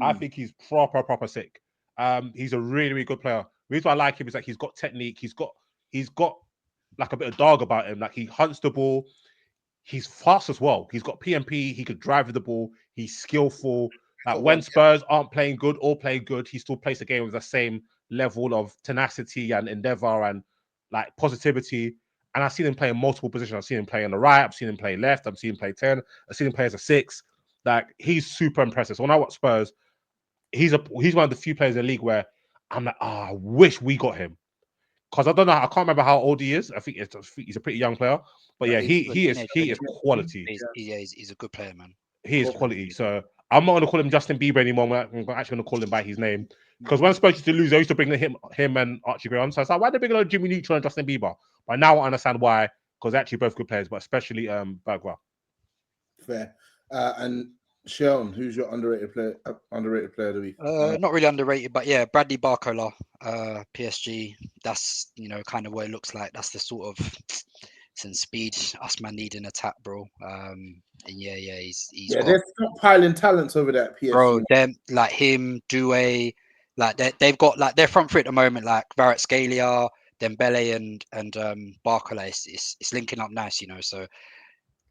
I think he's proper sick. He's a really, really good player. The reason why I like him is that he's got technique. He's got like a bit of dog about him. Like, he hunts the ball. He's fast as well. He's got PMP. He could drive with the ball. He's skillful. Like, when Spurs aren't playing good or playing good, he still plays the game with the same level of tenacity and endeavor and like positivity. And I've seen him play in multiple positions. I've seen him play on the right. I've seen him play left. I've seen him play 10. I've seen him play as a 6. Like, he's super impressive. So when I watch Spurs, he's one of the few players in the league where I'm like, I wish we got him. Because I don't know, I can't remember how old he is. I think he's a pretty young player. But yeah, he is quality. He's a good player, man. He is quality. So I'm not going to call him Justin Bieber anymore. I'm actually going to call him by his name. Because when Spurs used to lose, I used to bring him and Archie Gray on. So it's like, why they bring on Jimmy Neutron and Justin Bieber? But now I understand why, because they're actually both good players, but especially Bergwijn. Fair. And Seun, who's your underrated player of the week? Not really underrated, but yeah, Bradley Barcola, PSG. That's kind of what it looks like. That's the sort of some speed us man need an attack, bro. And he's they're stockpiling talents over there at PSG. Bro, them like him, Doué, like they've got like their front three at the moment, like Kvaratskhelia, Dembele, and Barcola. It's linking up nice, So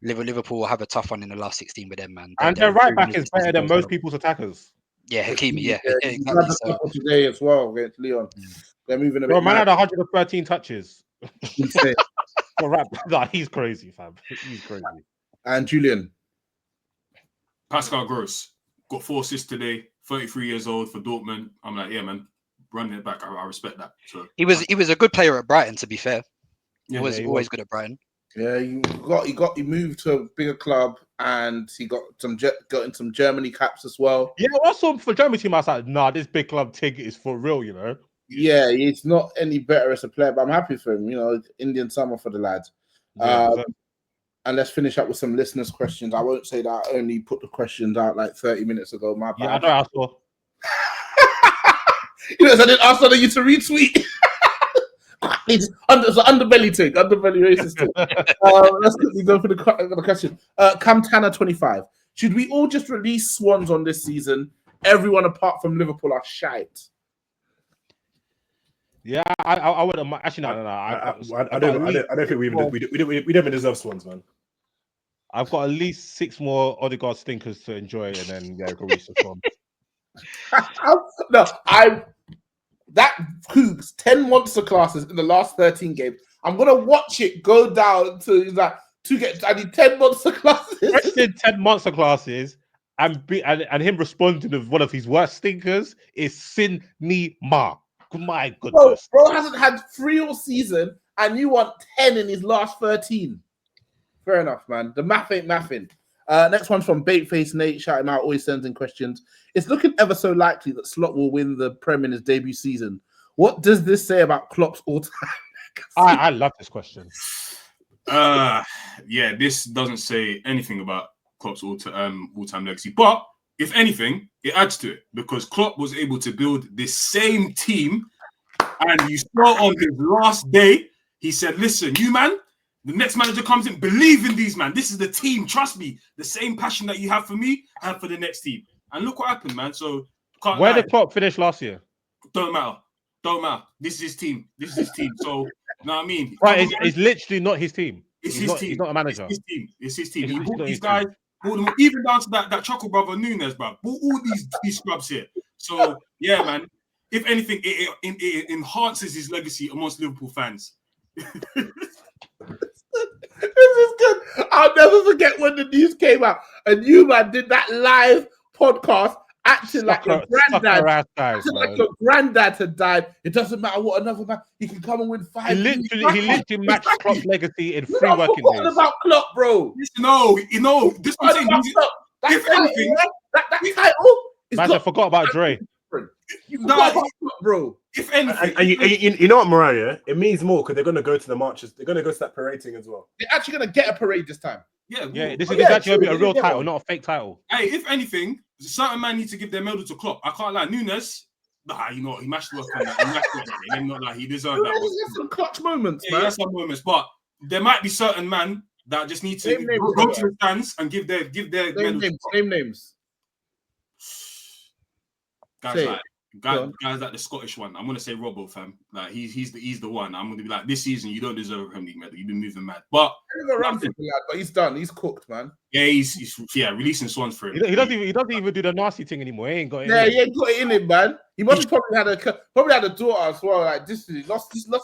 Liverpool will have a tough one in the last 16 with them, man. And their right back is better than most people's attackers. Yeah, Hakimi, yeah, exactly. So. Today as well against Leon. They're moving a bit. Bro, man had 113 touches. Insane. He's crazy, fam. He's crazy. And Julian. Pascal Gross got 4 assists today, 33 years old for Dortmund. I'm like, yeah, man, running it back. I respect that. So he was a good player at Brighton, to be fair. Yeah, he was good at Brighton. Yeah, he moved to a bigger club and he got in some Germany caps as well. Yeah, also for Germany team, I was like, nah, this big club Tig is for real, Yeah, he's not any better as a player, but I'm happy for him. Indian summer for the lads. Yeah, and let's finish up with some listeners' questions. I won't say that I only put the questions out like 30 minutes ago. My bad. Yeah, I know I saw. I didn't ask you to retweet. It's an underbelly thing, underbelly racist thing. Let's quickly go for the question. Camtana 25. Should we all just release Swans on this season? Everyone apart from Liverpool are shite. Yeah, I would actually no. I don't think we don't even deserve Swans, man. I've got at least 6 more Odegaard stinkers to enjoy, and then go reach the Swans. No, that Cougs 10 monster classes in the last 13 games. I'm gonna watch it go down to that to get. I need 10 monster classes. 10 monster classes, and him responding with one of his worst stinkers is Sin Ni Ma. My goodness, bro hasn't had 3 all season, and you want 10 in his last 13. Fair enough, man. The math ain't mathing. Next one's from Baitface Nate, shouting out, always sending questions. It's looking ever so likely that Slot will win the Prem in his debut season. What does this say about Klopp's all-time? I love this question. Yeah, this doesn't say anything about Klopp's all-time legacy, but if anything, it adds to it because Klopp was able to build this same team, and you saw on his last day, he said, "Listen, you man, the next manager comes in, believe in these man. This is the team. Trust me. The same passion that you have for me and for the next team." And look what happened, man. So where did Klopp finish last year? Don't matter. This is his team. So, you know what I mean? Right, it's literally not his team. It's his team. He's not a manager. It's his team. He brought these guys, even down to that Chuckle brother Nunes, bro. Brought all these scrubs here. So, yeah, man. If anything, it enhances his legacy amongst Liverpool fans. This is good. I'll never forget when the news came out and you man did that live podcast acting like your granddad. Like your granddad had died. It doesn't matter what another man. He can come and win 5. He literally matched Klopp's legacy in 3 working days. What about Klopp, bro? No, this is if anything, that title is. Man, I forgot about Dre. Bro. If anything, and you know what, Morayo? It means more because they're going to go to the marches. They're going to go to that parade thing as well. They're actually going to get a parade this time. Yeah. This is actually going to be a real title, not a fake title. Hey, if anything, certain man need to give their medal to Klopp. I can't lie. Nunes, he mashed the work on that. He not like he deserved that. There's some clutch moments, man. Yeah, some moments, but there might be certain man that just need to go to the stands and give their name names. Guys like the Scottish one. I'm gonna say Robbo, fam. Like he's the one. I'm gonna be like, this season you don't deserve a Premier League medal. You've been moving mad. But he's done. He's cooked, man. Yeah, he's releasing Swans for him. He doesn't even do the nasty thing anymore. He ain't got it. Yeah, he ain't got it in him, man. He must have probably had a daughter as well. Like this, he lost the dog.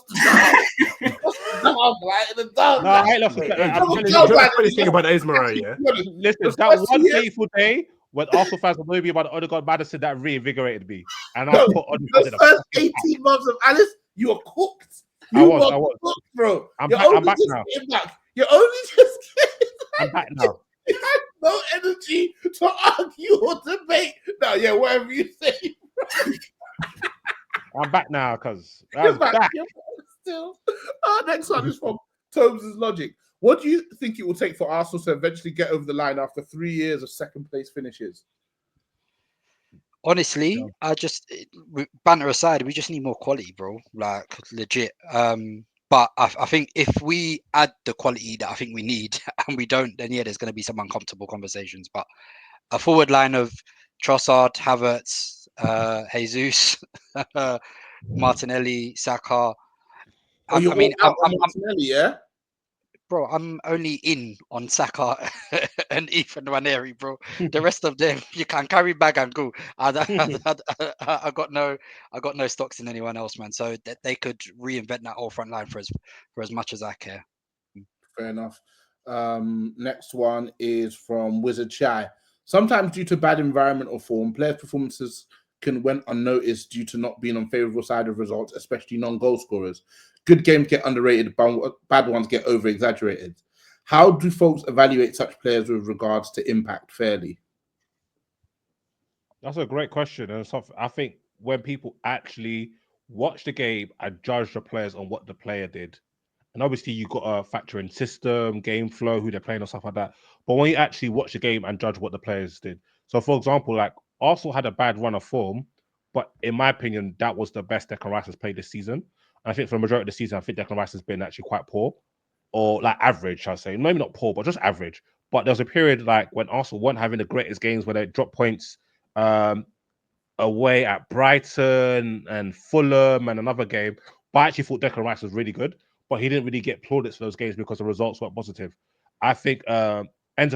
Like the dog. No, I ain't lost the funny thing about that is, Morayo. Listen, that one fateful day when Arsenal fans were maybe about the Odegaard Madison, that reinvigorated me. And I put Odegaard in the first 18 months of Alice, you were cooked. I was cooked, bro. I'm back now. You're only just I'm back now. no energy to argue or debate. No, yeah, whatever you say. I'm back now, cuz. You're I'm back. back. You're back still. Next one is from Tobes' Logic. What do you think it will take for Arsenal to eventually get over the line after 3 years of second place finishes? Honestly, banter aside, we just need more quality, bro. Like legit. But I think if we add the quality that I think we need, and we don't, then yeah, there's going to be some uncomfortable conversations. But a forward line of Trossard, Havertz, Jesus, Martinelli, Saka. Oh, you're I mean, all out on Martinelli, yeah? bro, I'm only in on Saka and Ethan Nwaneri, bro. The rest of them, you can carry bag and go. I got no stocks in anyone else, man. So that they could reinvent that whole front line for as much as I care. Fair enough. Next one is from Wizard Chai. Sometimes due to bad environment or form, players' performances can went unnoticed due to not being on favourable side of results, especially non-goal scorers. Good games get underrated, bad ones get over-exaggerated. How do folks evaluate such players with regards to impact fairly? That's a great question. And something I think when people actually watch the game and judge the players on what the player did, and obviously you got to factor in system, game flow, who they're playing, or stuff like that. But when you actually watch the game and judge what the players did, so for example, like Arsenal had a bad run of form, but in my opinion, that was the best Declan Rice has played this season. And I think for the majority of the season, I think Declan Rice has been actually quite poor, or like average, I'll say. Maybe not poor, but just average. But there was a period like when Arsenal weren't having the greatest games, where they dropped points um, away at Brighton and Fulham and another game. But I actually thought Declan Rice was really good, but he didn't really get plaudits for those games because the results weren't positive. I think Enzo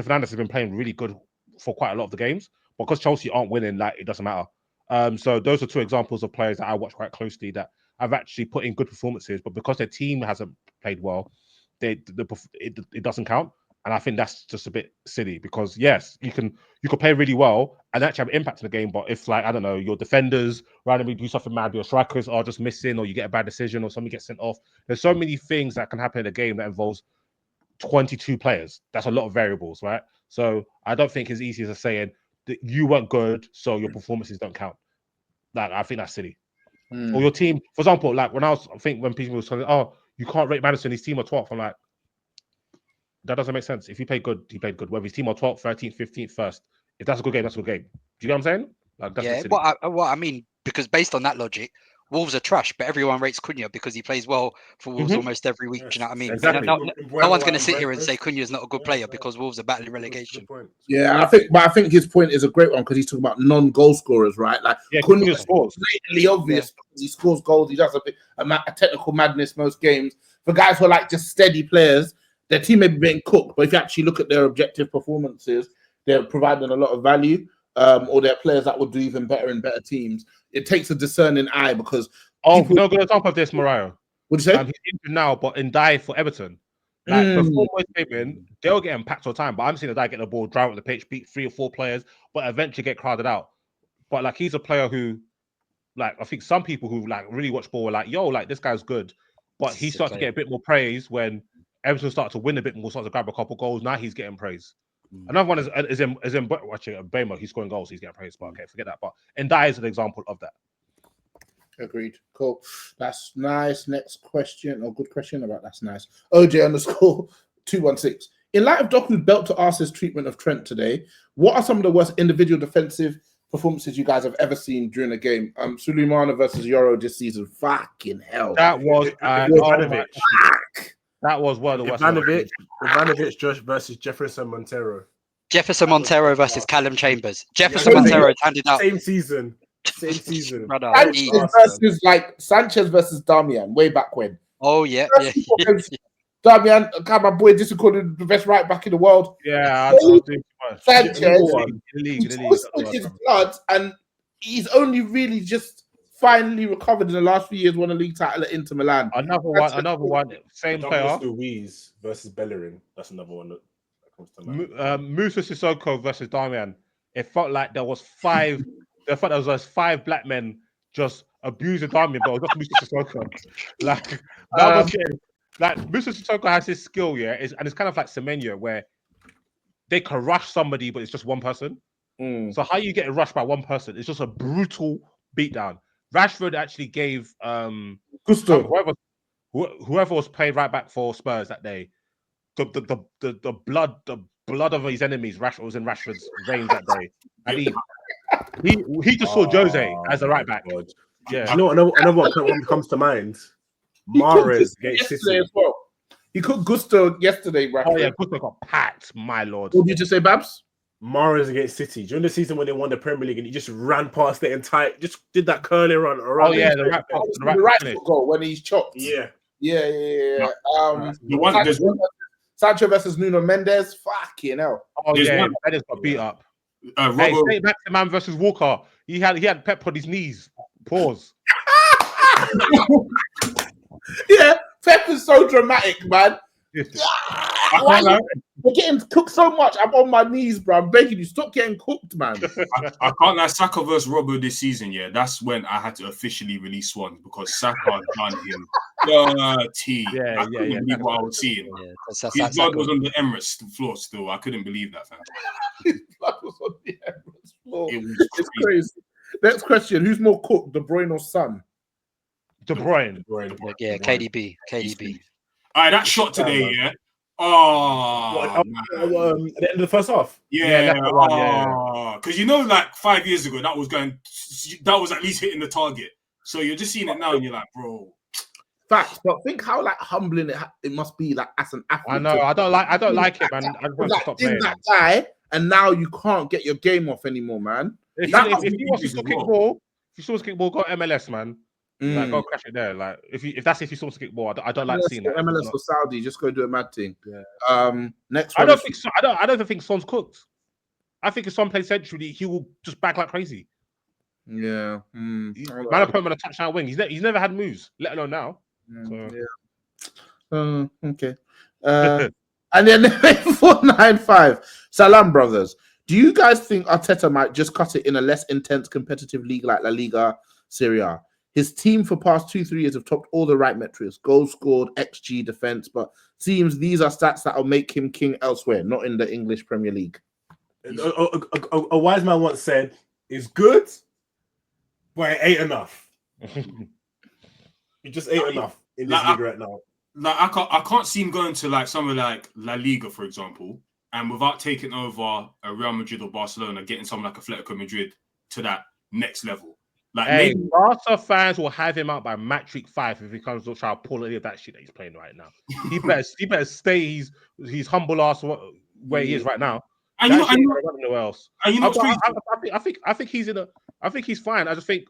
Fernandez has been playing really good for quite a lot of the games, but because Chelsea aren't winning, like it doesn't matter. So those are two examples of players that I watch quite closely that have actually put in good performances, but because their team hasn't played well, it doesn't count. And I think that's just a bit silly because yes, you can play really well and actually have an impact in the game. But if like I don't know, your defenders randomly do something mad, your strikers are just missing, or you get a bad decision, or somebody gets sent off. There's so many things that can happen in a game that involves 22 players. That's a lot of variables, right? So I don't think it's easy as saying that you weren't good, so your performances don't count. Like I think that's silly. Or your team, for example, like when I think when people were saying, "Oh, you can't rate Madison, his team are 12th," I'm like, that doesn't make sense. If he played good, he played good. Whether his team are 12th, 13th, 15th, 1st, if that's a good game, that's a good game. Do you get what I'm saying? Like that's silly. What I mean, because based on that logic, Wolves are trash, but everyone rates Cunha because he plays well for Wolves almost every week. Do you know what I mean? Exactly. No one's going to sit here and say Cunha is not a good player because Wolves are battling relegation. Yeah, I think his point is a great one because he's talking about non-goal scorers, right? Like Cunha scores blatantly obvious because he scores goals. He does a technical madness most games. For guys who are like just steady players, their team may be being cooked, but if you actually look at their objective performances, they're providing a lot of value. Or they're players that will do even better in better teams. It takes a discerning eye because no good example of this, Morayo. What'd you say? He's injured now, but in die for Everton. Like before Moyes came in, they were getting packed all the time. But I'm seeing the guy get the ball, drive at the pitch, beat 3 or 4 players, but eventually get crowded out. But like he's a player who, like, I think some people who like really watch ball were like, yo, like this guy's good. But he started to get a bit more praise when Everton started to win a bit more, started to grab a couple goals. Now he's getting praise. Another one is in watching Bamo. He's scoring goals. He's getting praised. But okay, forget that. But Ndai is an example of that. Agreed. Cool. That's nice. Next question, or good question about that's nice. OJ_216. In light of Doku's belt to arse's treatment of Trent today, what are some of the worst individual defensive performances you guys have ever seen during a game? Suleimana versus Yoro this season. Fucking hell. That was Ivanovic. That was one of the worst. Ivanovic Josh versus Jefferson Montero. Jefferson Montero versus Callum Chambers. Jefferson Montero handed out same season. Brother, Sanchez versus Damian way back when. Oh yeah. Damian, my boy, this is called the best right back in the world. Yeah, Sanchez, he twisted his blood, and he's only really just finally recovered in the last few years. Won a league title at Inter Milan. Another one. Same player. Luiz versus Bellerin. That's another one that comes to mind. Musa Sissoko versus Damian. It felt like there was 5. I thought there was 5 black men just abusing Damian, but it was just Musa Sissoko. Like that was getting. Like Musa Sissoko has his skill, yeah, and it's kind of like Semenyo, where they can rush somebody, but it's just one person. Mm. So how you get rushed by one person? It's just a brutal beatdown. Rashford actually gave Gusto. whoever was playing right back for Spurs that day, the blood of his enemies. Rashford was in Rashford's veins that day, and he just saw Jose as a right back. God. Yeah. Do you know another one comes to mind? Mahrez against yesterday City. as well. He cooked Gusto yesterday, Rashford. Oh yeah, Gusto got packed, my lord. What did you just say, Babs? Mahrez against City during the season when they won the Premier League, and he just ran past the entire, just did that curling run around. Oh yeah, the right finish. Goal when he's chopped. Yeah. Yeah. The one, there's one, Sancho versus Nuno Mendes. Fucking hell. Oh There's yeah, one- Mendes got beat up. Hey, Robbo, Saint Maximan versus Walker. He had Pep on his knees. Pause. Yeah, Pep is so dramatic, man. I Why can't lie. You're getting cooked so much. I'm on my knees, bro. I'm begging you, stop getting cooked, man. I can't lie. Saka versus Robbo this season, yeah, that's when I had to officially release Swans because Saka done him dirty. Yeah, I couldn't believe what I was seeing. Yeah, His blood was on the Emirates floor still. I couldn't believe that, fam. Blood was on the Emirates floor. It was It's crazy. Next question: who's more cooked, De Bruyne or Son? De Bruyne. yeah, KDB. All right, that shot today, yeah. Oh, man. At the end of the first half. Yeah, left one, yeah. because you know, like 5 years ago, that was at least hitting the target. So you're just seeing it now, and you're like, bro. Facts, but think how like humbling it must be like as an athlete. I know. I don't like it, man. I just want to stop in playing. that guy, and now you can't get your game off anymore, man. If That you want to still kick ball, go MLS, man. Like, go crash it there. Like if you still want to kick ball, I don't like seeing that. MLS or Saudi, just go do a mad thing. Yeah. Next I one. don't even think Son's cooked. I think if Son plays centrally, he will just back like crazy. Yeah. Man, I put him on a touchdown wing. He's never had moves, let alone now. So. Okay. And then 495. Salam brothers. Do you guys think Arteta might just cut it in a less intense competitive league like La Liga, Serie A? His team for past 2-3 years have topped all the right metrics: goals scored, XG, defense. But seems these are stats that will make him king elsewhere, not in the English Premier League. A wise man once said, "It's good, but it ain't enough." It just ain't enough in this league right now. Like I can't see him going to like somewhere like La Liga, for example, and without taking over a Real Madrid or Barcelona, getting someone like Atletico Madrid to that next level. Like Hey, maybe Barca fans will have him out by match week 5 if he comes to try to pull any of that shit that he's playing right now. He better stay his humble ass where he is right now. and you know, Nowhere else. and you know, I think he's I think he's fine. I just think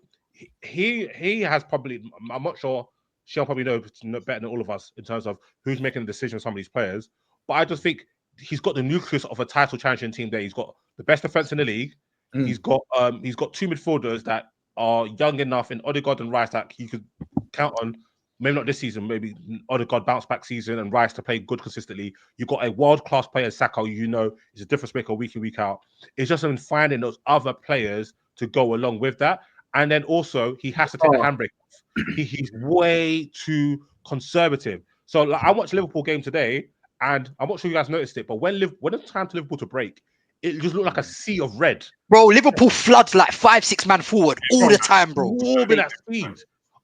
he has probably. I'm not sure. She'll probably know better than all of us in terms of who's making the decision on some of these players. But I just think he's got the nucleus of a title champion team there. He's got the best defense in the league. He's got 2 midfielders that are young enough in Odegaard and Rice that you could count on. Maybe not this season, maybe Odegaard bounce back season and Rice to play good consistently. You've got a world-class player, Saka, is a difference maker week in, week out. It's just in finding those other players to go along with that. And then also, he has to take the handbrake off. He's way too conservative. So like, I watched Liverpool game today, and I'm not sure you guys noticed it, but when it's time to Liverpool to break, it just looked like a sea of red. Bro, Liverpool floods like 5-6 man forward all the time, bro. Warming at speed.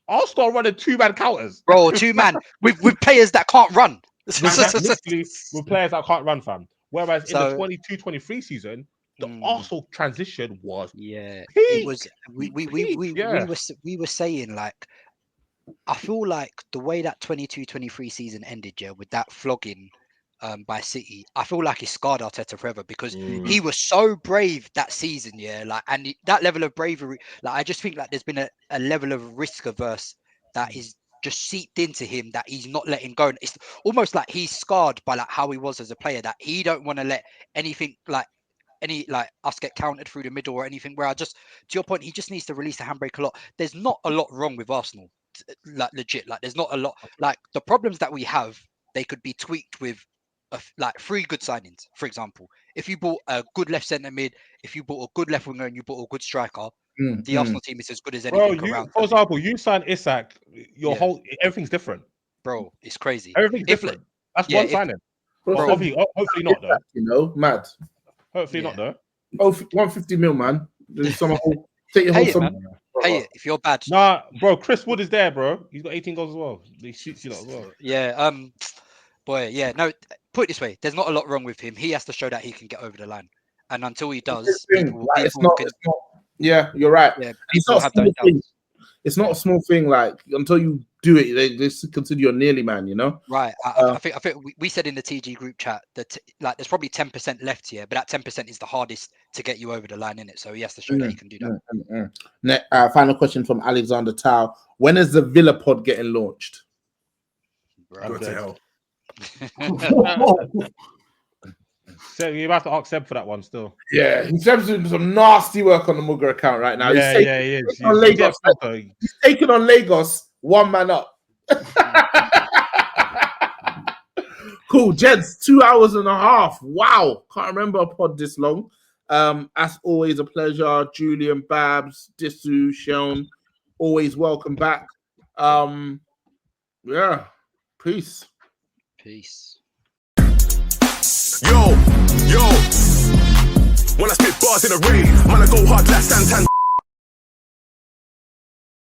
Arsenal running 2-man counters. Bro, 2 man with players that can't run. Literally with players that can't run, fam. Whereas in the 22-23 season, the Arsenal transition was peak. It was was we were saying, like, I feel like the way that 22-23 season ended, with that flogging by City, I feel like he scarred Arteta forever because he was so brave that season, and that level of bravery, like I just think like there's been a level of risk averse that is just seeped into him that he's not letting go. And it's almost like he's scarred by like how he was as a player, that he don't want to let anything like us get countered through the middle or anything. Where to your point, he just needs to release the handbrake a lot. There's not a lot wrong with Arsenal, like legit. Like there's not a lot. Like the problems that we have, they could be tweaked with like 3 good signings. For example, if you bought a good left centre mid, if you bought a good left winger, and you bought a good striker, the Arsenal team is as good as anything around. For example, you sign Isak, everything's different. Bro, it's crazy. Everything's different. That's one signing. Bro, Hopefully not though. You know, mad. Hopefully not though. Oh, 150 mil, man. Then take your Pay whole it, man. Pay it if you're bad. Nah, bro. Chris Wood is there, bro. He's got 18 goals as well. He shoots you lot as well. Yeah. Boy. Yeah. No. Put it this way: there's not a lot wrong with him. He has to show that he can get over the line, and until he does, it's not. Yeah, you're right. Yeah, it's not a small thing. It's not a small thing. Like until you do it, they consider you a nearly man. You know. Right. I think we said in the TG group chat that like there's probably 10% left here, but that 10% is the hardest to get you over the line in it. So he has to show that he can do that. Final question from Alexander Tao: when is the Villa pod getting launched? Go to hell. So you have to ask Seb for that one still. Yeah, he's doing some nasty work on the Mugger account right now. Yeah, he is. He's taking on Lagos, one man up. Cool, gents, 2 hours and a half. Wow, can't remember a pod this long. As always, a pleasure. Julian, Babs, Disu, Seun, always welcome back. Yeah, peace. Yo, when I spit bars in a rave, man, I go hard like Santan.